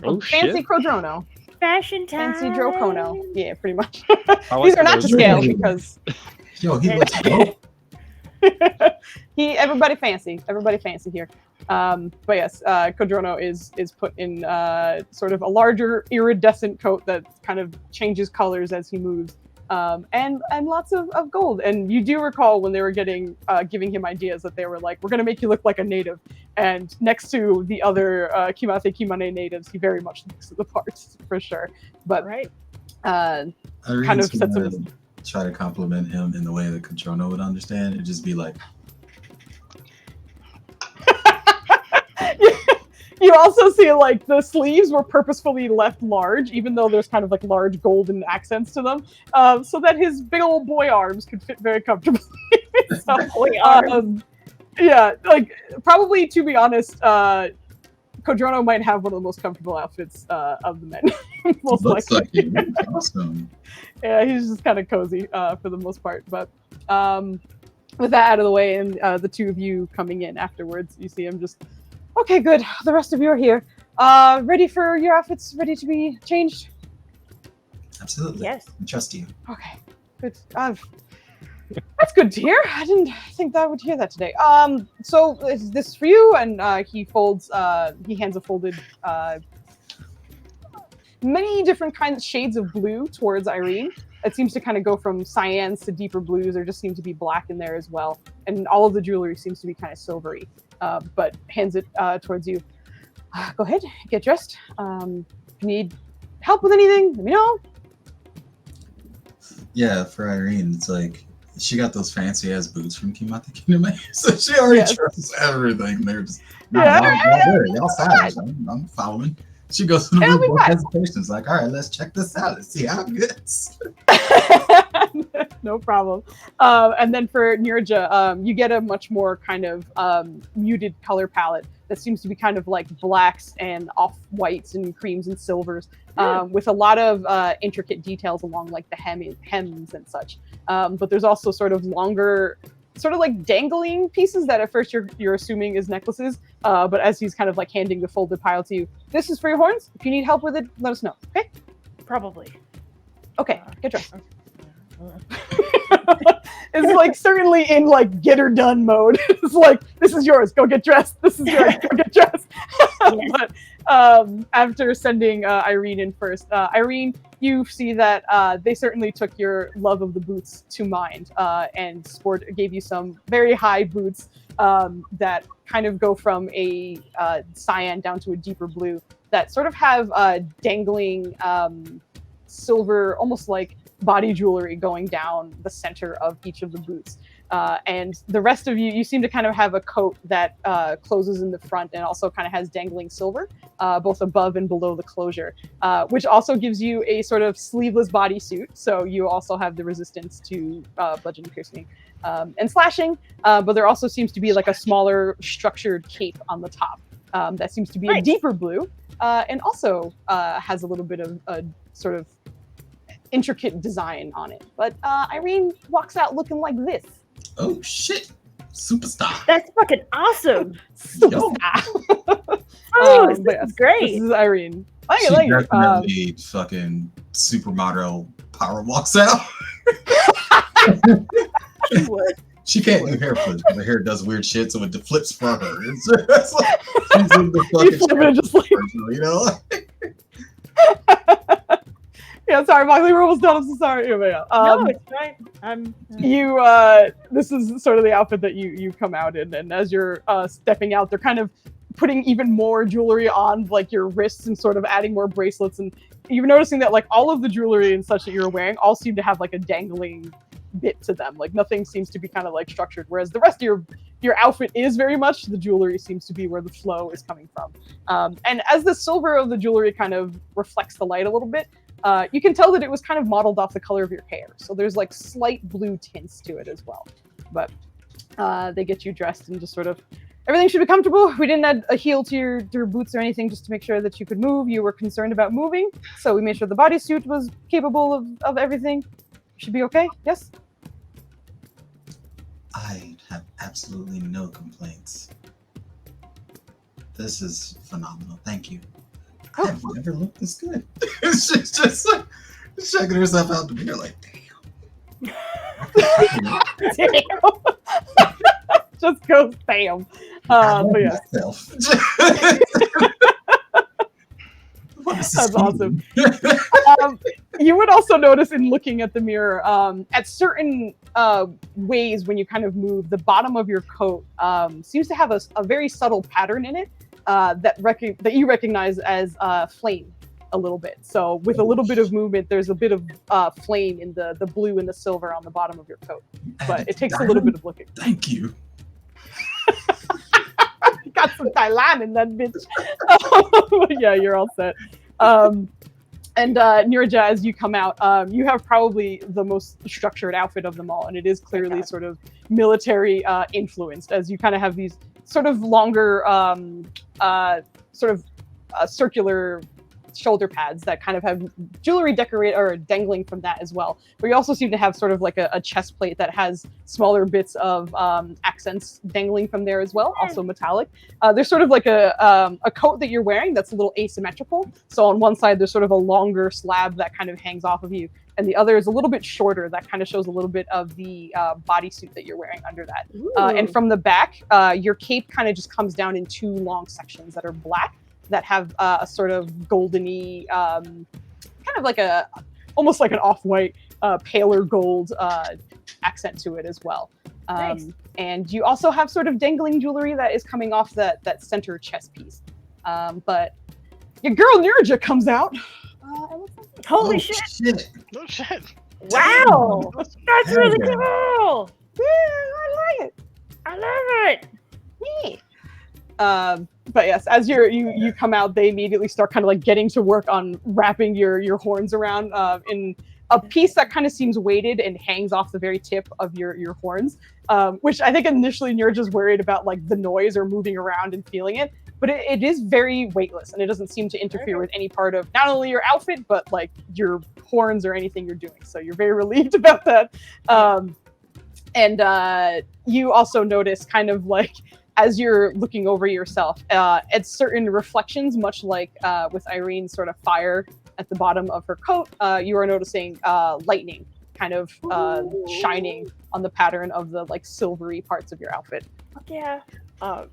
Oh, Fancy shit. Kodrono. Fashion time. Fancy Drokono. Yeah, pretty much. I like These are not to those scale really- because Yo, he looks dope. everybody fancy here. But yes, Kodrono is put in sort of a larger iridescent coat that kind of changes colors as he moves, and lots of gold. And you do recall when they were giving him ideas that they were like, we're gonna make you look like a native. And next to the other Kimate Kimane natives, he very much looks the parts for sure. But Right. kind Irene's of sets him gonna try to compliment him in the way that Kodrono would understand. It'd just be like, You also see like the sleeves were purposefully left large, even though there's kind of like large golden accents to them, so that his big old boy arms could fit very comfortably. So, Boy arms. yeah, like probably to be honest, Kodrono might have one of the most comfortable outfits of the men, most looks likely. like it. Awesome. Yeah, he's just kind of cozy for the most part. But with that out of the way, and the 2 of you coming in afterwards, you see him just, okay, good. The rest of you are here. Ready for your outfits? Ready to be changed? Absolutely. Yes. I trust you. Okay, good. That's good to hear. I didn't think that I would hear that today. So is this for you? And he hands a folded, many different kinds, shades of blue towards Irene. It seems to kind of go from cyans to deeper blues. There just seems to be black in there as well. And all of the jewelry seems to be kind of silvery, but hands it towards you. Go ahead, get dressed. If you need help with anything, let me know. Yeah, for Irene, it's like she got those fancy ass boots from Kimate Kiname, so she already Yes. trusts everything. They're just, y'all savage. I'm following. She goes through It'll the be book fine. hesitations, like, all right, let's check this out. Let's see how it gets. No problem. And then for Nirja, you get a much more kind of muted color palette that seems to be kind of like blacks and off-whites and creams and silvers, with a lot of intricate details along like the hems and such. But there's also sort of longer, sort of like dangling pieces that at first you're assuming is necklaces. But as he's kind of like handing the folded pile to you, this is for your horns. If you need help with it, let us know. Okay? Probably. Okay, get dressed. It's like certainly in like get her done mode. It's like, this is yours, go get dressed. This is yours, go get dressed. But after sending Irene in first, Irene, you see that they certainly took your love of the boots to mind, and gave you some very high boots that kind of go from a cyan down to a deeper blue that sort of have dangling silver, almost like body jewelry going down the center of each of the boots. And the rest of you seem to kind of have a coat that closes in the front and also kind of has dangling silver, both above and below the closure, which also gives you a sort of sleeveless bodysuit. So you also have the resistance to bludgeoning, piercing, and slashing. But there also seems to be like a smaller structured cape on the top that seems to be a deeper blue, and also has a little bit of a sort of intricate design on it. But Irene walks out looking like this. Oh shit! Superstar. That's fucking awesome. Superstar. Oh, But this yes, is great. This is Irene. Like She it, like it. definitely fucking supermodel power walks out. She would. She can't do hair flips. Her hair does weird shit, so it flips for her. It's like she's in the You flip it just like you know. yeah. Sorry, Moxley, we're almost done. I'm so sorry. Yeah, but yeah. No, it's fine. You this is sort of the outfit that you come out in, and as you're stepping out, they're kind of putting even more jewelry on like your wrists and sort of adding more bracelets, and you're noticing that like all of the jewelry and such that you're wearing all seem to have like a dangling bit to them. Like nothing seems to be kind of like structured, whereas the rest of your outfit is very much the jewelry seems to be where the flow is coming from. And as the silver of the jewelry kind of reflects the light a little bit, you can tell that it was kind of modeled off the color of your hair. So there's like slight blue tints to it as well. But they get you dressed and just sort of everything should be comfortable. We didn't add a heel to your boots or anything just to make sure that you could move. You were concerned about moving, so we made sure the bodysuit was capable of everything. Should be okay, yes? I have absolutely no complaints. This is phenomenal. Thank you. I've never looked this good. She's just like checking herself out to be like, damn. Just goes bam. But yeah. That's awesome. You would also notice in looking at the mirror, at certain ways when you kind of move, the bottom of your coat seems to have a very subtle pattern in it that you recognize as flame a little bit. So with a little bit of movement, there's a bit of flame in the blue and the silver on the bottom of your coat. But it takes a little bit of looking. Thank you. Got some Thailand in that bitch. Yeah, you're all set. And Nirja, as you come out, you have probably the most structured outfit of them all, and it is clearly sort of military influenced, as you kind of have these sort of longer, circular shoulder pads that kind of have jewelry decorate or dangling from that as well. But you also seem to have sort of like a chest plate that has smaller bits of accents dangling from there as well, also metallic. There's sort of like a coat that you're wearing that's a little asymmetrical. So on one side, there's sort of a longer slab that kind of hangs off of you, and the other is a little bit shorter that kind of shows a little bit of the bodysuit that you're wearing under that. And from the back, your cape kind of just comes down in two long sections that are black, that have a sort of goldeny, kind of like almost like an off-white, paler gold accent to it as well. Nice. And you also have sort of dangling jewelry that is coming off that center chest piece. But your girl Nirja comes out. Holy shit! Oh shit! Wow, that's really cool. Yeah, I like it. I love it. Yeah. But yes, as you come out, they immediately start kind of like getting to work on wrapping your horns around in a piece that kind of seems weighted and hangs off the very tip of your horns, which I think initially you're just worried about like the noise or moving around and feeling it, but it is very weightless and it doesn't seem to interfere with any part of not only your outfit, but like your horns or anything you're doing. So you're very relieved about that. And you also notice kind of like, as you're looking over yourself, at certain reflections, much like with Irene's sort of fire at the bottom of her coat, you are noticing lightning kind of shining on the pattern of the like silvery parts of your outfit. Yeah.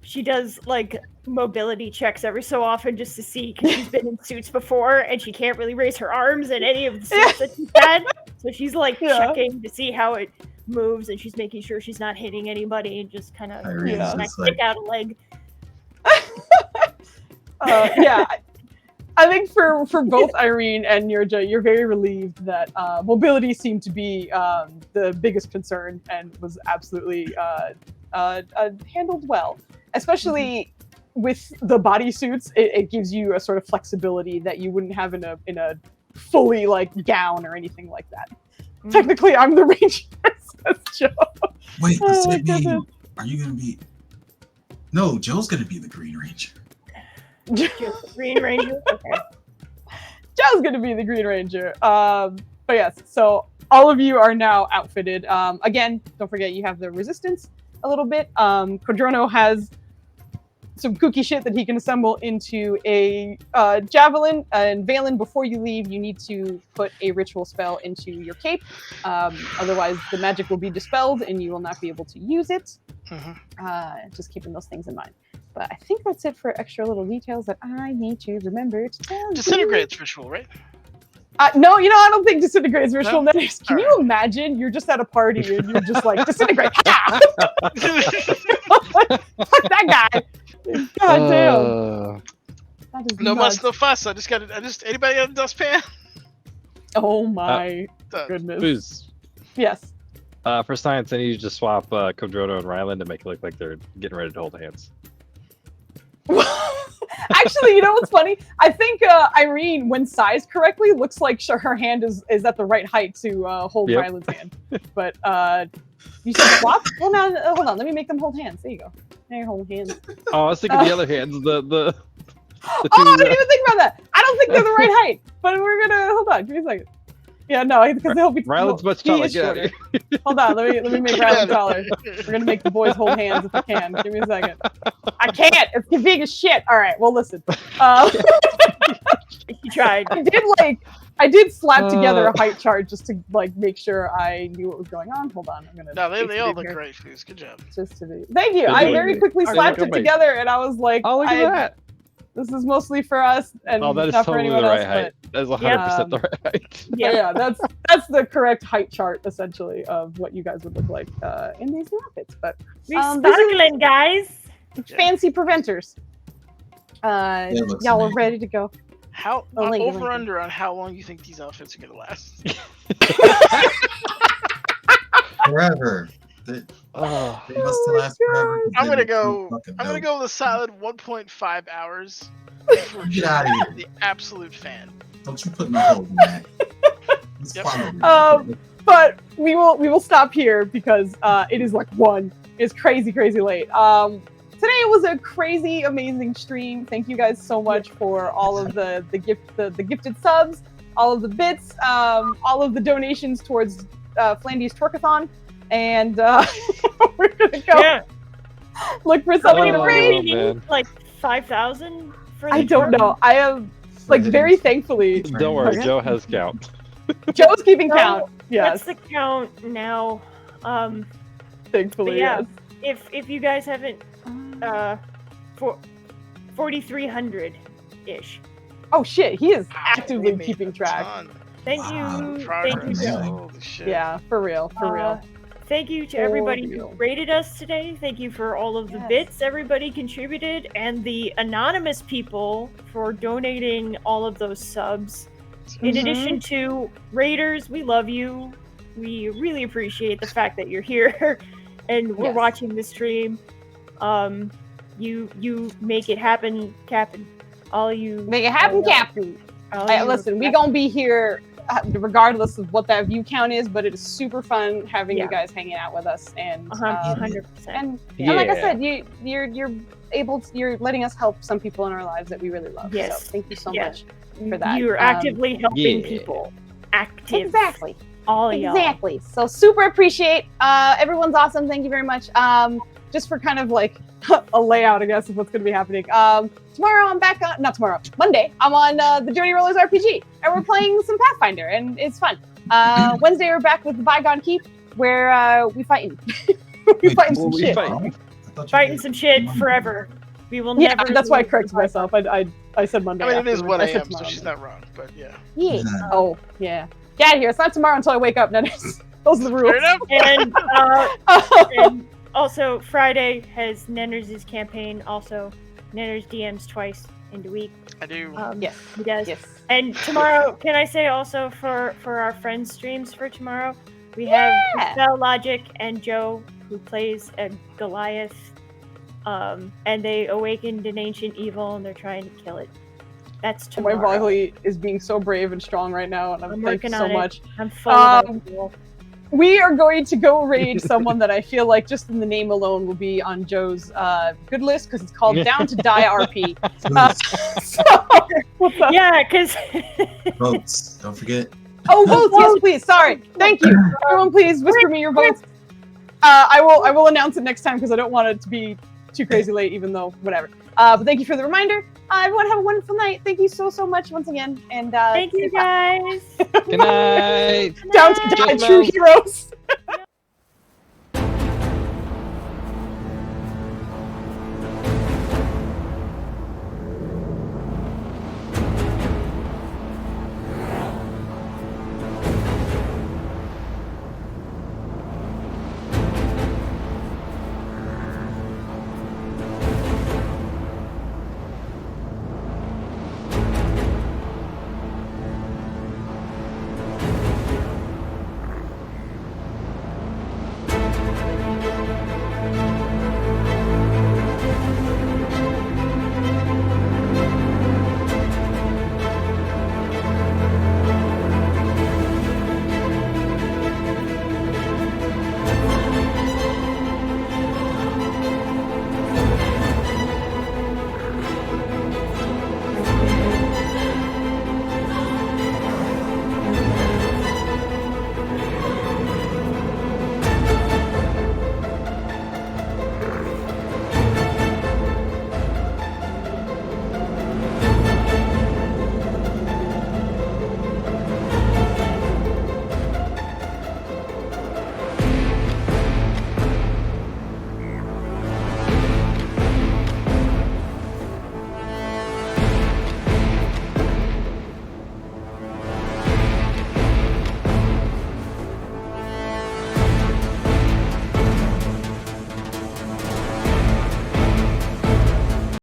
She does like mobility checks every so often just to see, because she's been in suits before and she can't really raise her arms in any of the suits that she's had. So she's like checking to see how it moves, and she's making sure she's not hitting anybody and just kind of stick out a leg. I think for both Irene and Nirja, you're very relieved that mobility seemed to be the biggest concern and was absolutely handled well, especially with the bodysuits. It gives you a sort of flexibility that you wouldn't have in a fully like gown or anything like that. Technically, I'm the ranger, says Joe. Wait, does that mean, are you going to be... No, Joe's going to be the Green Ranger. Green Ranger? Okay. Joe's going to be the Green Ranger. But yes, so all of you are now outfitted. Again, don't forget you have the resistance a little bit. Quadrono has some kooky shit that he can assemble into a javelin. And Valen, before you leave, you need to put a ritual spell into your cape. Otherwise, the magic will be dispelled and you will not be able to use it. Just keeping those things in mind. But I think that's it for extra little details that I need to remember to tell you. Disintegrate's ritual, right? No, I don't think disintegrate's ritual. No? Can you imagine? You're just at a party and you're just like, disintegrate. Ha! Fuck that guy. God damn. That is No nuts. muss, no fuss. Anybody got a dustpan? Oh my Done. goodness. Booze. Yes. For science, I need you to swap Kodrono and Ryland to make it look like they're getting ready to hold hands. Actually, you know what's funny? I think Irene, when sized correctly, looks like her hand is at the right height to hold Yep. Ryland's hand. But you said swap? Well, now, hold on. Let me make them hold hands. There you go. Now you're holding hands. Oh, I was thinking the other hands, the two, Oh, I didn't even think about that. I don't think they're the right height. But we're gonna hold on. Give me a second. Yeah, no, because they'll be. Ryland's much he taller. is Get out shorter. of here. Hold on, let me make Ryland taller. We're gonna make the boys hold hands if we can. Give me a second. I can't. It's big as shit. All right. Well, listen. You tried. I did slap together a height chart just to make sure I knew what was going on. Hold on. I'm gonna. No, fix they it all in look here great, Foos. Good job. Just to be. Thank you. They I do very look quickly great. slapped They it look great. together, and I was like, Oh, look at that. This is mostly for us and Oh, that is not for totally the anyone right else. height. That is 100% the right height. But yeah, that's the correct height chart essentially of what you guys would look like in these new outfits. But We're these are sparkling, guys. fancy preventers. it looks Y'all are amazing. ready to go. How Link, over Link. under on how long you think these outfits are gonna last? Forever. They Oh, must last forever. I'm They gonna look go. fucking I'm gonna dope. go with a solid 1.5 hours. For Get out of here. the absolute fan. Don't you put no holes in that. It's Yep. fun. But we will stop here because it is like 1. It's crazy late. Today was a crazy, amazing stream. Thank you guys so much for all of the gifted subs, all of the bits, all of the donations towards Flandy's Twerkathon, and we're gonna go look for something to Oh, raid. man. Like 5,000 for the I don't tour? know. I am very thankfully. Don't worry, Okay. Joe has count. Joe's keeping So, count. Yes, What's the count now? thankfully. but yeah. Yes. If you guys haven't, for 4,300 ish. Oh shit, he is We actively made keeping a track. ton. Thank Wow. you, Progress. thank you, Joe. Holy shit. Yeah, for real. Thank you to everybody who real. rated us today. Thank you for all of the Yes. bits everybody contributed, and the anonymous people for donating all of those subs. In Mhm. addition to raiders, we love you. We really appreciate the fact that you're here and we're Yes. watching the stream. You make it happen, Captain. All you Make it happen, Captain. all Hey, you- listen, we gonna be here regardless of what that view count is, but it is super fun having Yeah. you guys hanging out with us. And 100%. and like I Yeah. said, you're letting us help some people in our lives that we really love. Yes. So thank you so Yeah. much for that. You're actively helping yeah. people. Active. Exactly. All y'all. Exactly. So super appreciate. Everyone's awesome. Thank you very much. Just for kind of like a layout, I guess, of what's going to be happening. Tomorrow I'm back on, not tomorrow, Monday, I'm on the Dirty Rollers RPG, and we're playing some Pathfinder, and it's fun. Wednesday we're back with the Bygone Keep, where we fighting. we fighting some we shit. fight. Fighting some shit forever. We will Yeah, never. that's why I lose corrected the fight. myself. I said Monday. I mean, it is afterwards. 1 I said a.m., so tomorrow. she's not wrong. But yeah. Yeah. Oh, yeah. Get out of here. It's not tomorrow until I wake up. Those are the rules. Fair enough. And also Friday has Nenners' campaign. Also, Nenners DMs twice in the week. I do. Yes. He does. Yes. And tomorrow, can I say also for our friends' streams for tomorrow, we have Spell Logic and Joe who plays a Goliath, and they awakened an ancient evil and they're trying to kill it. That's My tomorrow. Volley is being so brave and strong right now, and I'm thank you working so on it. much. I'm full of that. We are going to go raid someone that I feel like just in the name alone will be on Joe's good list because it's called Down to Die RP. What's up? Yeah, because Votes. Don't forget. Oh, votes! Yes, please. Sorry. Thank you. Everyone, please whisper me your votes. I will announce it next time because I don't want it to be too crazy late. Even though whatever. But thank you for the reminder. Everyone have a wonderful night. Thank you so much once again. And Thank you guys. Good night. Down to die, Just true Mel. heroes.